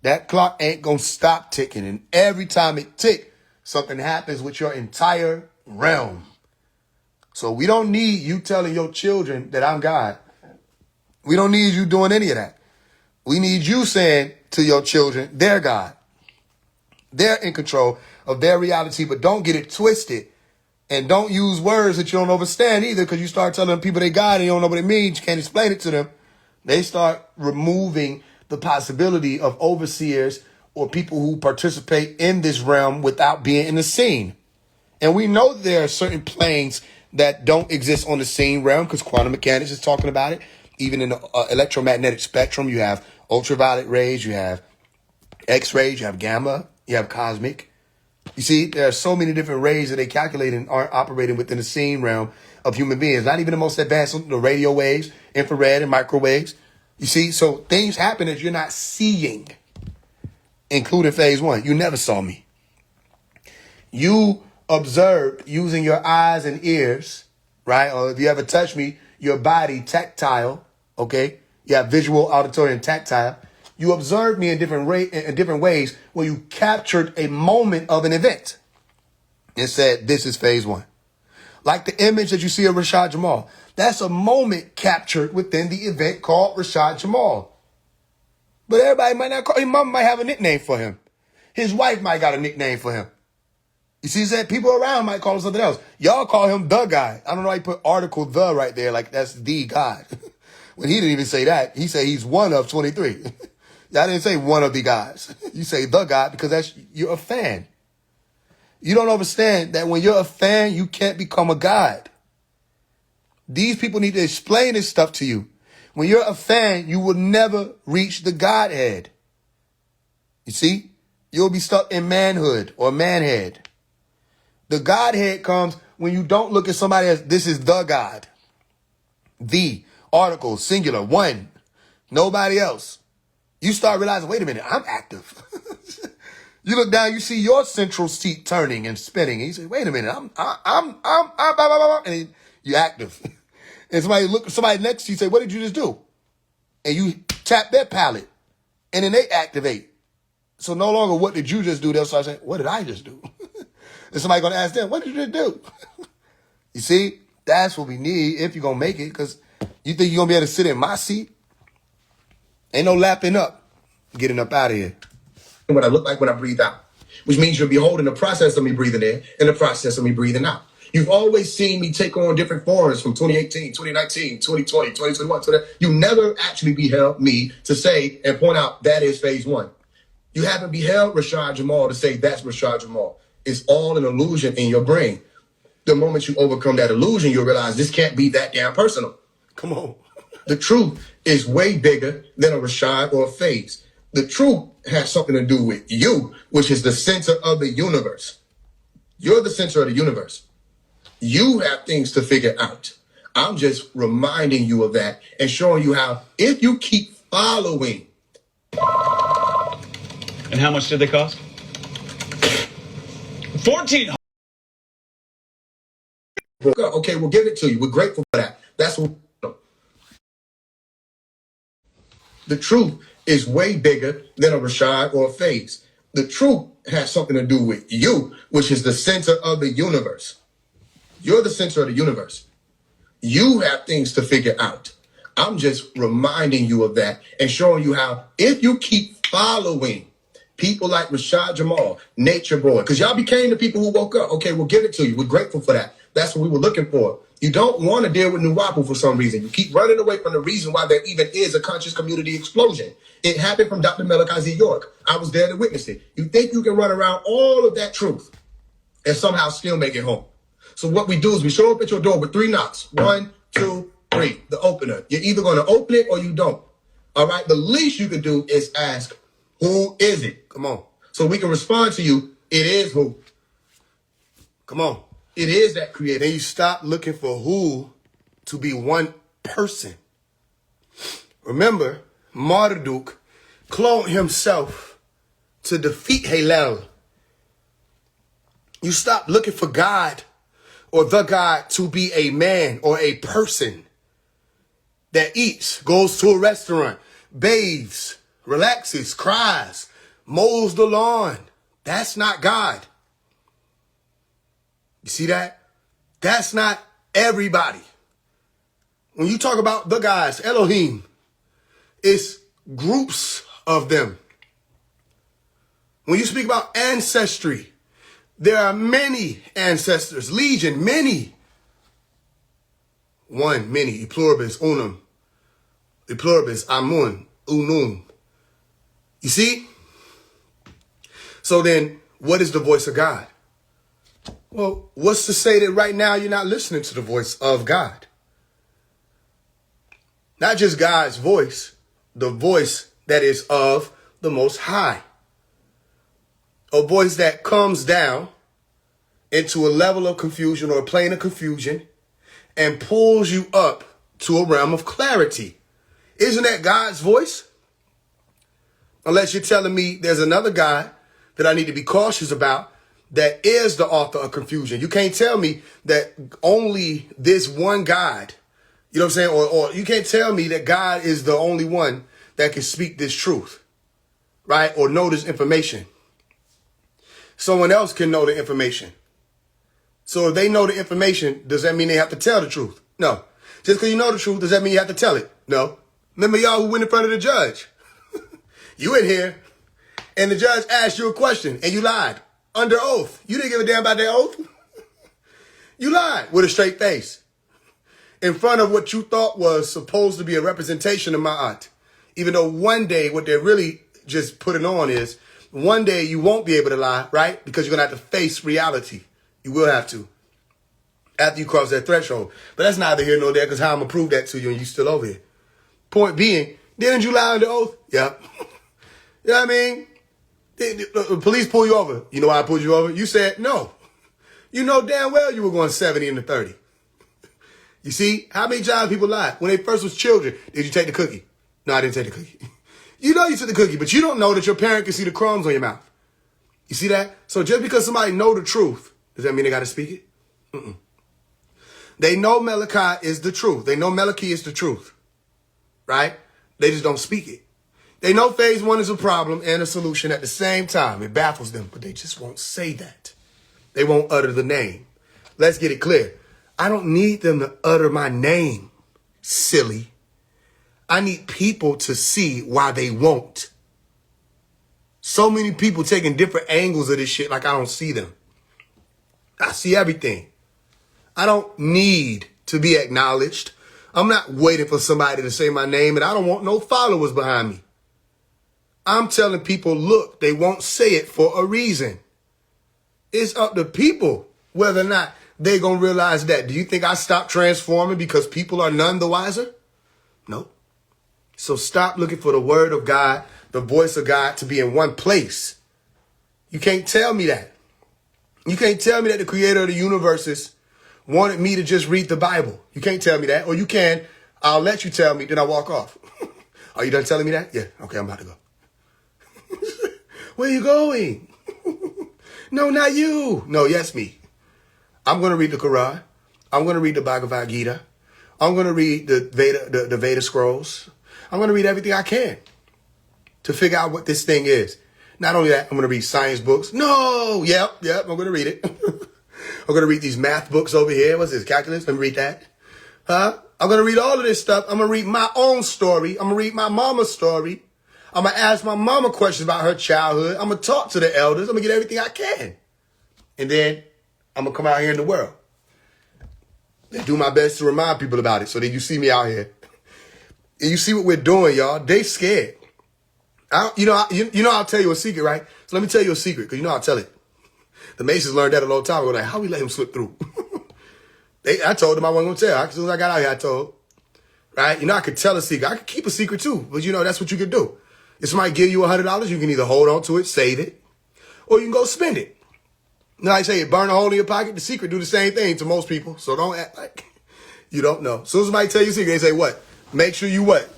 That clock ain't going to stop ticking. And every time it ticks, something happens with your entire realm. So we don't need you telling your children that I'm God. We don't need you doing any of that. We need you saying to your children, they're God. They're in control of their reality, but don't get it twisted. And don't use words that you don't understand either, because you start telling people they God and you don't know what it means. You can't explain it to them. They start removing the possibility of overseers or people who participate in this realm without being in the scene. And we know there are certain planes that don't exist on the scene realm, because quantum mechanics is talking about it. Even in the electromagnetic spectrum, you have ultraviolet rays, you have X-rays, you have gamma, you have cosmic. You see, there are so many different rays that they calculate and aren't operating within the scene realm of human beings. Not even the most advanced, the radio waves, infrared and microwaves. You see, so things happen that you're not seeing, including phase one. You never saw me. You observed using your eyes and ears, right? Or if you ever touch me, your body tactile, okay? You have visual, auditory, and tactile. You observed me in different ways where you captured a moment of an event and said, this is phase one. Like the image that you see of Rashad Jamal. That's a moment captured within the event called Rashad Jamal. But everybody might not call him. Mama might have a nickname for him. His wife might got a nickname for him. You see, that people around might call him something else. Y'all call him the guy. I don't know why you put article the right there, like that's the God. When he didn't even say that. He said he's one of 23. Y'all didn't say one of the guys. You say the God because you're a fan. You don't understand that when you're a fan, you can't become a God. These people need to explain this stuff to you. When you're a fan, you will never reach the Godhead. You see? You'll be stuck in manhood or manhead. The Godhead comes when you don't look at somebody as this is the God. The article, singular, one, nobody else. You start realizing, wait a minute, I'm active. You look down, you see your central seat turning and spinning. And you say, wait a minute, I'm blah, blah, blah, and you're active. And somebody next to you say, what did you just do? And you tap their palate And then they activate. So no longer what did you just do? They'll start saying, what did I just do? And somebody going to ask them, what did you just do? You see, that's what we need if you're going to make it. Because you think you're going to be able to sit in my seat? Ain't no lapping up, getting up out of here. What I look like when I breathe out, which means you're beholding the process of me breathing in and the process of me breathing out. You've always seen me take on different forms from 2018, 2019, 2020, 2021. You never actually beheld me to say and point out that is phase one. You haven't beheld Rashad Jamal to say that's Rashad Jamal. It's all an illusion in your brain. The moment you overcome that illusion, you'll realize this can't be that damn personal. Come on. The truth is way bigger than a Rashad or a phase. The truth has something to do with you, which is the center of the universe. You're the center of the universe. You have things to figure out. I'm just reminding you of that and showing you how if you keep following. And how much did they cost? 14. Okay, we'll give it to you. We're grateful for that. That's what. The truth is way bigger than a Rashad or a phase. The truth has something to do with you, which is the center of the universe. You're the center of the universe. You have things to figure out. I'm just reminding you of that and showing you how if you keep following people like Rashad Jamal, Nature Boy, because y'all became the people who woke up. Okay, we'll give it to you. We're grateful for that. That's what we were looking for. You don't want to deal with Nuwapu for some reason. You keep running away from the reason why there even is a conscious community explosion. It happened from Dr. Malachi York. I was there to witness it. You think you can run around all of that truth and somehow still make it home. So what we do is we show up at your door with 3 knocks. 1, 2, 3, the opener. You're either going to open it or you don't. All right? The least you can do is ask, who is it? Come on. So we can respond to you, it is who. Come on. It is that creator. Then you stop looking for who to be one person. Remember, Marduk cloned himself to defeat Hillel. You stop looking for God or the God to be a man or a person that eats, goes to a restaurant, bathes, relaxes, cries, mows the lawn. That's not God. You see that? That's not everybody. When you talk about the guys, Elohim, it's groups of them. When you speak about ancestry, there are many ancestors, legion, many. One, many, e pluribus unum, e pluribus amun, unum. You see? So then, what is the voice of God? Well, what's to say that right now you're not listening to the voice of God? Not just God's voice, the voice that is of the Most High. A voice that comes down into a level of confusion or a plane of confusion and pulls you up to a realm of clarity. Isn't that God's voice? Unless you're telling me there's another God that I need to be cautious about that is the author of confusion. You can't tell me that only this one God, you know what I'm saying? Or you can't tell me that God is the only one that can speak this truth, right? Or know this information. Someone else can know the information. So if they know the information, does that mean they have to tell the truth? No. Just because you know the truth, does that mean you have to tell it? No. Remember y'all who went in front of the judge? You in here, and the judge asked you a question, and you lied. Under oath. You didn't give a damn about that oath. You lied with a straight face. In front of what you thought was supposed to be a representation of Ma'at. Even though one day what they're really just putting on is one day you won't be able to lie, right? Because you're going to have to face reality. You will have to. After you cross that threshold. But that's neither here nor there because how I'm going to prove that to you and you still over here. Point being, didn't you lie under oath? Yep. You know what I mean? The police pull you over. You know why I pulled you over? You said no. You know damn well you were going 70 into 30. You see, how many times people lied? When they first was children, did you take the cookie? No, I didn't take the cookie. You know you took the cookie, but you don't know that your parent can see the crumbs on your mouth. You see that? So just because somebody know the truth, does that mean they got to speak it? Mm-mm. They know Malachi is the truth. They know Malachi is the truth. Right? They just don't speak it. They know phase one is a problem and a solution at the same time. It baffles them, but they just won't say that. They won't utter the name. Let's get it clear. I don't need them to utter my name, silly. I need people to see why they won't. So many people taking different angles of this shit like I don't see them. I see everything. I don't need to be acknowledged. I'm not waiting for somebody to say my name, and I don't want no followers behind me. I'm telling people, look, they won't say it for a reason. It's up to people whether or not they're going to realize that. Do you think I stopped transforming because people are none the wiser? No. So stop looking for the word of God, the voice of God to be in one place. You can't tell me that. You can't tell me that the creator of the universes wanted me to just read the Bible. You can't tell me that. Or you can. I'll let you tell me, then I walk off. Are you done telling me that? Yeah. Okay, I'm about to go. Where are you going? No, not you. No, yes, me. I'm going to read the Quran. I'm going to read the Bhagavad Gita. I'm going to read the Veda scrolls. I'm going to read everything I can to figure out what this thing is. Not only that, I'm going to read science books. No, yep, I'm going to read it. I'm going to read these math books over here. What's this, calculus? Let me read that. Huh? I'm going to read all of this stuff. I'm going to read my own story. I'm going to read my mama's story. I'm going to ask my mama questions about her childhood. I'm going to talk to the elders. I'm going to get everything I can. And then I'm going to come out here in the world and do my best to remind people about it so that you see me out here. And you see what we're doing, y'all. They scared. I'll tell you a secret, right? So let me tell you a secret, because you know I'll tell it. The Masons learned that a long time ago. Like, how we let him slip through? I told them I wasn't going to tell. As soon as I got out here, I told. Right? You know, I could tell a secret. I could keep a secret, too. But, that's what you could do. If somebody give you $100, you can either hold on to it, save it, or you can go spend it. Now, I say, burn a hole in your pocket. The secret do the same thing to most people. So don't act like you don't know. As soon as somebody tell you a secret, they say, what? Make sure you what?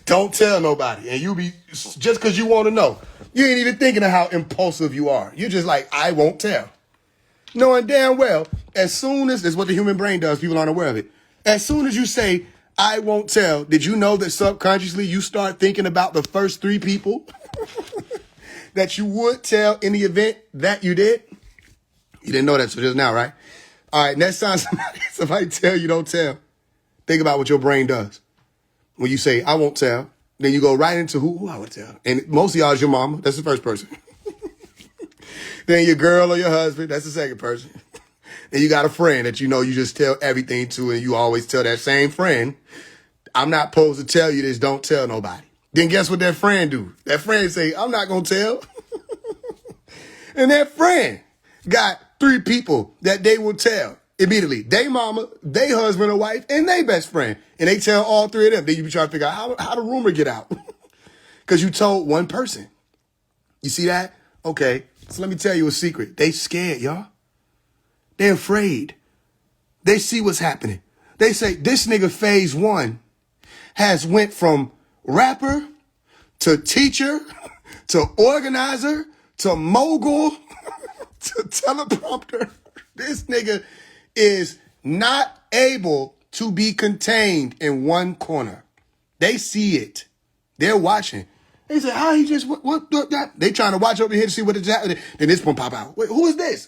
Don't tell nobody. And you be, just because you want to know. You ain't even thinking of how impulsive you are. You're just like, I won't tell. Knowing damn well, as soon as, that's what the human brain does, people aren't aware of it. As soon as you say, I won't tell, did you know that subconsciously you start thinking about the first 3 people that you would tell in the event that you did? You didn't know that till just now, right? All right, next time somebody tell you don't tell, think about what your brain does. When you say, I won't tell, then you go right into who I would tell. And most of y'all is your mama. That's the first person. Then your girl or your husband. That's the second person. Then you got a friend that you know you just tell everything to, and you always tell that same friend, I'm not supposed to tell you this, don't tell nobody. Then guess what that friend do? That friend say, I'm not going to tell. And that friend got 3 people that they will tell immediately. They mama, they husband or wife, and they best friend. And they tell all 3 of them. Then you be trying to figure out how the rumor get out. Because you told one person. You see that? Okay. So let me tell you a secret. They scared, y'all. They're afraid. They see what's happening. They say, this nigga phase 1 has went from rapper to teacher to organizer to mogul to teleprompter. This nigga is not able to be contained in one corner. They see it. They're watching. They say, how he just, what that? They trying to watch over here to see what is happening. Then this one pop out. Wait, who is this?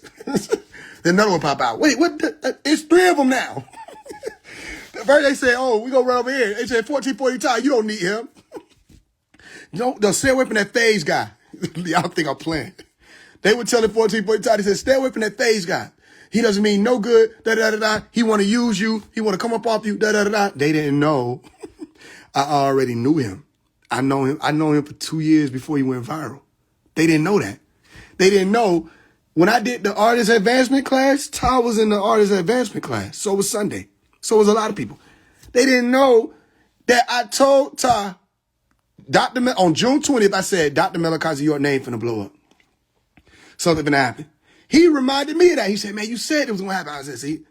Then another one pop out. Wait, what? It's 3 of them now. First they say, oh, we gonna run over here. They said 1440 time. You don't need him. Don't stay away from that phase guy. Y'all think I'm playing. They were telling 1440 time. They said, stay away from that phase guy. He doesn't mean no good. Da da da da. He want to use you. He want to come up off you. Da da da da. They didn't know. I already knew him. I know him. I know him for 2 years before he went viral. They didn't know that. They didn't know. When I did the artist advancement class, Ty was in the artist advancement class. So was Sunday. So was a lot of people. They didn't know that I told Ty, on June 20th, I said, Dr. Melakazi, your name finna blow up. Something finna happen. He reminded me of that. He said, man, you said it was gonna happen. I said, see,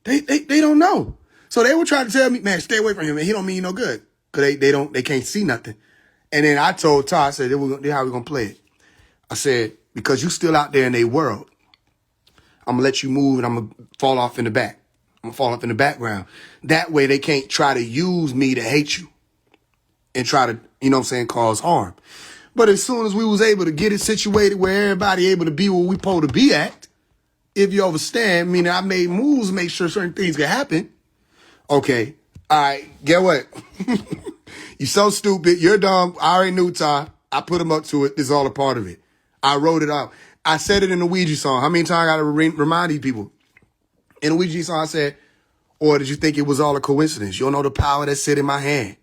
they don't know. So they were trying to tell me, man, stay away from him, man. He don't mean you no good. Cause they can't see nothing. And then I told Ty, I said, this is how we're gonna play it. I said, because you still out there in their world, I'm gonna let you move and I'm gonna fall off in the back. I'm gonna fall off in the background. That way they can't try to use me to hate you. and try to, you know what I'm saying, cause harm. But as soon as we was able to get it situated where everybody able to be where we supposed to be at, if you understand, meaning I made moves to make sure certain things could happen. Okay, all right, get what? You so stupid, you're dumb, I already knew, Ty. I put him up to it, this is all a part of it. I wrote it out. I said it in the Ouija song. How many times I gotta remind these people? In the Ouija song I said, or did you think it was all a coincidence? You don't know the power that sit in my hand.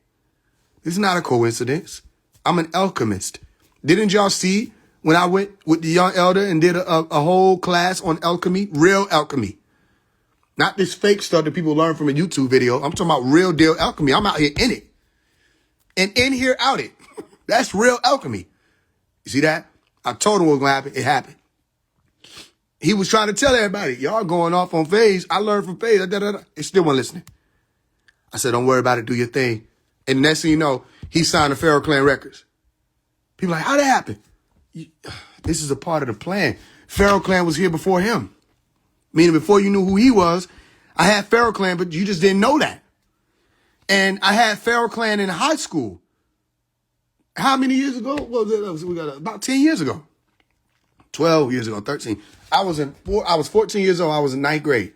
It's not a coincidence. I'm an alchemist. Didn't y'all see when I went with the young elder and did a whole class on alchemy? Real alchemy. Not this fake stuff that people learn from a YouTube video. I'm talking about real deal alchemy. I'm out here in it. And in here, out it. That's real alchemy. You see that? I told him what was going to happen. It happened. He was trying to tell everybody, y'all going off on FaZe. I learned from FaZe. They still weren't listening. I said, don't worry about it. Do your thing. And the next thing you know, he signed the Pharaoh Clan Records. People like, how'd that happen? This is a part of the plan. Pharaoh Clan was here before him. Meaning before you knew who he was, I had Pharaoh Clan, but you just didn't know that. And I had Pharaoh Clan in high school. How many years ago? What was it? We got about 10 years ago. 12 years ago, 13. I was 14 years old. I was in 9th grade.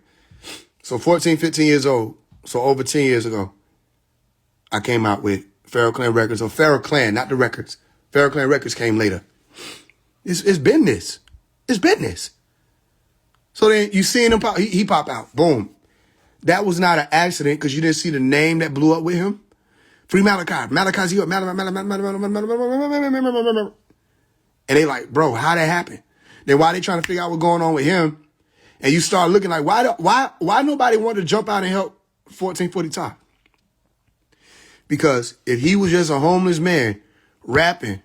So 14, 15 years old. So over 10 years ago, I came out with Pharaoh Clan Records, or Pharaoh Clan, not the records. Pharaoh Clan Records came later. It's business. It's business. So then you seen him pop, he pop out. Boom. That was not an accident because you didn't see the name that blew up with him. Free Malachi. Malachi's you up. And they like, bro, how that happen? Then why they trying to figure out what's going on with him? And you start looking like, why nobody wanted to jump out and help 1440 Top? Because if he was just a homeless man rapping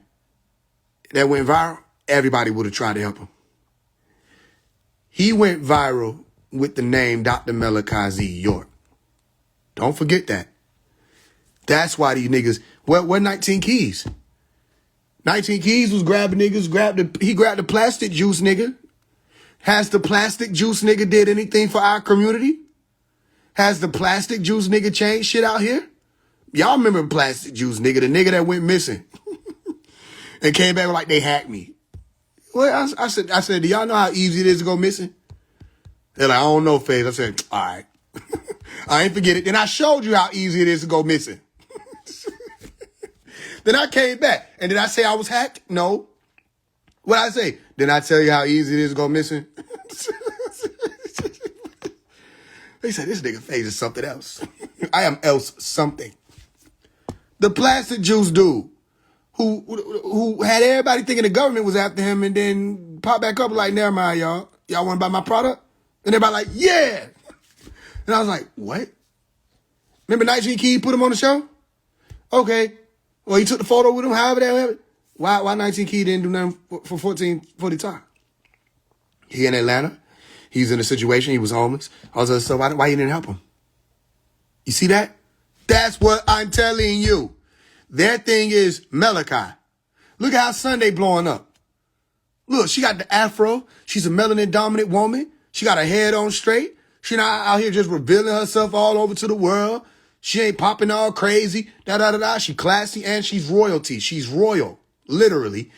that went viral, everybody would have tried to help him. He went viral with the name Dr. Malachi Z. York. Don't forget that. That's why these niggas, what 19 Keys? 19 Keys was grabbing niggas, he grabbed the plastic juice nigga. Has the plastic juice nigga did anything for our community? Has the plastic juice nigga changed shit out here? Y'all remember plastic juice nigga, the nigga that went missing and came back like they hacked me. Well, I said, do y'all know how easy it is to go missing? They're like, I don't know, FaZe. I said, all right. I ain't forget it. Then I showed you how easy it is to go missing. Then I came back. And did I say I was hacked? No. What did I say? Didn't I tell you how easy it is to go missing? They said, this nigga FaZe is something else. I am else something. The plastic juice dude who had everybody thinking the government was after him and then popped back up like, never mind, y'all. Y'all want to buy my product? And everybody like, yeah. And I was like, what? Remember 19 Key put him on the show? Okay. Well, he took the photo with him, however that happened. Why 19 Key didn't do nothing for 1440 Top? He in Atlanta. He's in a situation. He was homeless. Also, so why you didn't help him? You see that? That's what I'm telling you. Their thing is Malachi. Look at how Sunday blowing up. Look, she got the afro. She's a melanin dominant woman. She got her head on straight. She not out here just revealing herself all over to the world. She ain't popping all crazy. She classy and she's royalty. She's royal. Literally.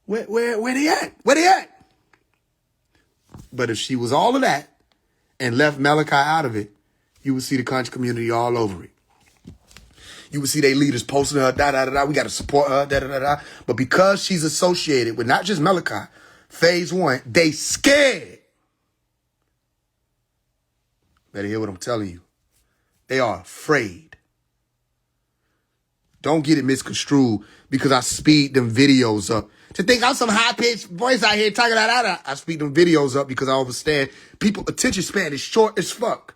Where they at? Where they at? But if she was all of that and left Malachi out of it, you would see the country community all over it. You would see their leaders posting her, we got to support her, But because she's associated with not just Malachi, Phase One, they scared. Better hear what I'm telling you. They are afraid. Don't get it misconstrued because I speed them videos up. To think I'm some high-pitched voice out here talking that. I speed them videos up because I understand people attention span is short as fuck.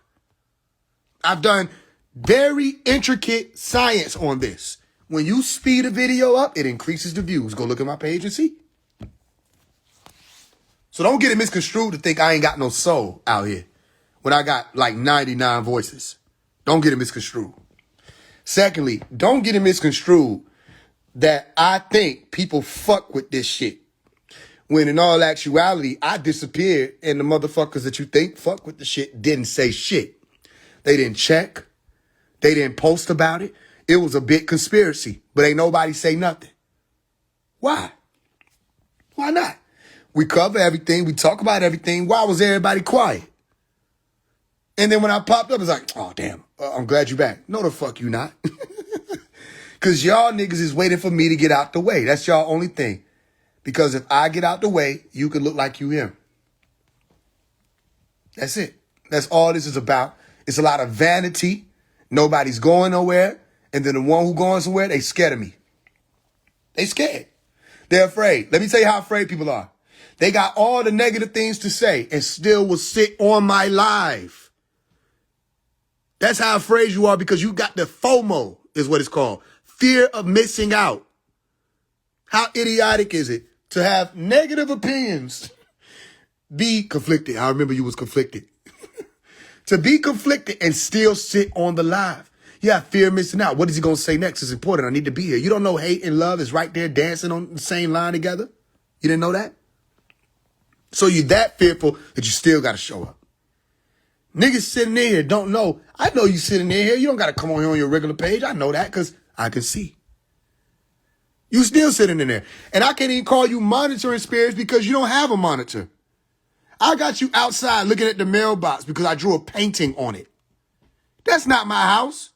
I've done very intricate science on this. When you speed a video up, it increases the views. Go look at my page and see. So don't get it misconstrued to think I ain't got no soul out here when I got like 99 voices. Don't get it misconstrued. Secondly, don't get it misconstrued that I think people fuck with this shit. When in all actuality, I disappeared and the motherfuckers that you think fuck with the shit didn't say shit. They didn't check. They didn't post about it. it was a big conspiracy, but ain't nobody say nothing. Why? Why not? We cover everything. We talk about everything. Why was everybody quiet? And then when I popped up, it's like, oh, damn, I'm glad you're back. No, the fuck you not. Because y'all niggas is waiting for me to get out the way. That's y'all only thing. Because if I get out the way, you can look like you him. That's it. That's all this is about. It's a lot of vanity. Nobody's going nowhere. And then the one who going somewhere, they scared of me. They scared. They're afraid. Let me tell you how afraid people are. They got all the negative things to say and still will sit on my live. That's how afraid you are, because you got the FOMO, is what it's called. Fear of missing out. How idiotic is it to have negative opinions? Be conflicted. I remember you was conflicted. To be conflicted and still sit on the live. Yeah, fear of missing out. What is he going to say next? It's important. I need to be here. You don't know hate and love is right there dancing on the same line together? You didn't know that? So you're that fearful that you still got to show up. Niggas sitting in here don't know. I know you sitting in here. You don't got to come on here on your regular page. I know that because I can see. You still sitting in there. And I can't even call you monitoring spirits because you don't have a monitor. I got you outside looking at the mailbox because I drew a painting on it. That's not my house.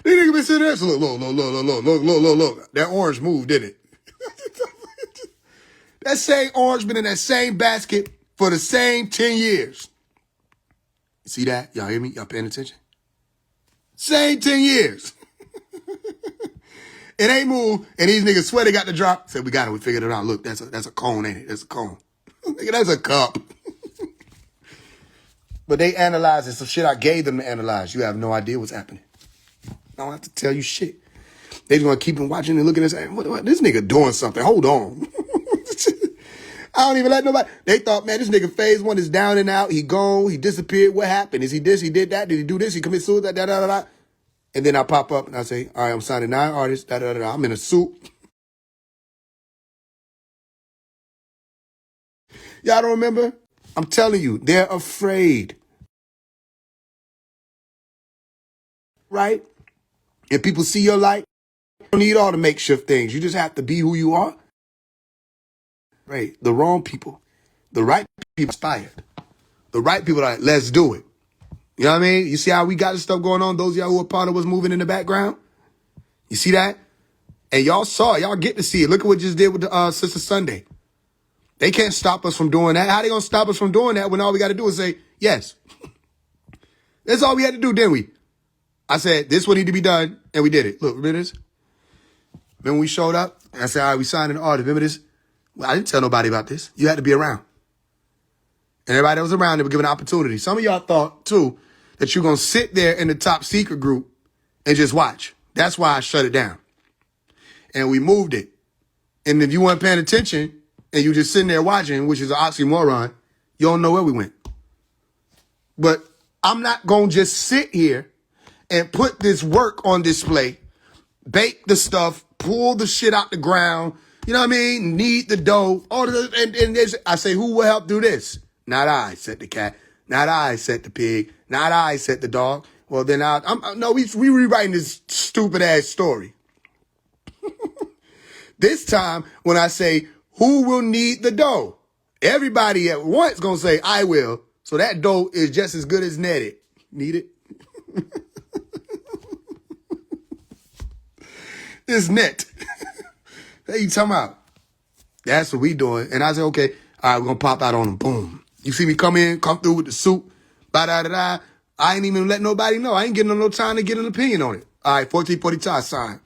These niggas been sitting there. So look. That orange moved, didn't it? That same orange been in that same basket for the same 10 years. See that? Y'all hear me? Y'all paying attention? Same 10 years. It ain't moved, and these niggas swear they got the drop. Said, we got it, we figured it out. Look, that's a cone, ain't it? That's a cone. Nigga, that's a cup. But they analyze it, so shit I gave them to analyze. You have no idea what's happening. I don't have to tell you shit. They just gonna keep them watching and looking and saying, what, this nigga doing something. Hold on. I don't even let nobody. They thought, man, this nigga phase one is down and out. He gone. He disappeared. What happened? Is he this? He did that? Did he do this? He commit suicide? Da, da, da, da. And then I pop up and I say, all right, I'm signing 9 artists. Da, da, da, da. I'm in a suit. Y'all don't remember? I'm telling you, they're afraid. Right? If people see your light, you don't need all the makeshift things. You just have to be who you are. Right? The wrong people. The right people inspired. The right people are like, let's do it. You know what I mean? You see how we got this stuff going on? Those of y'all who are part of what's moving in the background? You see that? And y'all saw it. Y'all get to see it. Look at what just did with the Sister Sunday. They can't stop us from doing that. How they gonna stop us from doing that when all we got to do is say, yes. That's all we had to do, didn't we? I said, this would need to be done, and we did it. Look, remember this? Remember when we showed up? And I said, all right, we signed an order. Remember this? Well, I didn't tell nobody about this. You had to be around. And everybody that was around, they were given an opportunity. Some of y'all thought, too, that you're going to sit there in the top secret group and just watch. That's why I shut it down. And we moved it. And if you weren't paying attention and you just sitting there watching, which is an oxymoron, you don't know where we went. But I'm not going to just sit here and put this work on display, bake the stuff, pull the shit out the ground, you know what I mean? Knead the dough. I say, who will help do this? Not I, said the cat. Not I, said the pig. Not I, said the dog. Well, then we rewriting this stupid ass story. This time, when I say, who will knead the dough? Everybody at once gonna say, I will. So that dough is just as good as netted. Need it? It's net. What you talking about? That's what we doing. And I said, okay, all right, we're gonna pop out on them. Boom. You see me come through with the suit, ba-da-da-da. I ain't even let nobody know. I ain't getting no time to get an opinion on it. All right, 1442, sign.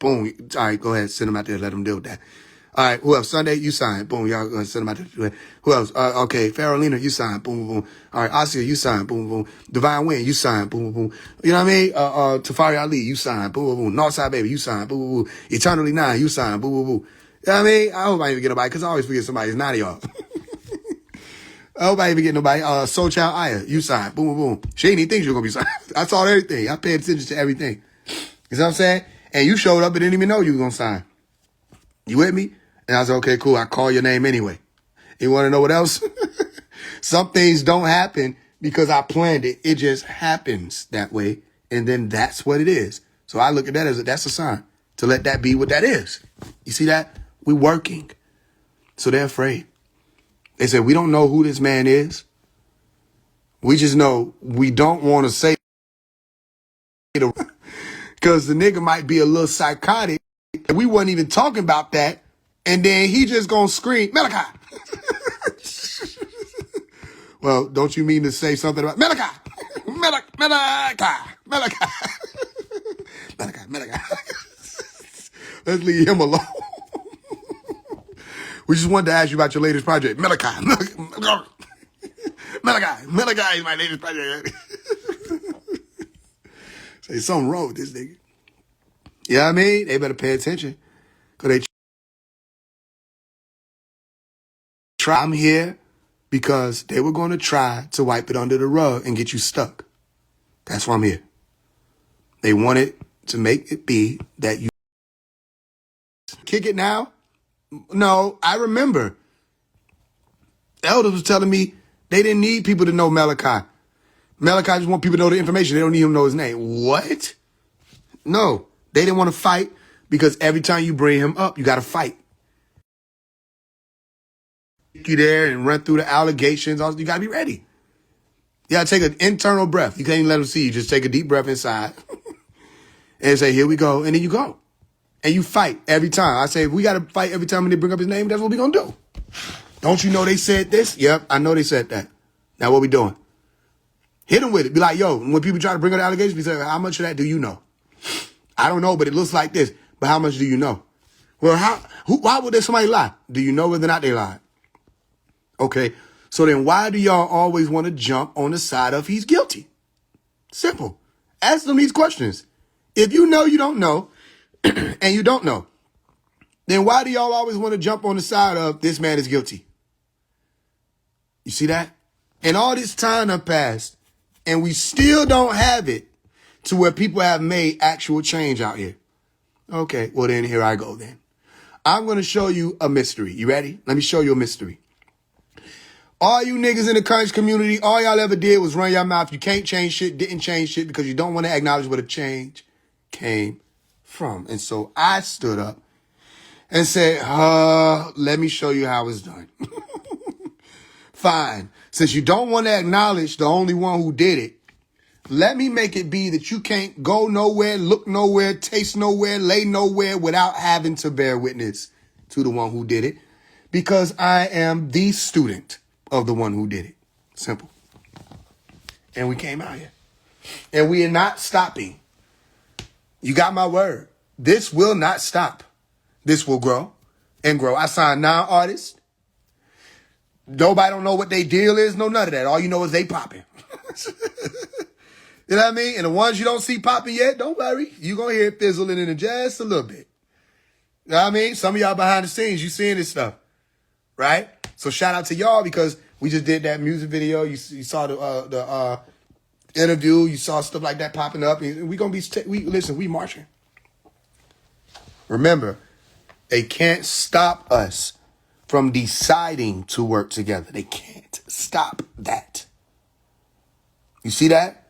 Boom. All right, go ahead, send them out there, let them deal with that. All right, who else? Sunday, you sign. Boom, y'all gonna send them out there. Who else? Okay, Farolina, you sign. Boom, boom, boom. All right, Asia, you sign. Boom, boom, boom. Divine Wind, you sign. Boom, boom, boom. You know what I mean? Tafari Ali, you sign. Boom, boom, boom. Northside Baby, you sign. Boom, boom, boom. Eternally 9, you sign. Boom, boom, boom. You know what I mean? I hope I ain't forget nobody, because I always forget somebody. It's 9 of y'all. I hope I ain't forget nobody. Soul Child Aya, you sign. Boom, boom, boom. She ain't even think she was gonna be signed. I saw everything. I paid attention to everything. You know what I'm saying? And you showed up and didn't even know you was gonna sign. You with me? And I was like, okay, cool. I call your name anyway. You want to know what else? Some things don't happen because I planned it. It just happens that way. And then that's what it is. So I look at that as that's a sign to let that be what that is. You see that? We're working. So they're afraid. They said, we don't know who this man is. We just know we don't want to say because the nigga might be a little psychotic. And we wasn't even talking about that. And then he just gonna scream, Malachi. Well, don't you mean to say something about Malachi? Malachi. Malachi. Malachi. Let's leave him alone. We just wanted to ask you about your latest project. Malachi. Malachi is my latest project. Say something wrong with this nigga. You know what I mean? They better pay attention. Because they try. I'm here because they were going to try to wipe it under the rug and get you stuck. That's why I'm here. They wanted to make it be that you kick it now. No, I remember. Elders was telling me they didn't need people to know Malachi. Malachi just want people to know the information. They don't need him to know his name. What? No, they didn't want to fight because every time you bring him up, you got to fight. You there and run through the allegations. You got to be ready. You got to take an internal breath. You can't even let them see you. Just take a deep breath inside and say, here we go. And then you go. And you fight every time. I say, if we got to fight every time when they bring up his name, that's what we're going to do. Don't you know they said this? Yep, I know they said that. Now what we doing? Hit them with it. Be like, yo, when people try to bring up the allegations, we say, how much of that do you know? I don't know, but it looks like this. But how much do you know? Well, why would somebody lie? Do you know whether or not they lied? Okay, so then why do y'all always want to jump on the side of he's guilty? Simple. Ask them these questions. If you know you don't know, and you don't know, then why do y'all always want to jump on the side of this man is guilty? You see that? And all this time have passed, and we still don't have it to where people have made actual change out here. Okay, well then here I go then. I'm going to show you a mystery. You ready? Let me show you a mystery. All you niggas in the current community, all y'all ever did was run your mouth. You can't change shit, didn't change shit because you don't want to acknowledge where the change came from. And so I stood up and said, let me show you how it's done. Fine. Since you don't want to acknowledge the only one who did it, let me make it be that you can't go nowhere, look nowhere, taste nowhere, lay nowhere without having to bear witness to the one who did it. Because I am the student of the one who did it. Simple. And we came out here. And we are not stopping. You got my word. This will not stop. This will grow and grow. I signed 9 artists. Nobody don't know what their deal is. No, none of that. All you know is they popping. You know what I mean? And the ones you don't see popping yet, don't worry. You're going to hear it fizzling in just a little bit. You know what I mean? Some of y'all behind the scenes, you seeing this stuff. Right? So shout out to y'all because we just did that music video. You saw the interview. You saw stuff like that popping up. And we going to be, listen, we marching. Remember, they can't stop us from deciding to work together. They can't stop that. You see that?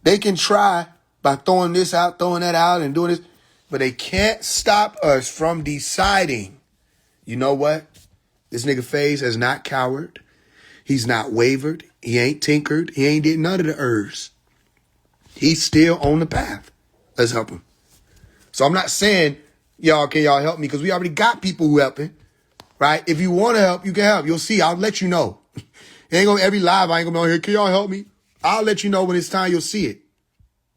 They can try by throwing this out, throwing that out, and doing this, but they can't stop us from deciding, you know what? This nigga FaZe has not cowered. He's not wavered. He ain't tinkered. He ain't did none of the herbs. He's still on the path. Let's help him. So I'm not saying, can y'all help me? Because we already got people who helping, right? If you want to help, you can help. You'll see. I'll let you know. It ain't gonna every live. I ain't gonna be on here. Can y'all help me? I'll let you know when it's time. You'll see it.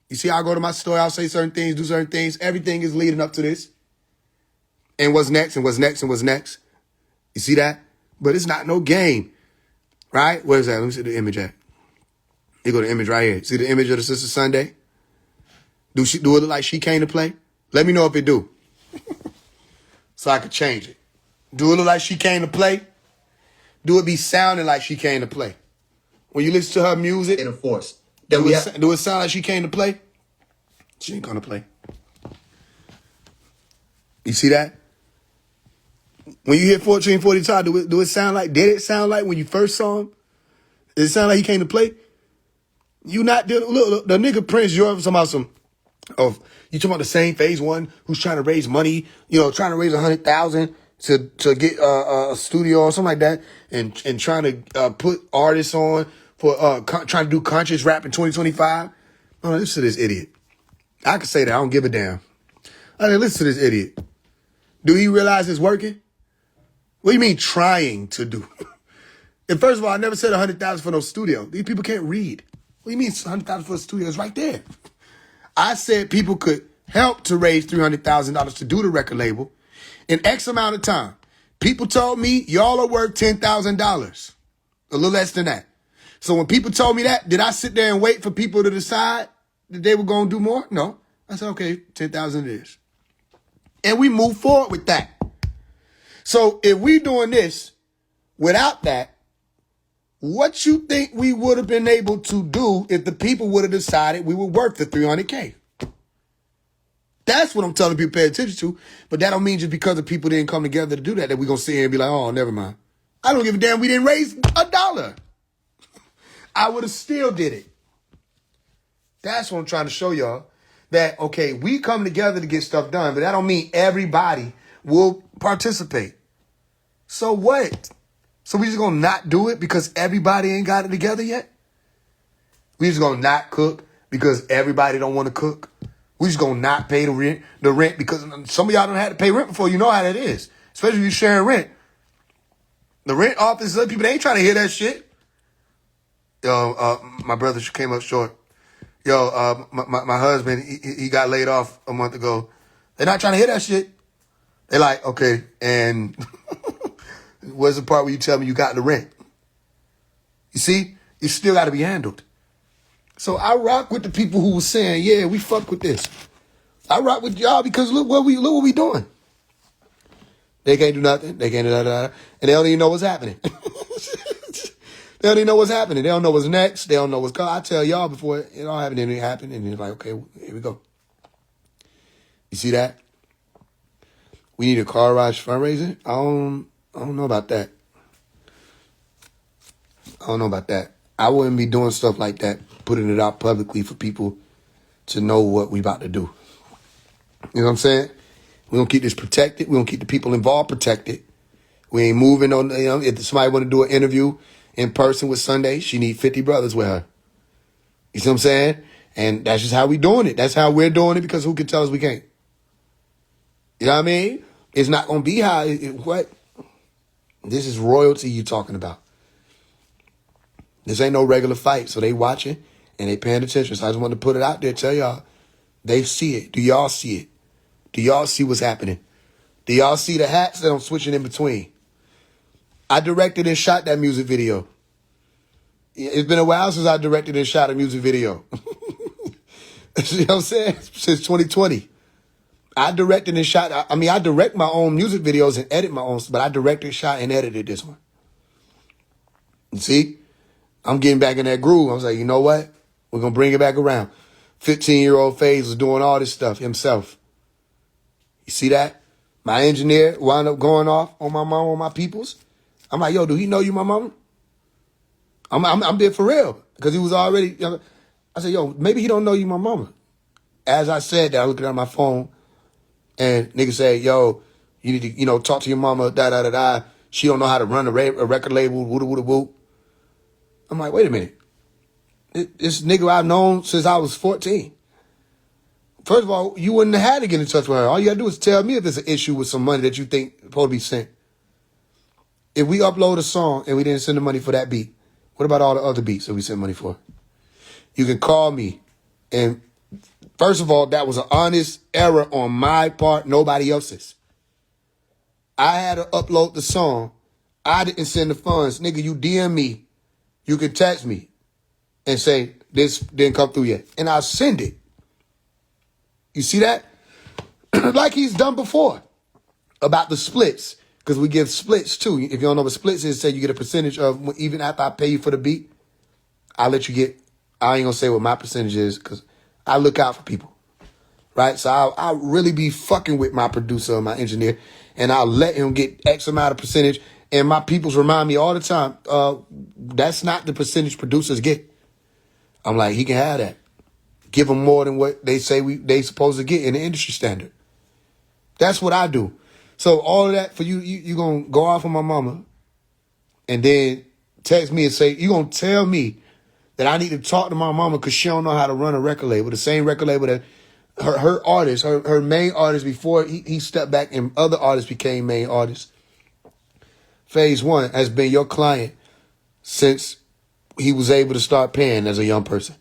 You see, I'll go to my store. I'll say certain things, do certain things. Everything is leading up to this. And what's next? And what's next? And what's next? You see that? But it's not no game, right? Where's that? Let me see the image at. You go to the image right here. See the image of the Sister Sunday? Do it look like she came to play? Let me know if it do. So I could change it. Do it look like she came to play? Do it be sounding like she came to play? When you listen to her music, in a force. Do it sound like she came to play? She ain't gonna play. You see that? When you hear 1440 Todd, did it sound like when you first saw him? Did it sound like he came to play? You not dealing. Look, the nigga Prince, you're talking about some of. You talking about the same phase one who's trying to raise money, trying to raise 100,000 to get a studio or something like that, and trying to put artists on for trying to do conscious rap in 2025. Oh, listen to this idiot. I can say that. I don't give a damn. I mean, listen to this idiot. Do he realize it's working? What do you mean trying to do? And first of all, I never said 100,000 for no studio. These people can't read. What do you mean 100,000 for a studio? It's right there. I said people could help to raise $300,000 to do the record label in X amount of time. People told me, y'all are worth $10,000. A little less than that. So when people told me that, did I sit there and wait for people to decide that they were going to do more? No. I said, okay, 10,000 it is. And we move forward with that. So if we doing this without that, what you think we would have been able to do if the people would have decided we were worth the 300K? That's what I'm telling people to pay attention to. But that don't mean just because the people didn't come together to do that we're going to sit here and be like, oh, never mind. I don't give a damn we didn't raise $1. I would have still did it. That's what I'm trying to show y'all. That, okay, we come together to get stuff done, but that don't mean everybody will participate. So what? So we just gonna not do it because everybody ain't got it together yet? We just gonna not cook because everybody don't want to cook? We just gonna not pay the rent because some of y'all don't have to pay rent before. You know how that is. Especially if you're sharing rent. The rent office, other people, they ain't trying to hear that shit. Yo, my brother came up short. Yo, my husband, he got laid off a month ago. They're not trying to hear that shit. They're like, okay, and where's the part where you tell me you got the rent? You see? It still got to be handled. So I rock with the people who was saying, yeah, we fuck with this. I rock with y'all because look what we doing. They can't do nothing. They can't do that. And they don't even know what's happening. They don't even know what's happening. They don't know what's next. They don't know what's coming. I tell y'all before it all happened, anything happened, and it's like, okay, here we go. You see that? We need a car wash fundraiser. I don't know about that. I don't know about that. I wouldn't be doing stuff like that, putting it out publicly for people to know what we about to do. You know what I'm saying? We're going to keep this protected. We're going to keep the people involved protected. We ain't moving on. If somebody want to do an interview in person with Sunday, she need 50 brothers with her. You see what I'm saying? And that's just how we doing it. That's how we're doing it because who can tell us we can't? You know what I mean? It's not going to be how, what? This is royalty you talking about. This ain't no regular fight. So they watching and they paying attention. So I just wanted to put it out there, tell y'all, they see it. Do y'all see it? Do y'all see what's happening? Do y'all see the hats that I'm switching in between? I directed and shot that music video. It's been a while since I directed and shot a music video. You know what I'm saying? Since 2020. I directed and shot. I direct my own music videos and edit my own, but I directed, shot, and edited this one. You see? I'm getting back in that groove. I was like, you know what? We're going to bring it back around. 15-year-old FaZe was doing all this stuff himself. You see that? My engineer wound up going off on my mom, on my peoples. I'm like, yo, do he know you my mama? I'm there for real. Because he was already, I said, yo, maybe he don't know you my mama. As I said that, I looked at my phone and nigga said, yo, you need to, talk to your mama, da-da-da-da. She don't know how to run a record label, woo-da-woo-da-woo. I'm like, wait a minute. This nigga I've known since I was 14. First of all, you wouldn't have had to get in touch with her. All you gotta do is tell me if there's an issue with some money that you think is supposed to be sent. If we upload a song and we didn't send the money for that beat, what about all the other beats that we sent money for? You can call me. And first of all, that was an honest error on my part, nobody else's. I had to upload the song. I didn't send the funds. Nigga, you DM me. You can text me and say, this didn't come through yet. And I'll send it. You see that? Like he's done before. About the splits. Because we give splits too. If you don't know what splits is, say you get a percentage of, even after I pay you for the beat, I'll let you get, I ain't going to say what my percentage is because I look out for people. Right? So I'll really be fucking with my producer or my engineer and I'll let him get X amount of percentage. And my peoples remind me all the time, that's not the percentage producers get. I'm like, he can have that. Give them more than what they say they supposed to get in the industry standard. That's what I do. So all of that for you, you going to go off on my mama and then text me and say, you going to tell me that I need to talk to my mama because she don't know how to run a record label. The same record label that her artist, her main artist before he stepped back and other artists became main artists. Phase One has been your client since he was able to start paying as a young person.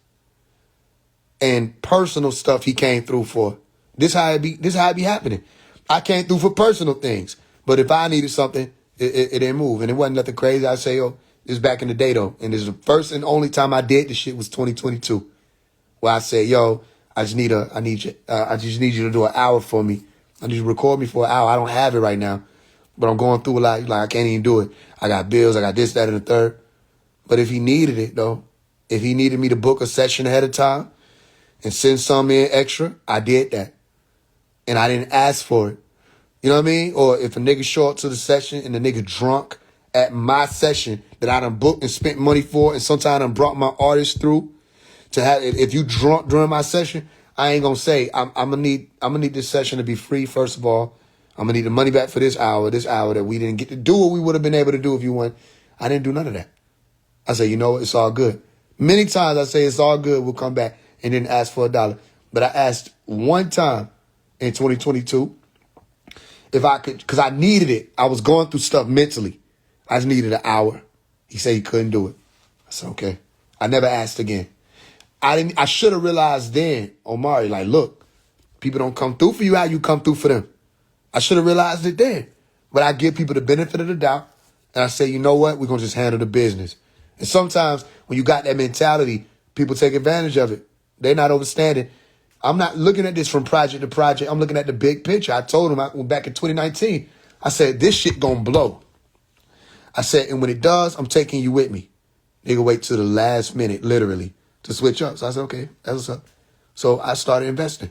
And personal stuff he came through for. This how it be happening. I came through for personal things. But if I needed something, it didn't move. And it wasn't nothing crazy. I say, this is back in the day though. And this is the first and only time I did this shit was 2022. Where I said, I just need you to do an hour for me. I need you to record me for an hour. I don't have it right now. But I'm going through a lot. Like I can't even do it. I got bills, I got this, that, and the third. But if he needed it though, if he needed me to book a session ahead of time and send some in extra, I did that. And I didn't ask for it. You know what I mean? Or if a nigga show up to the session and the nigga drunk at my session that I done booked and spent money for, and sometimes I done brought my artist through to have, if you drunk during my session, I ain't gonna say, I'm gonna need this session to be free, first of all. I'm gonna need the money back for this hour that we didn't get to do what we would have been able to do if you went. I didn't do none of that. I say, you know what? It's all good. Many times I say it's all good. We'll come back and didn't ask for $1. But I asked one time in 2022 if I could, because I needed it. I was going through stuff mentally. I just needed an hour. He said he couldn't do it. I said, okay. I never asked again. I should have realized then, Omari, like, look, people don't come through for you how you come through for them. I should have realized it then. But I give people the benefit of the doubt. And I say, you know what? We're going to just handle the business. And sometimes when you got that mentality, people take advantage of it. They're not understanding. I'm not looking at this from project to project. I'm looking at the big picture. I told him back in 2019, I said, this shit gonna blow. I said, and when it does, I'm taking you with me. Nigga wait till the last minute, literally, to switch up. So I said, okay, that's what's up. So I started investing.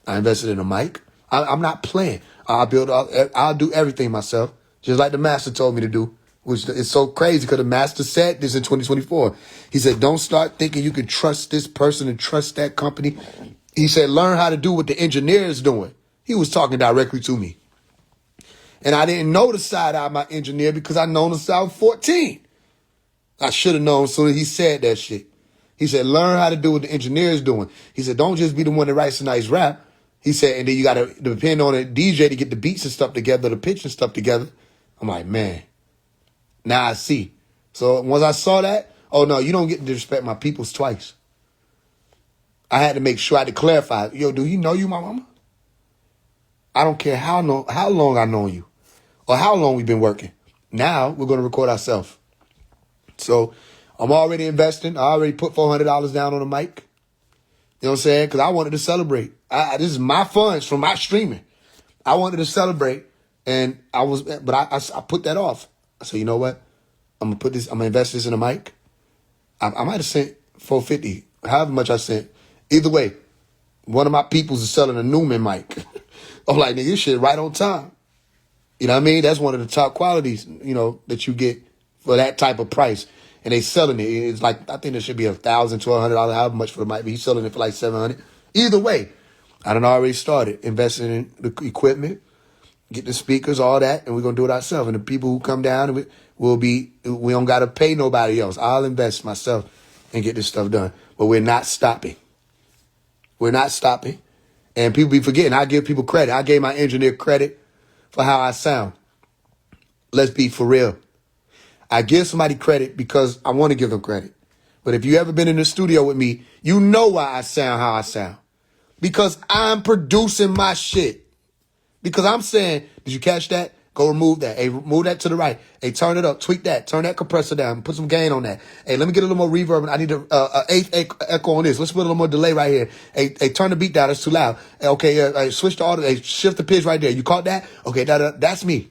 I invested in a mic. I'm not playing. I'll do everything myself, just like the master told me to do. Which is so crazy because the master said this in 2024. He said, don't start thinking you can trust this person and trust that company. He said, learn how to do what the engineer is doing. He was talking directly to me. And I didn't know the side eye of my engineer because I known him since I was 14. I should have known as soon as he said that shit. He said, learn how to do what the engineer is doing. He said, don't just be the one that writes a nice rap. He said, and then you got to depend on a DJ to get the beats and stuff together, the pitch and stuff together. I'm like, man. Now I see. So once I saw that, oh no, you don't get to disrespect my peoples twice. I had to make sure I had to clarify. Yo, do you know you my mama? I don't care how long I know you or how long we've been working. Now we're going to record ourselves. So I'm already investing. I already put $400 down on the mic. You know what I'm saying? Because I wanted to celebrate. This is my funds from my streaming. I wanted to celebrate, and I put that off. I said, you know what? I'm gonna invest this in a mic. I might have sent $450, however much I sent. Either way, one of my peoples is selling a Newman mic. I'm like, nigga, this shit right on time. You know what I mean? That's one of the top qualities, that you get for that type of price. And they selling it. It's like, I think there should be $1,000 to $100, however much for the mic, but he's selling it for like $700. Either way, I done already started investing in the equipment, get the speakers, all that, and we're going to do it ourselves. And the people who come down, we don't got to pay nobody else. I'll invest myself and get this stuff done. But we're not stopping. We're not stopping. And people be forgetting. I give people credit. I gave my engineer credit for how I sound. Let's be for real. I give somebody credit because I want to give them credit. But if you ever been in the studio with me, you know why I sound how I sound. Because I'm producing my shit. Because I'm saying, did you catch that? Go remove that. Hey, move that to the right. Hey, turn it up. Tweak that. Turn that compressor down. Put some gain on that. Hey, let me get a little more reverb. I need an eighth echo on this. Let's put a little more delay right here. Hey, turn the beat down. It's too loud. Hey, okay, switch the audio. Hey, shift the pitch right there. You caught that? Okay, that's me.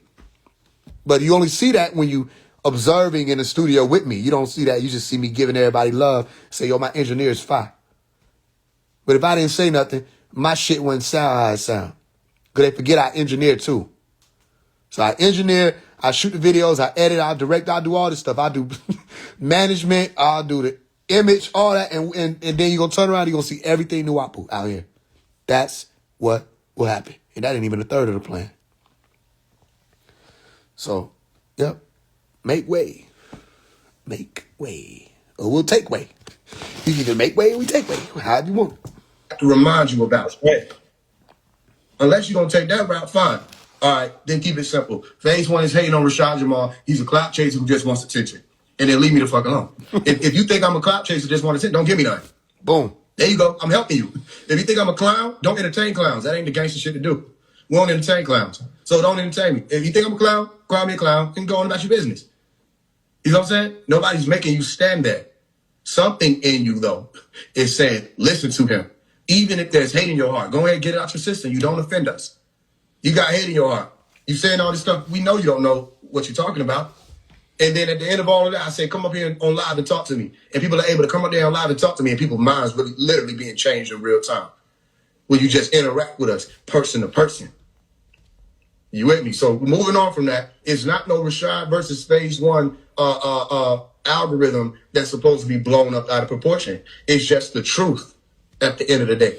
But you only see that when you observing in the studio with me. You don't see that. You just see me giving everybody love. Say, yo, my engineer is fire. But if I didn't say nothing, my shit wouldn't sound how it sound. Because they forget I engineer too. So I engineer, I shoot the videos, I edit, I direct, I do all this stuff. I do management, I'll do image, all that, and then you're going to turn around, you're going to see everything Nuwapu out here. That's what will happen. And that ain't even a third of the plan. So, yep. Make way. Make way. Or we'll take way. You can either make way or we take way. However you want. To remind you about it. Unless you're going to take that route, fine. All right, then keep it simple. Phase one is hating on Rashad Jamal. He's a clout chaser who just wants attention. And then leave me the fuck alone. if you think I'm a clout chaser who just wants attention, don't give me none. Boom. There you go. I'm helping you. If you think I'm a clown, don't entertain clowns. That ain't the gangster shit to do. We don't entertain clowns. So don't entertain me. If you think I'm a clown, call me a clown and go on about your business. You know what I'm saying? Nobody's making you stand there. Something in you, though, is saying, listen to him. Even if there's hate in your heart, go ahead and get it out your system. You don't offend us. You got hate in your heart. You saying all this stuff. We know you don't know what you're talking about. And then at the end of all of that, I say, come up here on live and talk to me. And people are able to come up there on live and talk to me, and people's minds really literally being changed in real time. When you just interact with us person to person. You with me? So moving on from that, it's not no Rashad versus phase one algorithm that's supposed to be blown up out of proportion. It's just the truth at the end of the day.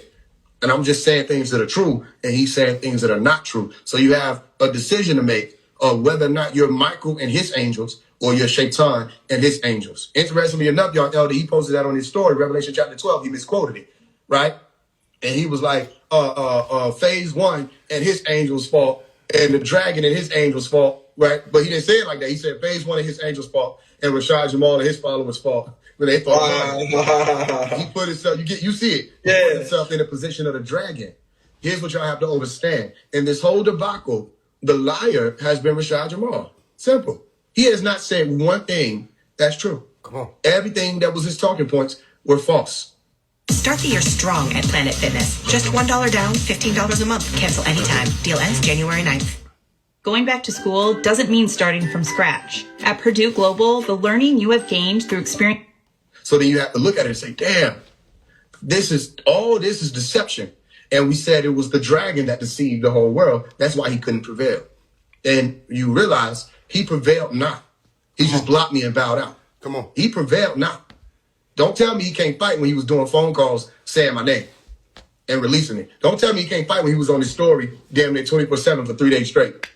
And I'm just saying things that are true, and he's saying things that are not true. So you have a decision to make of whether or not you're Michael and his angels or you're Shaitan and his angels. Interestingly enough, y'all, Elder, he posted that on his story, Revelation chapter 12. He misquoted it, right? And he was like, phase one and his angels' fault, and the dragon and his angels' fault, right? But he didn't say it like that. He said phase one and his angels' fault, and Rashad Jamal and his followers' fault. But they thought he put himself, you see it. He put himself in the position of the dragon. Here's what y'all have to understand. In this whole debacle, the liar has been Rashad Jamal. Simple. He has not said one thing that's true. Come on. Everything that was his talking points were false. Start the year strong at Planet Fitness. Just $1 down, $15 a month. Cancel anytime. Deal ends January 9th. Going back to school doesn't mean starting from scratch. At Purdue Global, the learning you have gained through experience. So then you have to look at it and say, damn, this is deception. And we said it was the dragon that deceived the whole world. That's why he couldn't prevail. And you realize he prevailed not. He just blocked me and bowed out. Come on. He prevailed not. Don't tell me he can't fight when he was doing phone calls saying my name and releasing it. Don't tell me he can't fight when he was on his story damn near 24/7 for 3 days straight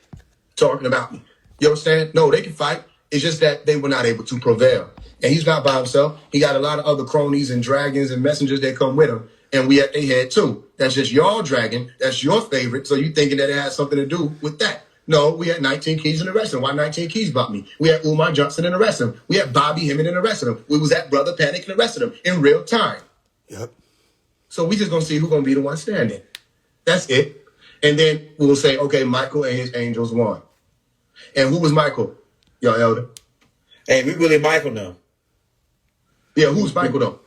talking about me. You understand? No, they can fight. It's just that they were not able to prevail. And he's not by himself. He got a lot of other cronies and dragons and messengers that come with him. And we at their head too. That's just your dragon. That's your favorite. So you thinking that it has something to do with that. No, we had 19 Keys in the rest of them. Why 19 Keys bought me? We had Umar Johnson in the rest of them. We had Bobby Hemming in the rest of them. We was at Brother Panic in the rest of them in real time. Yep. So we just going to see who's going to be the one standing. That's it. And then we'll say, okay, Michael and his angels won. And who was Michael, y'all elder? Hey, we really Michael now. Yeah, who's Michael though?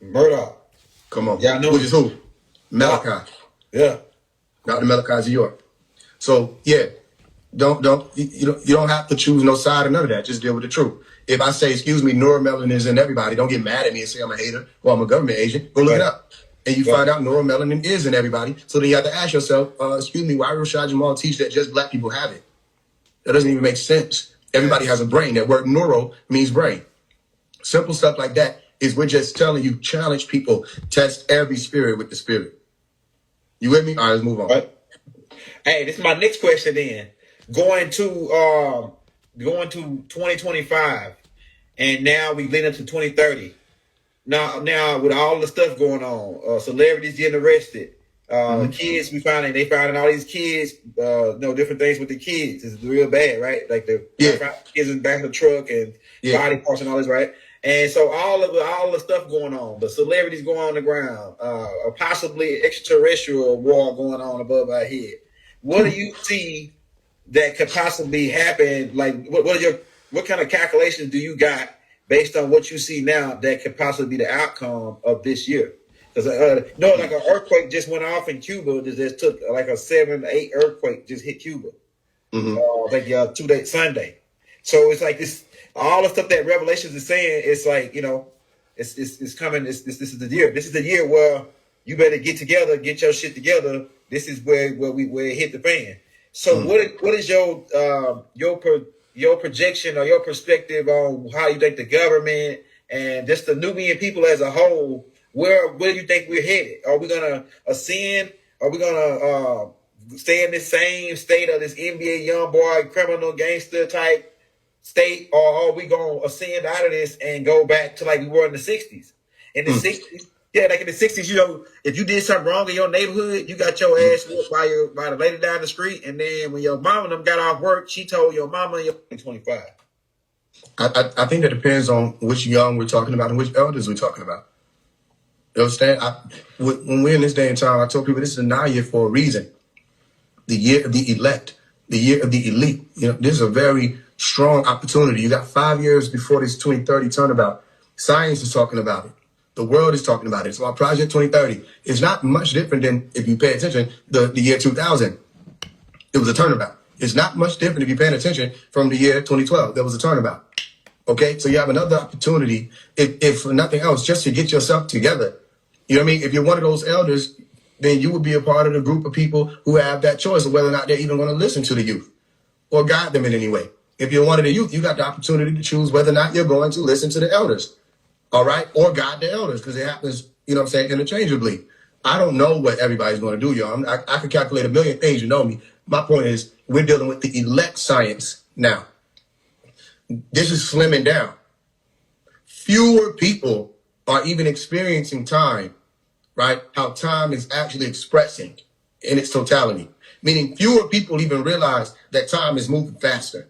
Murdoch. Come on. Yeah, I know. Which is who? Malachi. Yeah. Dr. Malachi's York. So yeah. You don't have to choose no side or none of that. Just deal with the truth. If I say, excuse me, neuromelanin is in everybody, don't get mad at me and say I'm a hater or I'm a government agent. Go look it up. And you find out neuromelanin is in everybody. So then you have to ask yourself, excuse me, why Rashad Jamal teach that just black people have it? That doesn't even make sense. Everybody has a brain. That word neuro means brain. Simple stuff like that is we're just telling you, challenge people, test every spirit with the spirit. You with me? All right, let's move on. Right. Hey, this is my next question then. Going to 2025, and now we lead up to 2030. Now with all the stuff going on, celebrities getting arrested, kids they finding all these kids, different things with the kids. It's real bad, right? Like the kids in the back of the truck and body parts and all this, right? And so all the stuff going on, the celebrities going on the ground, possibly extraterrestrial war going on above our head. What do you see that could possibly happen? Like, what kind of calculations do you got based on what you see now that could possibly be the outcome of this year? Because like an earthquake just went off in Cuba. Just took like a 7 or 8 earthquake just hit Cuba. Like 2 days Sunday. So it's like this. All the stuff that Revelations is saying, it's like, it's coming. This is the year. This is the year where you better get together, get your shit together. This is where it hit the fan. So what is your projection or your perspective on how you think the government and just the Nubian people as a whole, where do you think we're headed? Are we gonna ascend? Are we gonna stay in the same state of this NBA young boy, criminal gangster type state, or are we gonna ascend out of this and go back to like we were in the 60s? In the 60s, yeah, like in the 60s, you know, if you did something wrong in your neighborhood, you got your ass whooped by the lady down the street, and then when your mama and them got off work, she told your mama and your 25. I think that depends on which young we're talking about and which elders we're talking about. You understand? When we're in this day and time, I told people this is a 9 year for a reason. The year of the elect, the year of the elite. You know, this is a very strong opportunity. You got 5 years before this 2030 turnabout. Science is talking about it. The world is talking about it. So our Project 2030 is not much different than, if you pay attention, the year 2000. It was a turnabout. It's not much different if you're paying attention from the year 2012. There was a turnabout. Okay, so you have another opportunity, if for nothing else, just to get yourself together. You know what I mean? If you're one of those elders, then you would be a part of the group of people who have that choice of whether or not they're even going to listen to the youth or guide them in any way. If you're one of the youth, you got the opportunity to choose whether or not you're going to listen to the elders, all right, or guide the elders, because it happens, you know what I'm saying, interchangeably. I don't know what everybody's going to do, y'all. I could calculate a million things, you know me. My point is, we're dealing with the elect science now. This is slimming down. Fewer people are even experiencing time, right? How time is actually expressing in its totality. Meaning fewer people even realize that time is moving faster.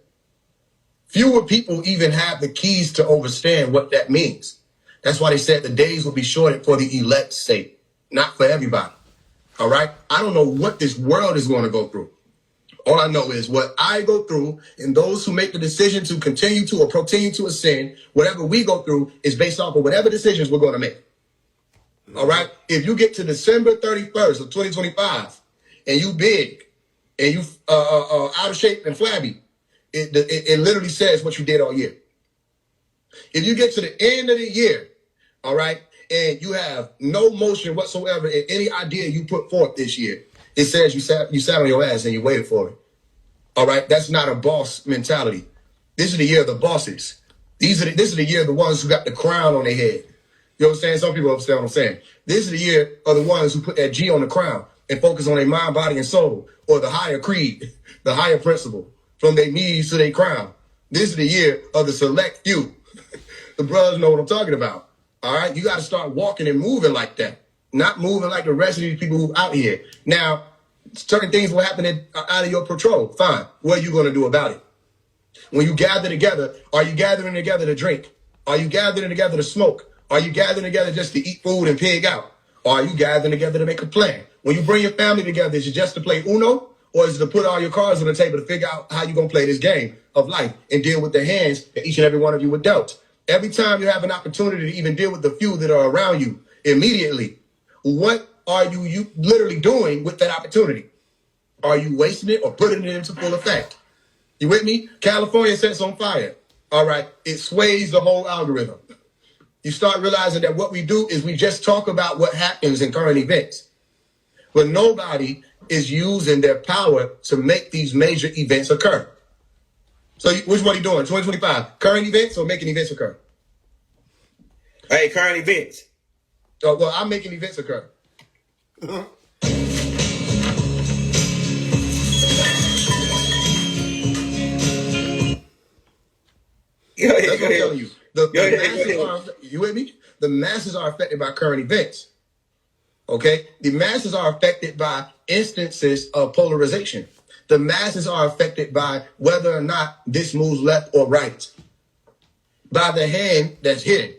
Fewer people even have the keys to understand what that means. That's why they said the days will be shortened for the elect sake, not for everybody. All right? I don't know what this world is going to go through. All I know is what I go through, and those who make the decision to continue to or continue to ascend, whatever we go through is based off of whatever decisions we're going to make. All right? If you get to December 31st of 2025 and you big and you out of shape and flabby, it literally says what you did all year. If you get to the end of the year, all right, and you have no motion whatsoever in any idea you put forth this year, it says you sat on your ass and you waited for it. All right, that's not a boss mentality. This is the year of the bosses. This is the year of the ones who got the crown on their head. You know what I'm saying? Some people understand what I'm saying. This is the year of the ones who put that G on the crown and focus on their mind, body, and soul, or the higher creed, the higher principle, from their knees to their crown. This is the year of the select few. The brothers know what I'm talking about. All right, you got to start walking and moving like that, not moving like the rest of these people who out here. Now, certain things will happen out of your control. Fine. What are you going to do about it? When you gather together, are you gathering together to drink? Are you gathering together to smoke? Are you gathering together just to eat food and pig out? Or are you gathering together to make a plan? When you bring your family together, is it just to play Uno? Or is it to put all your cards on the table to figure out how you're going to play this game of life and deal with the hands that each and every one of you were dealt? Every time you have an opportunity to even deal with the few that are around you immediately, what are you literally doing with that opportunity? Are you wasting it or putting it into full effect? You with me? California sets on fire. All right. It sways the whole algorithm. You start realizing that what we do is we just talk about what happens in current events. But nobody is using their power to make these major events occur. So which one are you doing? 2025, current events or making events occur? Hey, current events. Oh, well, I'm making events occur. Yo, That's what I'm telling you. The masses are, you with me? The masses are affected by current events. Okay? The masses are affected by instances of polarization. The masses are affected by whether or not this moves left or right. By the hand that's hidden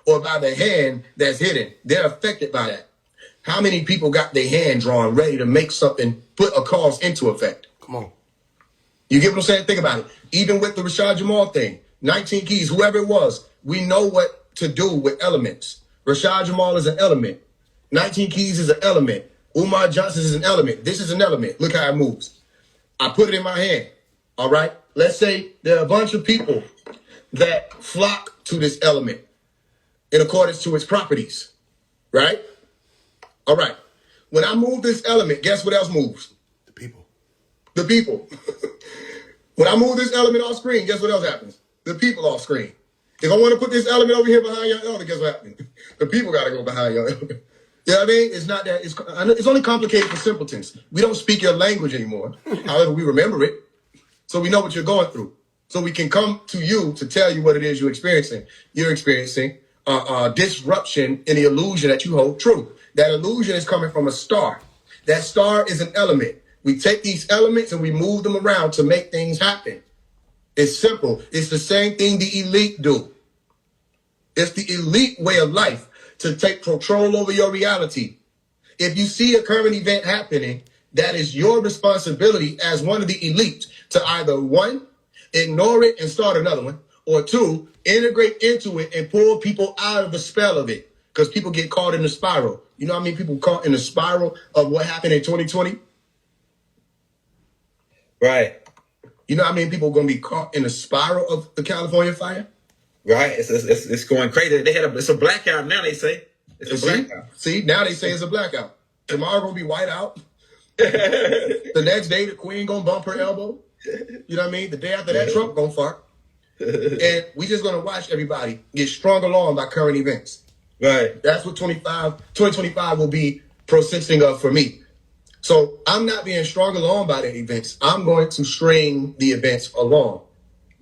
or by the hand that's hidden. They're affected by that. How many people got their hand drawn ready to make something, put a cause into effect? Come on. You get what I'm saying? Think about it. Even with the Rashad Jamal thing, 19 keys, whoever it was, we know what to do with elements. Rashad Jamal is an element. 19 keys is an element. Umar Johnson is an element. This is an element. Look how it moves. I put it in my hand. All right. Let's say there are a bunch of people that flock to this element in accordance to its properties. Right? All right. When I move this element, guess what else moves? The people. The people. When I move this element off screen, guess what else happens? The people off screen. If I want to put this element over here behind your elder, guess what happens? The people got to go behind your elder. You know what I mean? It's not that. It's only complicated for simpletons. We don't speak your language anymore. However, we remember it. So we know what you're going through. So we can come to you to tell you what it is you're experiencing. You're experiencing disruption in the illusion that you hold true. That illusion is coming from a star. That star is an element. We take these elements and we move them around to make things happen. It's simple. It's the same thing the elite do. It's the elite way of life to take control over your reality. If you see a current event happening, that is your responsibility as one of the elite to either one, ignore it and start another one, or two, integrate into it and pull people out of the spell of it. Because people get caught in the spiral. You know how many people caught in the spiral of what happened in 2020? Right. You know how many people are going to be caught in the spiral of the California fire? Right. It's going crazy. It's a blackout now, they say. It's a blackout. See, now they say it's a blackout. Tomorrow going to be white out. The next day, the queen going to bump her elbow. You know what I mean? The day after that, Trump going to fart. And we just going to watch everybody get strung along by current events. Right. That's what 2025 will be processing of for me. So I'm not being strung along by the events. I'm going to string the events along.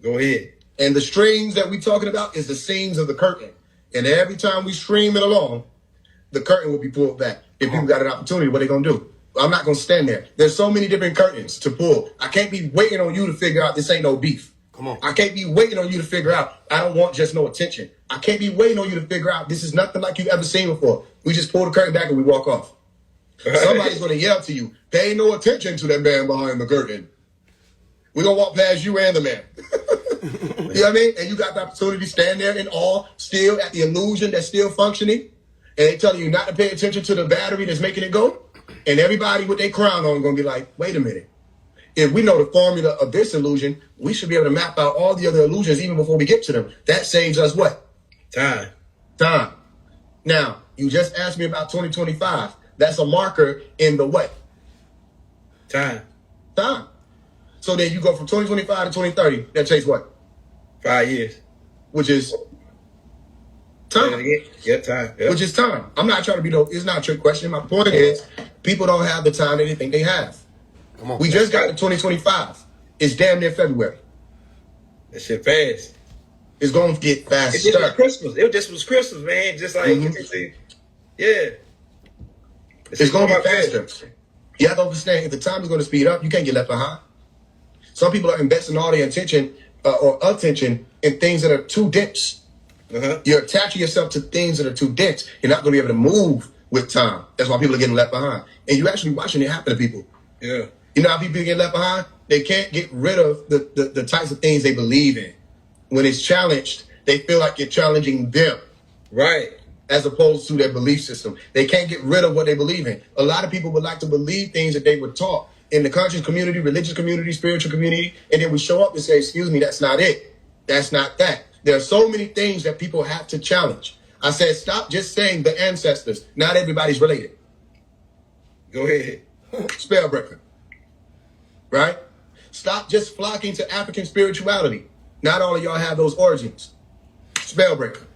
Go ahead. And the strings that we're talking about is the seams of the curtain. And every time we stream it along, the curtain will be pulled back. If people got an opportunity, what are they going to do? I'm not going to stand there. There's so many different curtains to pull. I can't be waiting on you to figure out this ain't no beef. Come on. I can't be waiting on you to figure out I don't want just no attention. I can't be waiting on you to figure out this is nothing like you've ever seen before. We just pull the curtain back and we walk off. Somebody's going to yell to you, pay no attention to that man behind the curtain. We're going to walk past you and the man. You know what I mean? And you got the opportunity to stand there in awe, still at the illusion that's still functioning. And they telling you not to pay attention to the battery that's making it go. And everybody with their crown on going to be like, wait a minute. If we know the formula of this illusion, we should be able to map out all the other illusions even before we get to them. That saves us what? Time. Now, you just asked me about 2025. That's a marker in the what? Time. So then you go from 2025 to 2030. That takes what? 5 years. Which is time. Yeah, time. Yep. Which is time. I'm not trying to be it's not a trick question. My point is people don't have the time that they think they have. Come on. We just got to 2025. It's damn near February. That shit fast. It's going to get faster. It just was Christmas. It just was Christmas, man. Just like, yeah. It's going to get faster. You have to understand, if the time is going to speed up, you can't get left behind. Some people are investing all their attention or attention in things that are too dense. You're attaching yourself to things that are too dense. You're not going to be able to move with time. That's why people are getting left behind. And you're actually watching it happen to people. Yeah. You know how people get left behind? They can't get rid of the types of things they believe in. When it's challenged, they feel like you're challenging them. Right. As opposed to their belief system. They can't get rid of what they believe in. A lot of people would like to believe things that they were taught in the conscious community, religious community, spiritual community, and then we show up and say, excuse me, that's not it. That's not that. There are so many things that people have to challenge. I said, stop just saying the ancestors. Not everybody's related. Go ahead. Spell breaker. Right? Stop just flocking to African spirituality. Not all of y'all have those origins. Spell breaker.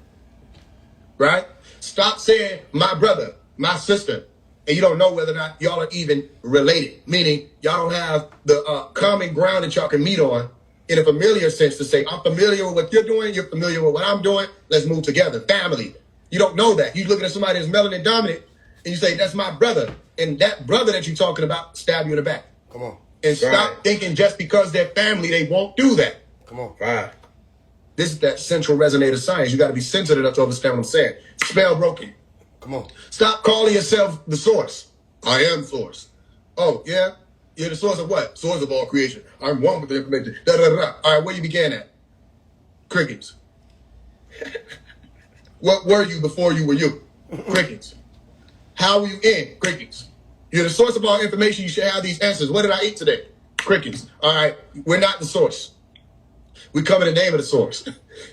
Right? Stop saying my brother, my sister, and you don't know whether or not y'all are even related. Meaning y'all don't have the common ground that y'all can meet on in a familiar sense to say, I'm familiar with what you're doing, you're familiar with what I'm doing, let's move together. Family. You don't know that. You're looking at somebody that's melanin dominant and you say, that's my brother. And that brother that you're talking about stab you in the back. Come on. And stop thinking just because they're family, they won't do that. Come on. Right. This is that central resonator science. You got to be sensitive enough to understand what I'm saying. Spell broken. Come on. Stop calling yourself the source. I am source. Oh, yeah? You're the source of what? Source of all creation. I'm one with the information. Da, da, da, da. All right, where you began at? Crickets. What were you before you were you? Crickets. How were you in? Crickets. You're the source of all information. You should have these answers. What did I eat today? Crickets. All right, we're not the source. We come in the name of the source.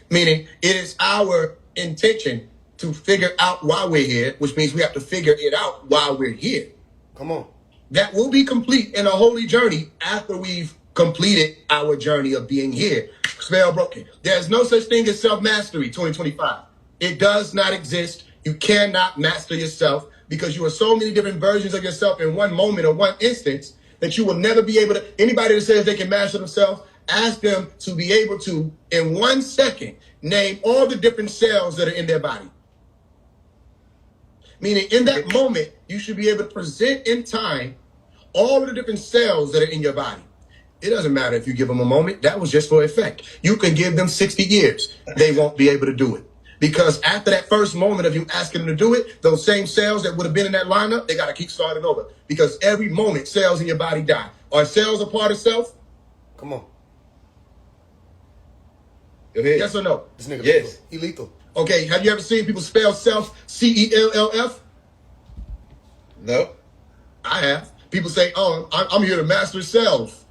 Meaning it is our intention to figure out why we're here, which means we have to figure it out while we're here. Come on. That will be complete in a holy journey after we've completed our journey of being here. Spell broken. There's no such thing as self-mastery 2025. It does not exist. You cannot master yourself because you are so many different versions of yourself in one moment or one instance that you will never be able to. Anybody that says they can master themselves, ask them to be able to, in 1 second, name all the different cells that are in their body. Meaning in that moment, you should be able to present in time all of the different cells that are in your body. It doesn't matter if you give them a moment. That was just for effect. You can give them 60 years. They won't be able to do it. Because after that first moment of you asking them to do it, those same cells that would have been in that lineup, they got to keep starting over. Because every moment, cells in your body die. Are cells a part of self? Come on. Go ahead. Yes or no? This nigga yes. He lethal. Okay, have you ever seen people spell self C-E-L-L-F? No. I have. People say, oh, I'm here to master self.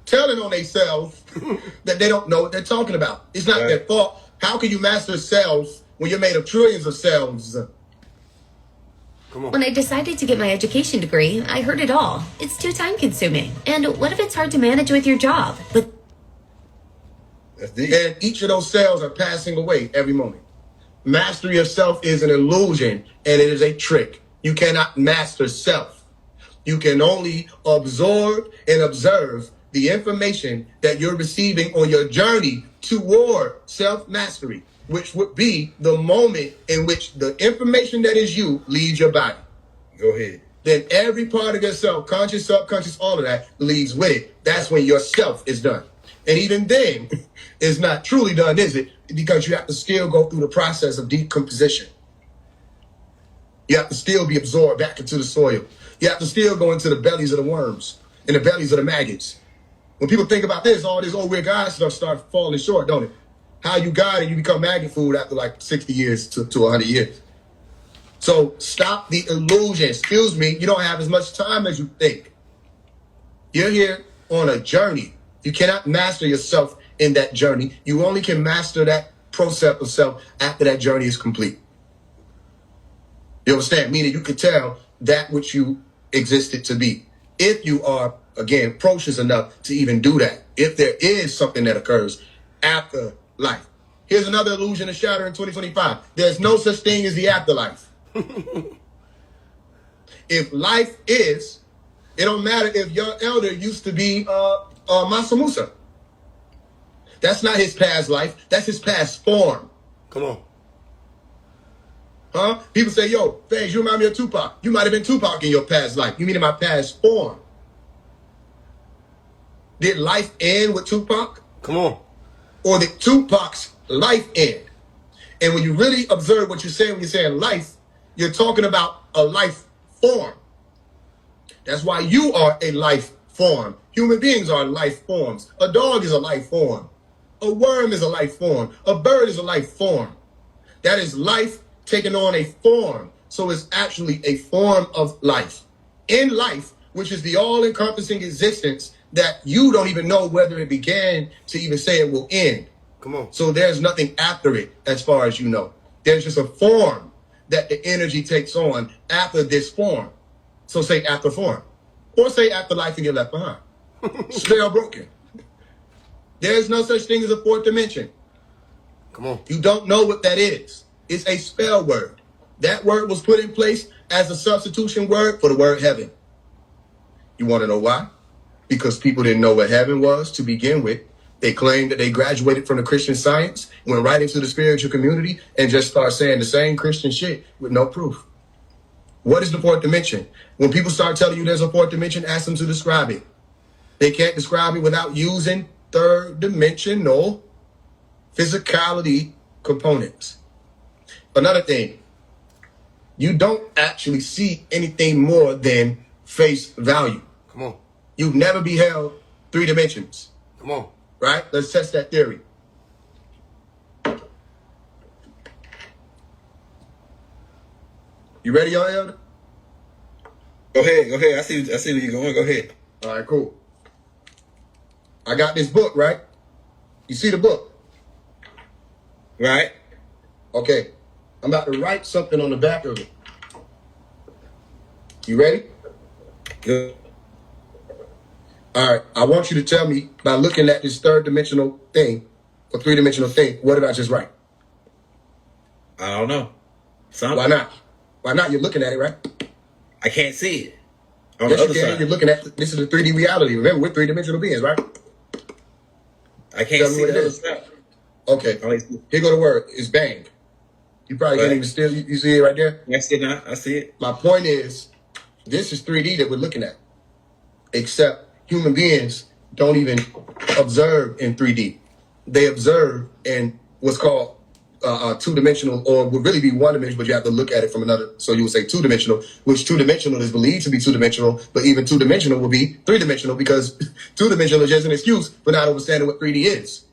Telling on themselves that they don't know what they're talking about. It's not their fault. How can you master cells when you're made of trillions of cells? Come on. When I decided to get my education degree, I heard it all. It's too time consuming. And what if it's hard to manage with your job? But and each of those cells are passing away every moment. Mastery of self is an illusion and it is a trick. You cannot master self. You can only absorb and observe the information that you're receiving on your journey toward self-mastery, which would be the moment in which the information that is you leaves your body. Go ahead. Then every part of yourself, conscious, subconscious, all of that leaves with it. That's when your self is done. And even then, it's not truly done, is it? Because you have to still go through the process of decomposition. You have to still be absorbed back into the soil. You have to still go into the bellies of the worms and the bellies of the maggots. When people think about this, all this old weird God stuff starts falling short, don't it? How you got it, you become maggot food after like 60 years to 100 years. So stop the illusion. Excuse me, you don't have as much time as you think. You're here on a journey. You cannot master yourself in that journey. You only can master that process of self after that journey is complete. You understand? Meaning you can tell that which you existed to be. If you are, again, procious enough to even do that. If there is something that occurs after life. Here's another illusion to shatter in 2025. There's no such thing as the afterlife. If life is, it don't matter if your elder used to be Mansa Musa. That's not his past life. That's his past form. Come on. Huh? People say, yo, Fags, you remind me of Tupac. You might have been Tupac in your past life. You mean in my past form. Did life end with Tupac? Come on. Or did Tupac's life end? And when you really observe what you're saying when you're saying life, you're talking about a life form. That's why you are a life form. Human beings are life forms. A dog is a life form. A worm is a life form. A bird is a life form. That is life taking on a form. So it's actually a form of life. In life, which is the all-encompassing existence that you don't even know whether it began to even say it will end. Come on. So there's nothing after it as far as you know. There's just a form that the energy takes on after this form. So say after form. Or say after life and you're left behind. Spell broken. There's no such thing as a fourth dimension. Come on. You don't know what that is. It's a spell word. That word was put in place as a substitution word for the word heaven. You want to know why? Because people didn't know what heaven was to begin with. They claimed that they graduated from the Christian Science, went right into the spiritual community, and just start saying the same Christian shit with no proof. What is the fourth dimension? When people start telling you there's a fourth dimension, ask them to describe it. They can't describe it without using third dimensional physicality components. Another thing, you don't actually see anything more than face value. Come on. You've never beheld three dimensions. Come on. Right? Let's test that theory. You ready, y'all, Elder? Go ahead. I see where you're going. Go ahead. All right, cool. I got this book, right? You see the book? Right. Okay. I'm about to write something on the back of it. You ready? Good. All right, I want you to tell me, by looking at this third-dimensional thing, or three-dimensional thing, what did I just write? I don't know. Something. Why not? Why not? You're looking at it, right? I can't see it. On Yes, the you other can. side. You're looking at, this is a 3D reality. Remember, we're three-dimensional beings, right? I can't Tell me see what the it other is. side. Okay, here go the word. It's bang. You probably can't even still, you see it right there? I see it now. I see it. My point is, this is 3D that we're looking at. Except human beings don't even observe in 3D. They observe in what's called two-dimensional, or would really be one-dimensional, but you have to look at it from another. So you would say two-dimensional, which two-dimensional is believed to be two-dimensional, but even two-dimensional will be three-dimensional, because two-dimensional is just an excuse for not understanding what 3D is.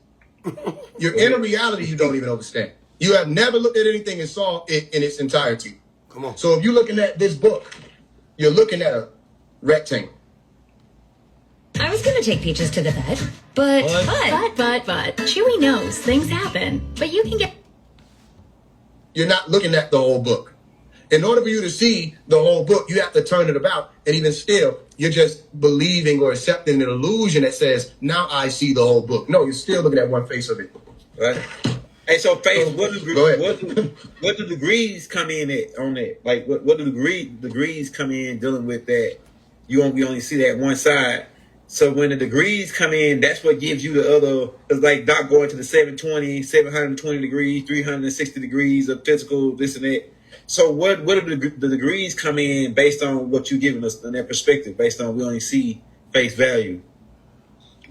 You're in a reality you don't even understand. You have never looked at anything and saw it in its entirety. Come on. So if you're looking at this book, you're looking at a rectangle. I was gonna take Peaches to the vet, but Chewy knows things happen, but you can get. You're not looking at the whole book. In order for you to see the whole book, you have to turn it about. And even still, you're just believing or accepting an illusion that says, now I see the whole book. No, you're still looking at one face of it. Right. Hey, so Faith, Go ahead. what do degrees come in at on that? Like, what do degrees come in dealing with that? We only see that one side. So when the degrees come in, that's what gives you the other. It's like Doc going to the 720 degrees, 360 degrees of physical, this and that. So what do the degrees come in based on what you're giving us in that perspective? Based on we only see face value.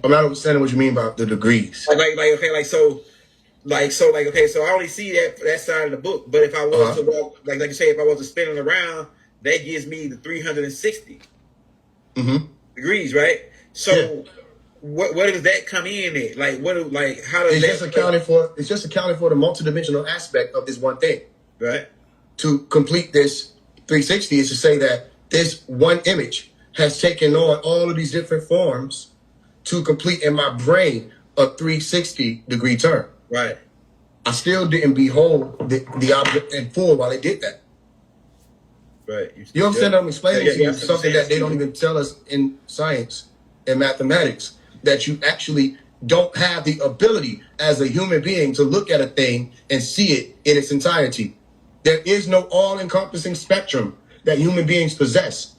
I'm not understanding what you mean by the degrees. So I only see that side of the book. But if I was to walk, like you say, if I was to spin it around, that gives me the 360 degrees, right? So what does that come in at? Like how does it's that just accounting for? It's just accounting for the multidimensional aspect of this one thing, right? To complete this 360 is to say that this one image has taken on all of these different forms to complete in my brain a 360 degree turn. Right. I still didn't behold the object in full while it did that. Right. You understand what I'm explaining to you? Yeah, Something that they don't even tell us in science and mathematics, that you actually don't have the ability as a human being to look at a thing and see it in its entirety. There is no all-encompassing spectrum that human beings possess,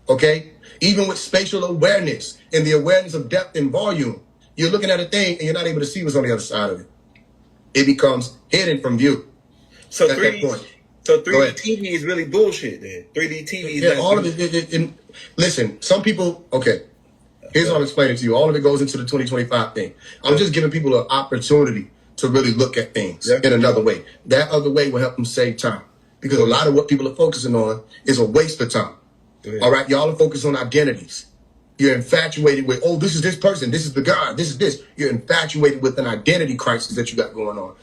okay? Even with spatial awareness and the awareness of depth and volume, you're looking at a thing and you're not able to see what's on the other side of it. It becomes hidden from view. So at that point. So 3D TV is really bullshit then. 3D TV is all of it. Listen, some people, okay, here's how I'm explaining to you. All of it goes into the 2025 thing. I'm just giving people an opportunity to really look at things in another way. That other way will help them save time. Because a lot of what people are focusing on is a waste of time. All right, y'all are focused on identities. You're infatuated with, oh, this is this person, this is the guy, this is this. You're infatuated with an identity crisis that you got going on.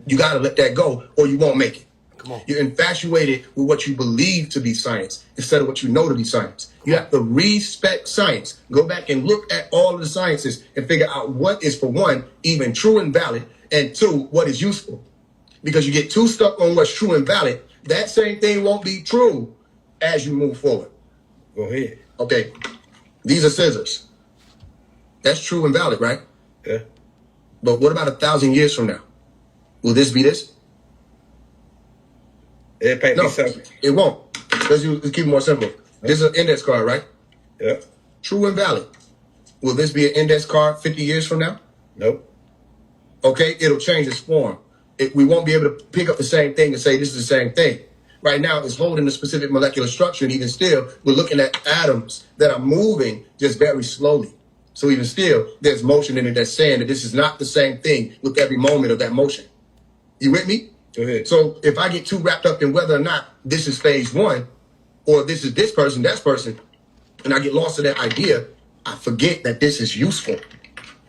You got to let that go or you won't make it. Come on. You're infatuated with what you believe to be science instead of what you know to be science. You have to respect science. Go back and look at all of the sciences and figure out what is, for one, even true and valid, and two, what is useful. Because you get too stuck on what's true and valid, that same thing won't be true as you move forward. Go ahead. Okay. These are scissors. That's true and valid, right? Yeah. But what about 1,000 years from now? Will this be this? No, it won't. Let's keep it more simple. This is an index card, right? Yeah. True and valid. Will this be an index card 50 years from now? Nope. Okay, it'll change its form. We won't be able to pick up the same thing and say this is the same thing. Right now, it's holding a specific molecular structure, and even still, we're looking at atoms that are moving just very slowly. So even still, there's motion in it that's saying that this is not the same thing with every moment of that motion. You with me? Go ahead. So if I get too wrapped up in whether or not this is phase one, or this is this person, that person, and I get lost in that idea, I forget that this is useful,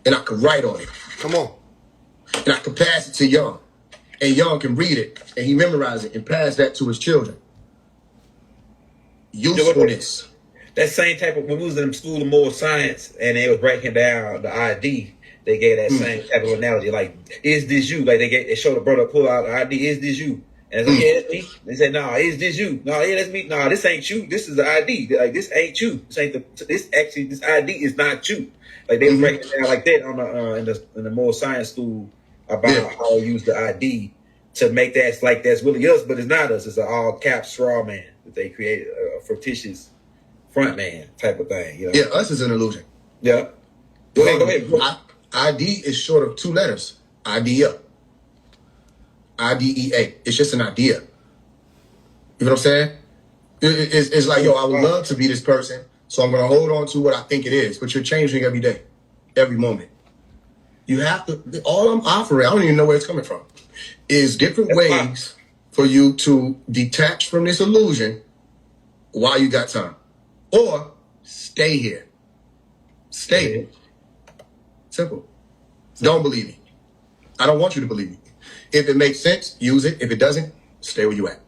and I could write on it. Come on. And I could pass it to Young. And Young can read it, and he memorize it, and pass that to his children. Usefulness. That same type of, when we was in school of moral science, and they was breaking down the ID, they gave that same type of analogy. Like, is this you? Like, they showed a brother pull out the ID, is this you? And so, yeah, that's me. They said, no, is this you? No, yeah, that's me. No, this ain't you. This is the ID. Like, this ain't you. This ain't this ID is not you. Like, they break it down like that on in the more science school about how to use the ID to make that like that's really us, but it's not us. It's an all cap straw man that they created, a fictitious front man type of thing. You know? Yeah, us is an illusion. Yeah. Go ahead. ID is short of 2 letters. Idea. IDEA. It's just an idea. You know what I'm saying? It's like, yo, I would love to be this person, so I'm going to hold on to what I think it is. But you're changing every day, every moment. You have to, all I'm offering, I don't even know where it's coming from, is different ways for you to detach from this illusion while you got time. Or stay here. Stay here. Simple. Don't believe me. I don't want you to believe me. If it makes sense, use it. If it doesn't, stay where you at.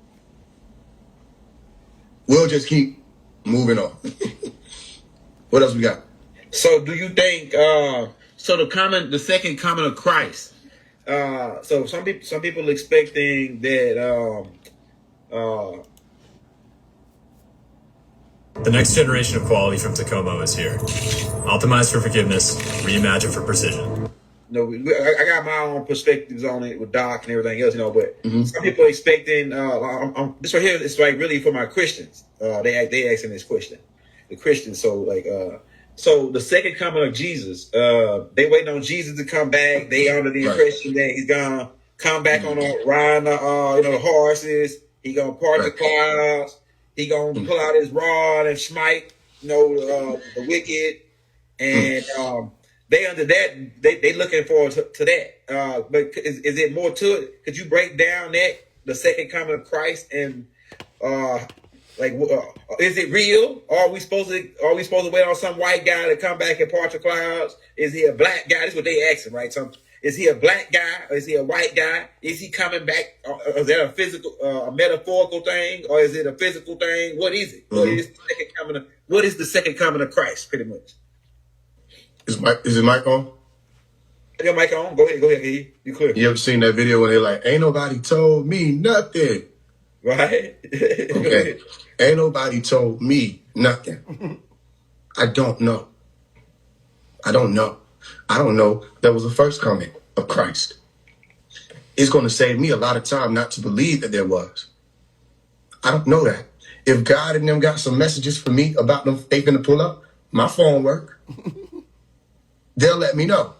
We'll just keep moving on. What else we got? So do you think the second coming of Christ? So some people expecting that The next generation of quality from Tacoma is here. Optimized for forgiveness, reimagined for precision. I got my own perspectives on it with Doc and everything else, but some people expecting this right here is like really for my Christians. They asking this question. The Christians, so the second coming of Jesus, they waiting on Jesus to come back. They under the impression that he's gonna come back on riding the horses. He gonna part the clouds. He gonna pull out his rod and smite the wicked, and they under that they looking forward to that. But is it more to it? Could you break down that the second coming of Christ and is it real? Are we supposed to wait on some white guy to come back and part the clouds? Is he a black guy? That's what they asking, right? Is he a black guy or is he a white guy? Is he coming back? Is that a physical, a metaphorical thing, or is it a physical thing? What is it? What is the second coming of Christ? Pretty much. Is his mic on? Your mic on? Go ahead. You clear. You ever seen that video when they're like, "Ain't nobody told me nothing"? Right. Okay. Ain't nobody told me nothing. I don't know. I don't know there was a first coming of Christ. It's going to save me a lot of time not to believe that there was. I don't know that. If God and them got some messages for me about them they finna pull up, my phone work. They'll let me know.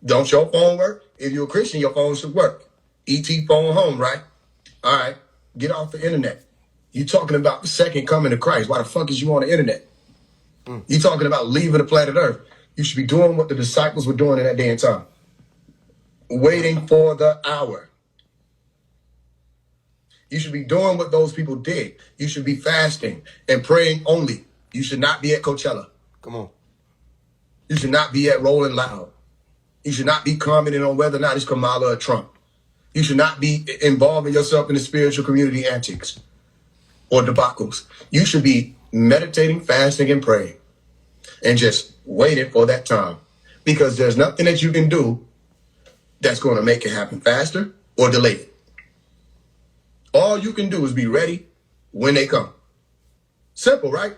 Don't your phone work? If you're a Christian, your phone should work. ET phone home, right? All right. Get off the internet. You talking about the second coming of Christ. Why the fuck is you on the internet? You talking about leaving the planet Earth. You should be doing what the disciples were doing in that day and time. Waiting for the hour. You should be doing what those people did. You should be fasting and praying only. You should not be at Coachella. Come on. You should not be at Rolling Loud. You should not be commenting on whether or not it's Kamala or Trump. You should not be involving yourself in the spiritual community antics or debacles. You should be meditating, fasting, and praying and just waiting for that time, because there's nothing that you can do that's going to make it happen faster or delay it. All you can do is be ready when they come. Simple, right?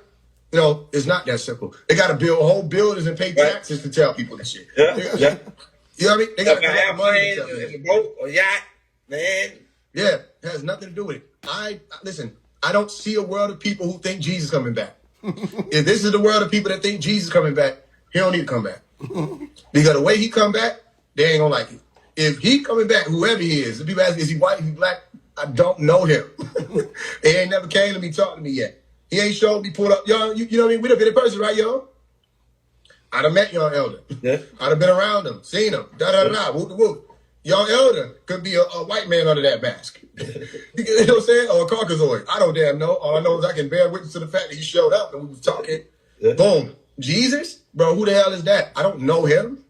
It's not that simple. They got to build whole buildings and pay taxes to tell people this shit. Yeah. You know what I mean? They got to have money to tell people. Boat or yacht, man. Yeah, it has nothing to do with it. Listen, I don't see a world of people who think Jesus coming back. If this is the world of people that think Jesus coming back, he don't need to come back. Because the way he come back, they ain't gonna like it. If he coming back, whoever he is, if people ask, is he white, is he black? I don't know him. He ain't never came to me, talking to me yet. He ain't showed me, pulled up. Y'all, you know what I mean? We done been in person, right, y'all? I'd have met y'all elder. Yeah. I'd have been around him, seen him, da-da-da-da, whoop-de-whoop. Y'all elder could be a white man under that mask. You know what I'm saying? Or a Caucasoid. I don't damn know. All I know is I can bear witness to the fact that he showed up and we was talking. Yeah. Boom. Jesus? Bro, who the hell is that? I don't know him.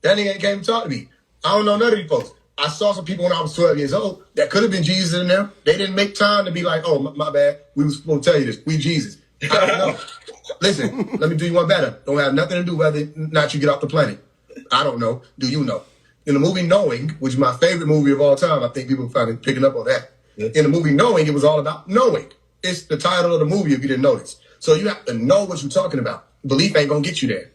That nigga ain't came to talk to me. I don't know none of these folks. I saw some people when I was 12 years old that could have been Jesus in them. They didn't make time to be like, oh, my bad. We was supposed to tell you this. We Jesus. I don't know. Listen, let me do you one better. Don't have nothing to do whether or not you get off the planet. I don't know. Do you know? In the movie Knowing, which is my favorite movie of all time, I think people are finally picking up on that. In the movie Knowing, it was all about knowing. It's the title of the movie if you didn't notice. So you have to know what you're talking about. Belief ain't gonna get you there.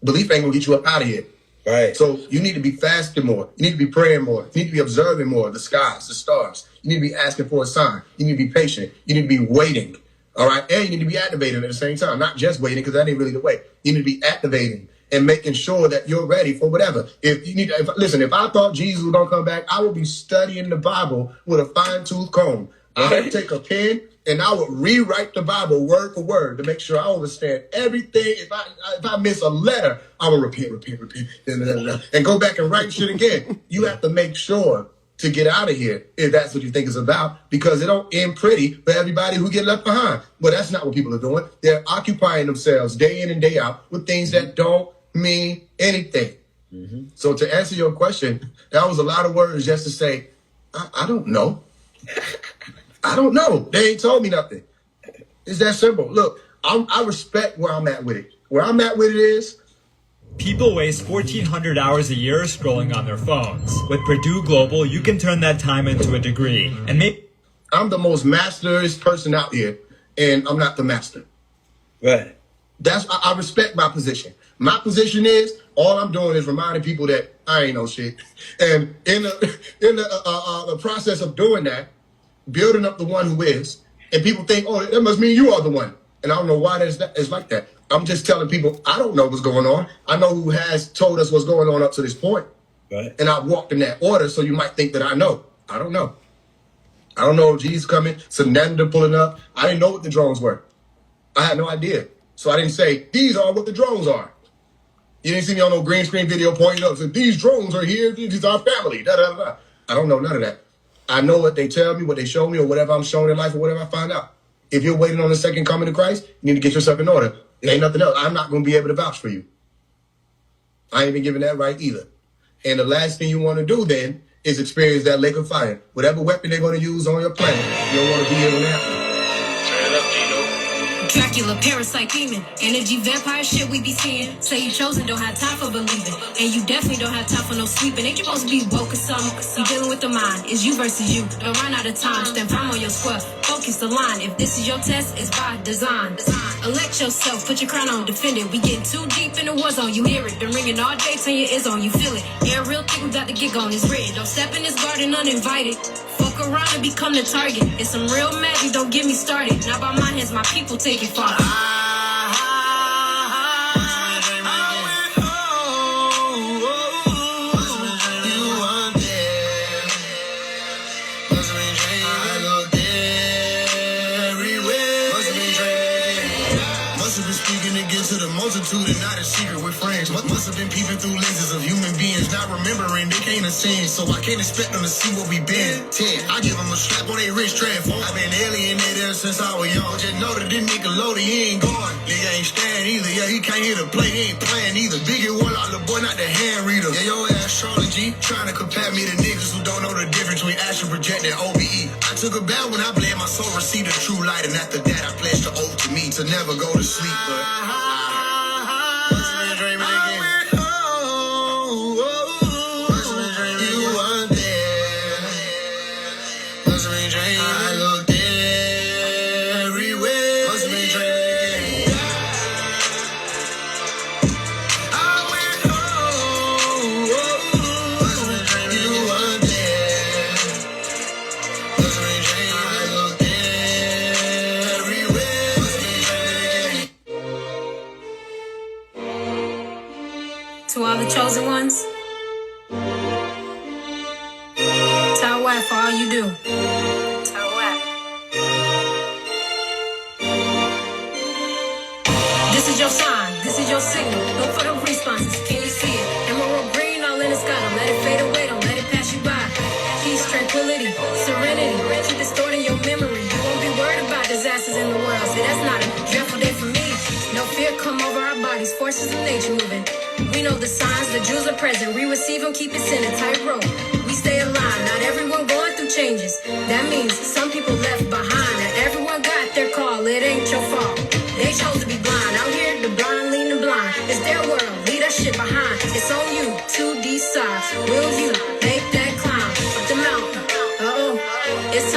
Belief ain't gonna get you up out of here. Right. So you need to be fasting more. You need to be praying more. You need to be observing more the skies, the stars. You need to be asking for a sign. You need to be patient. You need to be waiting. All right. And you need to be activating at the same time. Not just waiting, because that ain't really the way. You need to be activating and making sure that you're ready for whatever. If I thought Jesus was gonna come back, I would be studying the Bible with a fine-tooth comb. I would take a pen and I would rewrite the Bible word for word to make sure I understand everything. If I miss a letter, I will repent, and go back and write shit again. You have to make sure to get out of here if that's what you think it's about, because it don't end pretty for everybody who get left behind. But that's not what people are doing. They're occupying themselves day in and day out with things that don't mean anything. So to answer your question, that was a lot of words just to say, I don't know. I don't know. They ain't told me nothing. It's that simple. Look, I respect where I'm at with it. Where I'm at with it is, people waste 1,400 hours a year scrolling on their phones. With Purdue Global, you can turn that time into a degree. And I'm the most masterest person out here, and I'm not the master. Right. I respect my position. My position is, all I'm doing is reminding people that I ain't no shit. And in the process of doing that, building up the one who is, and people think, oh, that must mean you are the one. And I don't know why it's like that. I'm just telling people, I don't know what's going on. I know who has told us what's going on up to this point. Right. And I walked in that order, so you might think that I know. I don't know. I don't know if G's coming, Sananda pulling up. I didn't know what the drones were. I had no idea. So I didn't say, these are what the drones are. You didn't see me on no green screen video pointing up, saying, these drones are here, this is our family, da-da-da-da. I don't know none of that. I know what they tell me, what they show me, or whatever I'm shown in life, or whatever I find out. If you're waiting on the second coming of Christ, you need to get yourself in order. There ain't nothing else. I'm not going to be able to vouch for you. I ain't even giving that right either. And the last thing you want to do then is experience that lake of fire. Whatever weapon they're going to use on your planet, you don't want to be able to happen. Turn it up, Gino. Dracula, parasite, demon, energy, vampire shit we be seeing. Say you chosen, don't have time for believing. And you definitely don't have time for no sleeping. Ain't you supposed to be woke or something? You dealing with the mind, it's you versus you. Don't run out of time, stand firm on your square. Focus the line, if this is your test, it's by design. Elect yourself, put your crown on, defend it. We getting too deep in the war zone, you hear it. Been ringing all day, turn your ears on, you feel it. Yeah, real thing, we got to get going, it's written. Don't step in this garden uninvited. Fuck around and become the target. It's some real magic, don't get me started. Not by my hands, my people take it far. Multitude and not a secret with friends. Must have been peeping through lenses of human beings, not remembering they can't ascend. So I can't expect them to see what we been. 10, I give them a strap on their wrist transform. I've been alienated ever since I was young. Just know that this nigga loaded, he ain't going. Nigga ain't stand either. Yeah, he can't hit a play, he ain't playing either. Biggie warlock, the boy, not the hand reader. Yeah, your ass Charlie G, trying to compare me to niggas who don't know the difference between astral project and OBE. I took a bow when I bled my soul, received a true light, and after that I pledged the oath to me to never go to sleep. But to all the chosen ones, tell what for all you do. Tell what. This is your sign, this is your signal. Look for the responses, can you see it? Emerald green all in the sky, don't let it fade away, don't let it pass you by. Peace, tranquility, serenity, keep it stored in your memory. You won't be worried about disasters in the world. See, that's not a dreadful day for me. No fear come over our bodies, forces of nature moving. We know the signs, the jewels are present. We receive them, keep it in a tight rope. We stay aligned, not everyone going through changes. That means some people left behind. Not everyone got their call, it ain't your fault. They chose to be blind. Out here, the blind leading the blind. It's their world, leave that shit behind. It's on you to decide. Will you make that climb up the mountain? It's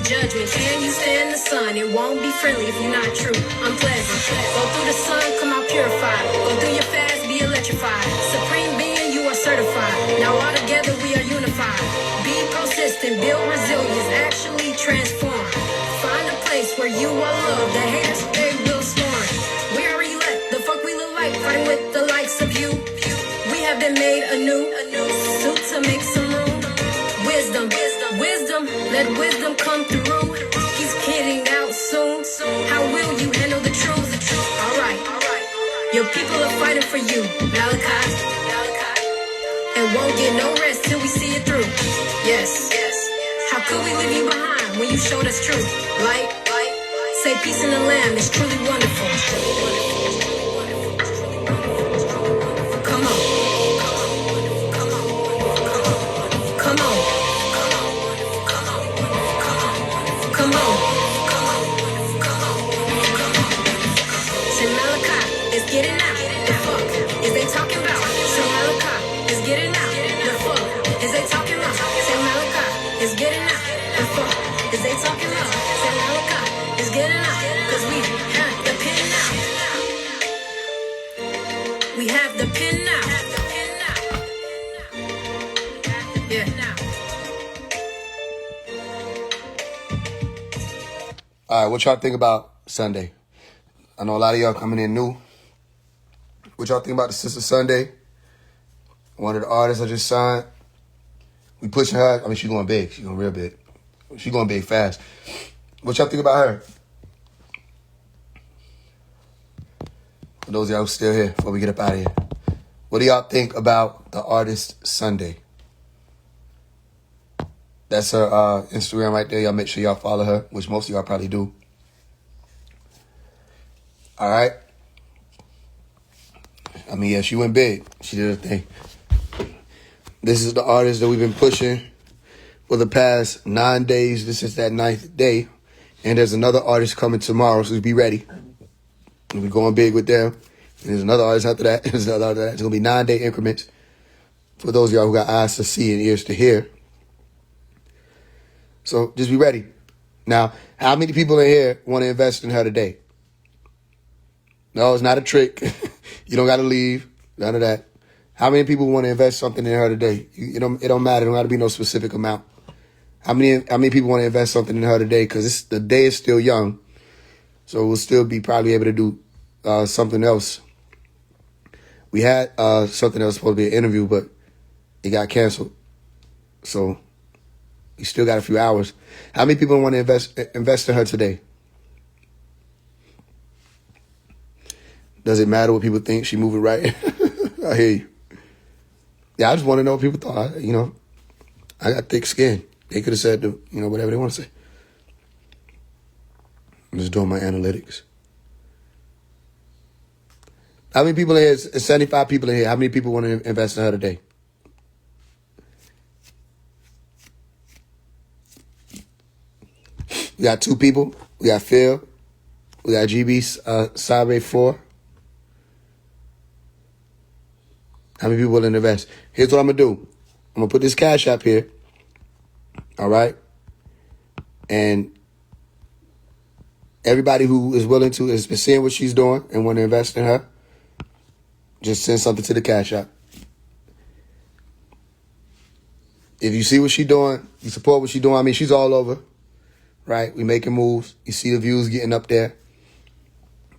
judgment. Can you stand the sun? It won't be friendly if you're not true. Unpleasant. Go through the sun, come out purified. Go through your fast, be electrified. Supreme being, you are certified. Now all together we are unified. Be persistent, build resilience, actually transform. Find a place where you are loved. The haters, they will storm. We are elect. The fuck we look like, fighting with the likes of you. We have been made anew. Suit to make some room. Wisdom, let wisdom come through. He's kidding out soon. How will you handle the truth? Alright, your people are fighting for you, Malachi. And won't get no rest till we see it through. Yes. How could we leave you behind when you showed us truth? Light, say peace in the land, it's truly wonderful. Come on. Say Malachi is getting out. The fuck is they talking about? Say Malachi is getting out. The fuck is they talking about? Say Malachi is getting out. The fuck is they talking about? Say Malachi is getting out. Cause we have the pin now. We have the pin now. Yeah. All right, what y'all think about Sunday? I know a lot of y'all coming in new. What y'all think about the Sister Sunday? One of the artists I just signed. We pushing her. I mean, she's going big. She's going real big. She's going big fast. What y'all think about her? For those of y'all who still here, before we get up out of here. What do y'all think about the artist Sunday? That's her Instagram right there. Y'all make sure y'all follow her, which most of y'all probably do. All right. I mean, yeah, she went big. She did her thing. This is the artist that we've been pushing for the past 9 days. This is that 9th day. And there's another artist coming tomorrow, so be ready. We'll be going big with them. And there's another artist after that. There's another after that. It's going to be 9-day increments for those of y'all who got eyes to see and ears to hear. So just be ready. Now, how many people in here want to invest in her today? No, it's not a trick. You don't got to leave. None of that. How many people want to invest something in her today? It don't matter. It don't got to be no specific amount. How many people want to invest something in her today? Because the day is still young. So we'll still be probably able to do something else. We had something that was supposed to be an interview, but it got canceled. So we still got a few hours. How many people want to invest in her today? Does it matter what people think? She moving right? I hear you. Yeah, I just want to know what people thought. I got thick skin. They could have said, whatever they want to say. I'm just doing my analytics. How many people in here? 75 people in here. How many people want to invest in her today? We got 2 people. We got Phil. We got GB Sabe 4. How many people willing to invest? Here's what I'm going to do. I'm going to put this Cash App here. All right? And everybody who is willing to, is seeing what she's doing and want to invest in her, just send something to the Cash App. If you see what she's doing, you support what she's doing. I mean, she's all over, right? We making moves. You see the views getting up there.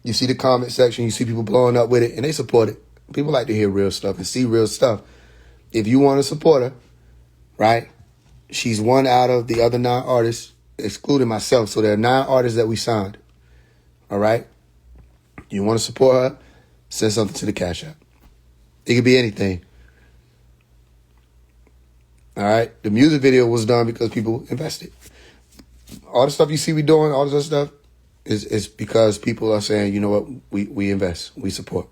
You see the comment section. You see people blowing up with it, and they support it. People like to hear real stuff and see real stuff. If you want to support her, right, she's one out of the other 9 artists, excluding myself. So there are 9 artists that we signed, all right? You want to support her, send something to the Cash App. It could be anything. All right? The music video was done because people invested. All the stuff you see we doing, all this other stuff, is because people are saying, you know what, we invest, we support.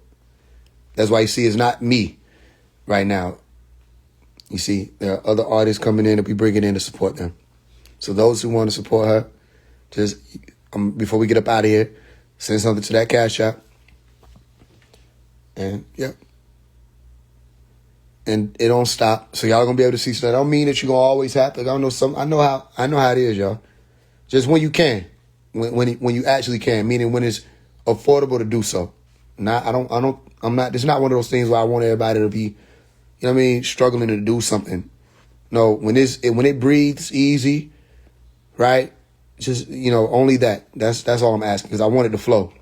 That's why you see it's not me right now. You see, there are other artists coming in that we bringing in to support them. So those who want to support her, just before we get up out of here, send something to that Cash App. And, yeah. And it don't stop. So y'all gonna be able to see. So that don't mean that you're gonna always have to. I know how it is, y'all. Just when you can, when you actually can, meaning when it's affordable to do so. I'm not. It's not one of those things where I want everybody to be, you know what I mean, struggling to do something. No, when it breathes easy, right? Just, you know, only that. That's all I'm asking, because I want it to flow.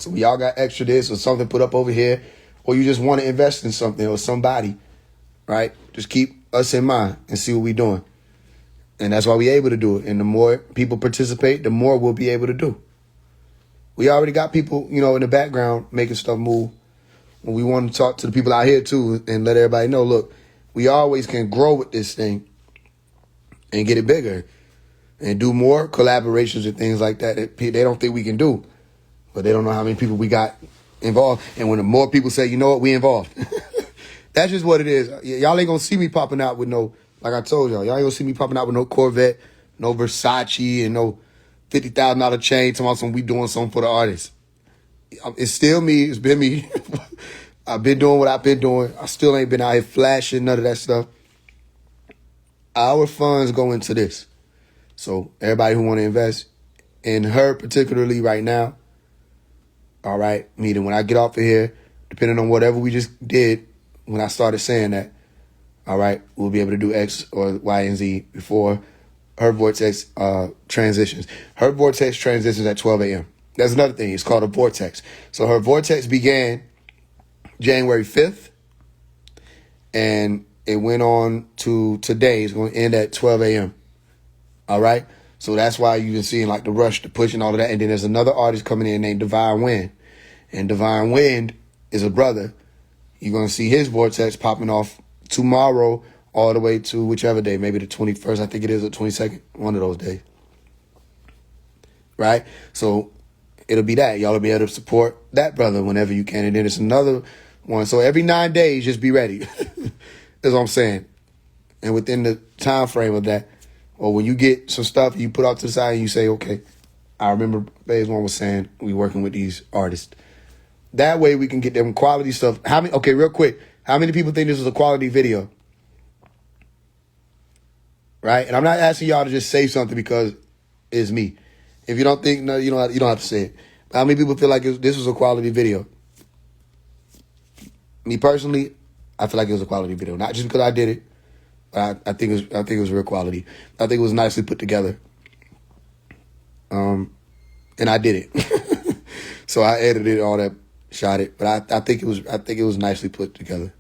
So we all got extra this or something put up over here, or you just want to invest in something or somebody, right? Just keep us in mind and see what we're doing. And that's why we're able to do it. And the more people participate, the more we'll be able to do. We already got people, you know, in the background making stuff move. And we want to talk to the people out here too and let everybody know, look, we always can grow with this thing and get it bigger and do more collaborations and things like that they don't think we can do. But they don't know how many people we got involved. And when the more people say, you know what, we involved. That's just what it is. Y'all ain't going to see me popping out with no, like I told y'all ain't going to see me popping out with no Corvette, no Versace, and no $50,000 chain. Talking about we doing something for the artist. It's still me. It's been me. I've been doing what I've been doing. I still ain't been out here flashing, none of that stuff. Our funds go into this. So everybody who want to invest in her particularly right now, all right, meaning when I get off of here, depending on whatever we just did, when I started saying that, all right, we'll be able to do X or Y and Z before her vortex transitions. Her vortex transitions at 12 a.m. That's another thing. It's called a vortex. So her vortex began January 5th, and it went on to today. It's going to end at 12 a.m. All right? So that's why you've been seeing like the rush, the push, and all of that. And then there's another artist coming in named Divine Wind. And Divine Wind is a brother. You're going to see his vortex popping off tomorrow all the way to whichever day, maybe the 21st, I think it is, or 22nd, one of those days. Right? So it'll be that. Y'all will be able to support that brother whenever you can. And then it's another one. So every 9 days, just be ready. That's what I'm saying. And within the time frame of that, or when you get some stuff you put off to the side and you say, okay, I remember phase one was saying we working with these artists. That way we can get them quality stuff. Okay, real quick. How many people think this is a quality video? Right? And I'm not asking y'all to just say something because it's me. If you don't think, no, you don't have to say it. But how many people feel like this was a quality video? Me personally, I feel like it was a quality video. Not just because I did it, but I think it was real quality. I think it was nicely put together. And I did it. So I edited all that, shot it. But I think it was nicely put together.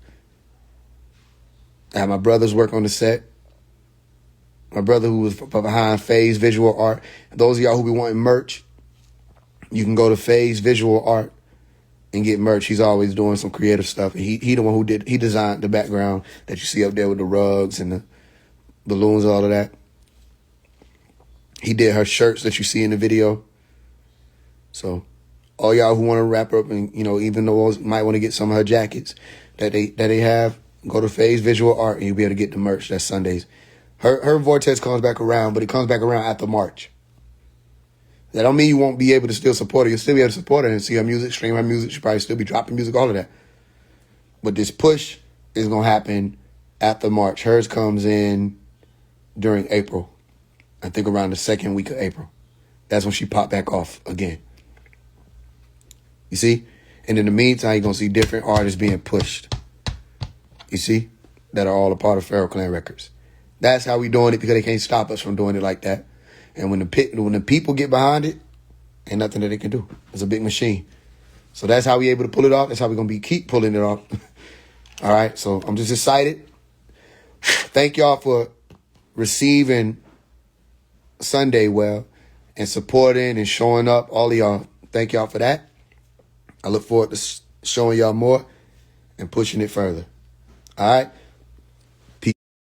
I had my brothers work on the set. My brother who was behind Phase Visual Art. Those of y'all who be wanting merch, you can go to Phase Visual Art and get merch. He's always doing some creative stuff. And he the one who he designed the background that you see up there with the rugs and the balloons and all of that. He did her shirts that you see in the video. So all y'all who want to wrap up and, even those might want to get some of her jackets that they have, go to Phase Visual Art and you'll be able to get the merch. That's Sundays. Her vortex comes back around, but it comes back around after March. That don't mean you won't be able to still support her. You'll still be able to support her and see her music, stream her music. She'll probably still be dropping music, all of that. But this push is going to happen after March. Hers comes in during April. I think around the second week of April. That's when she popped back off again. You see? And in the meantime, you're going to see different artists being pushed. You see? That are all a part of Pharaoh Clan Records. That's how we doing it, because they can't stop us from doing it like that. And when the people get behind it, ain't nothing that they can do. It's a big machine. So that's how we able to pull it off. That's how we're going to keep pulling it off. All right, so I'm just excited. Thank y'all for receiving Sunday well and supporting and showing up. All of y'all, thank y'all for that. I look forward to showing y'all more and pushing it further. All right?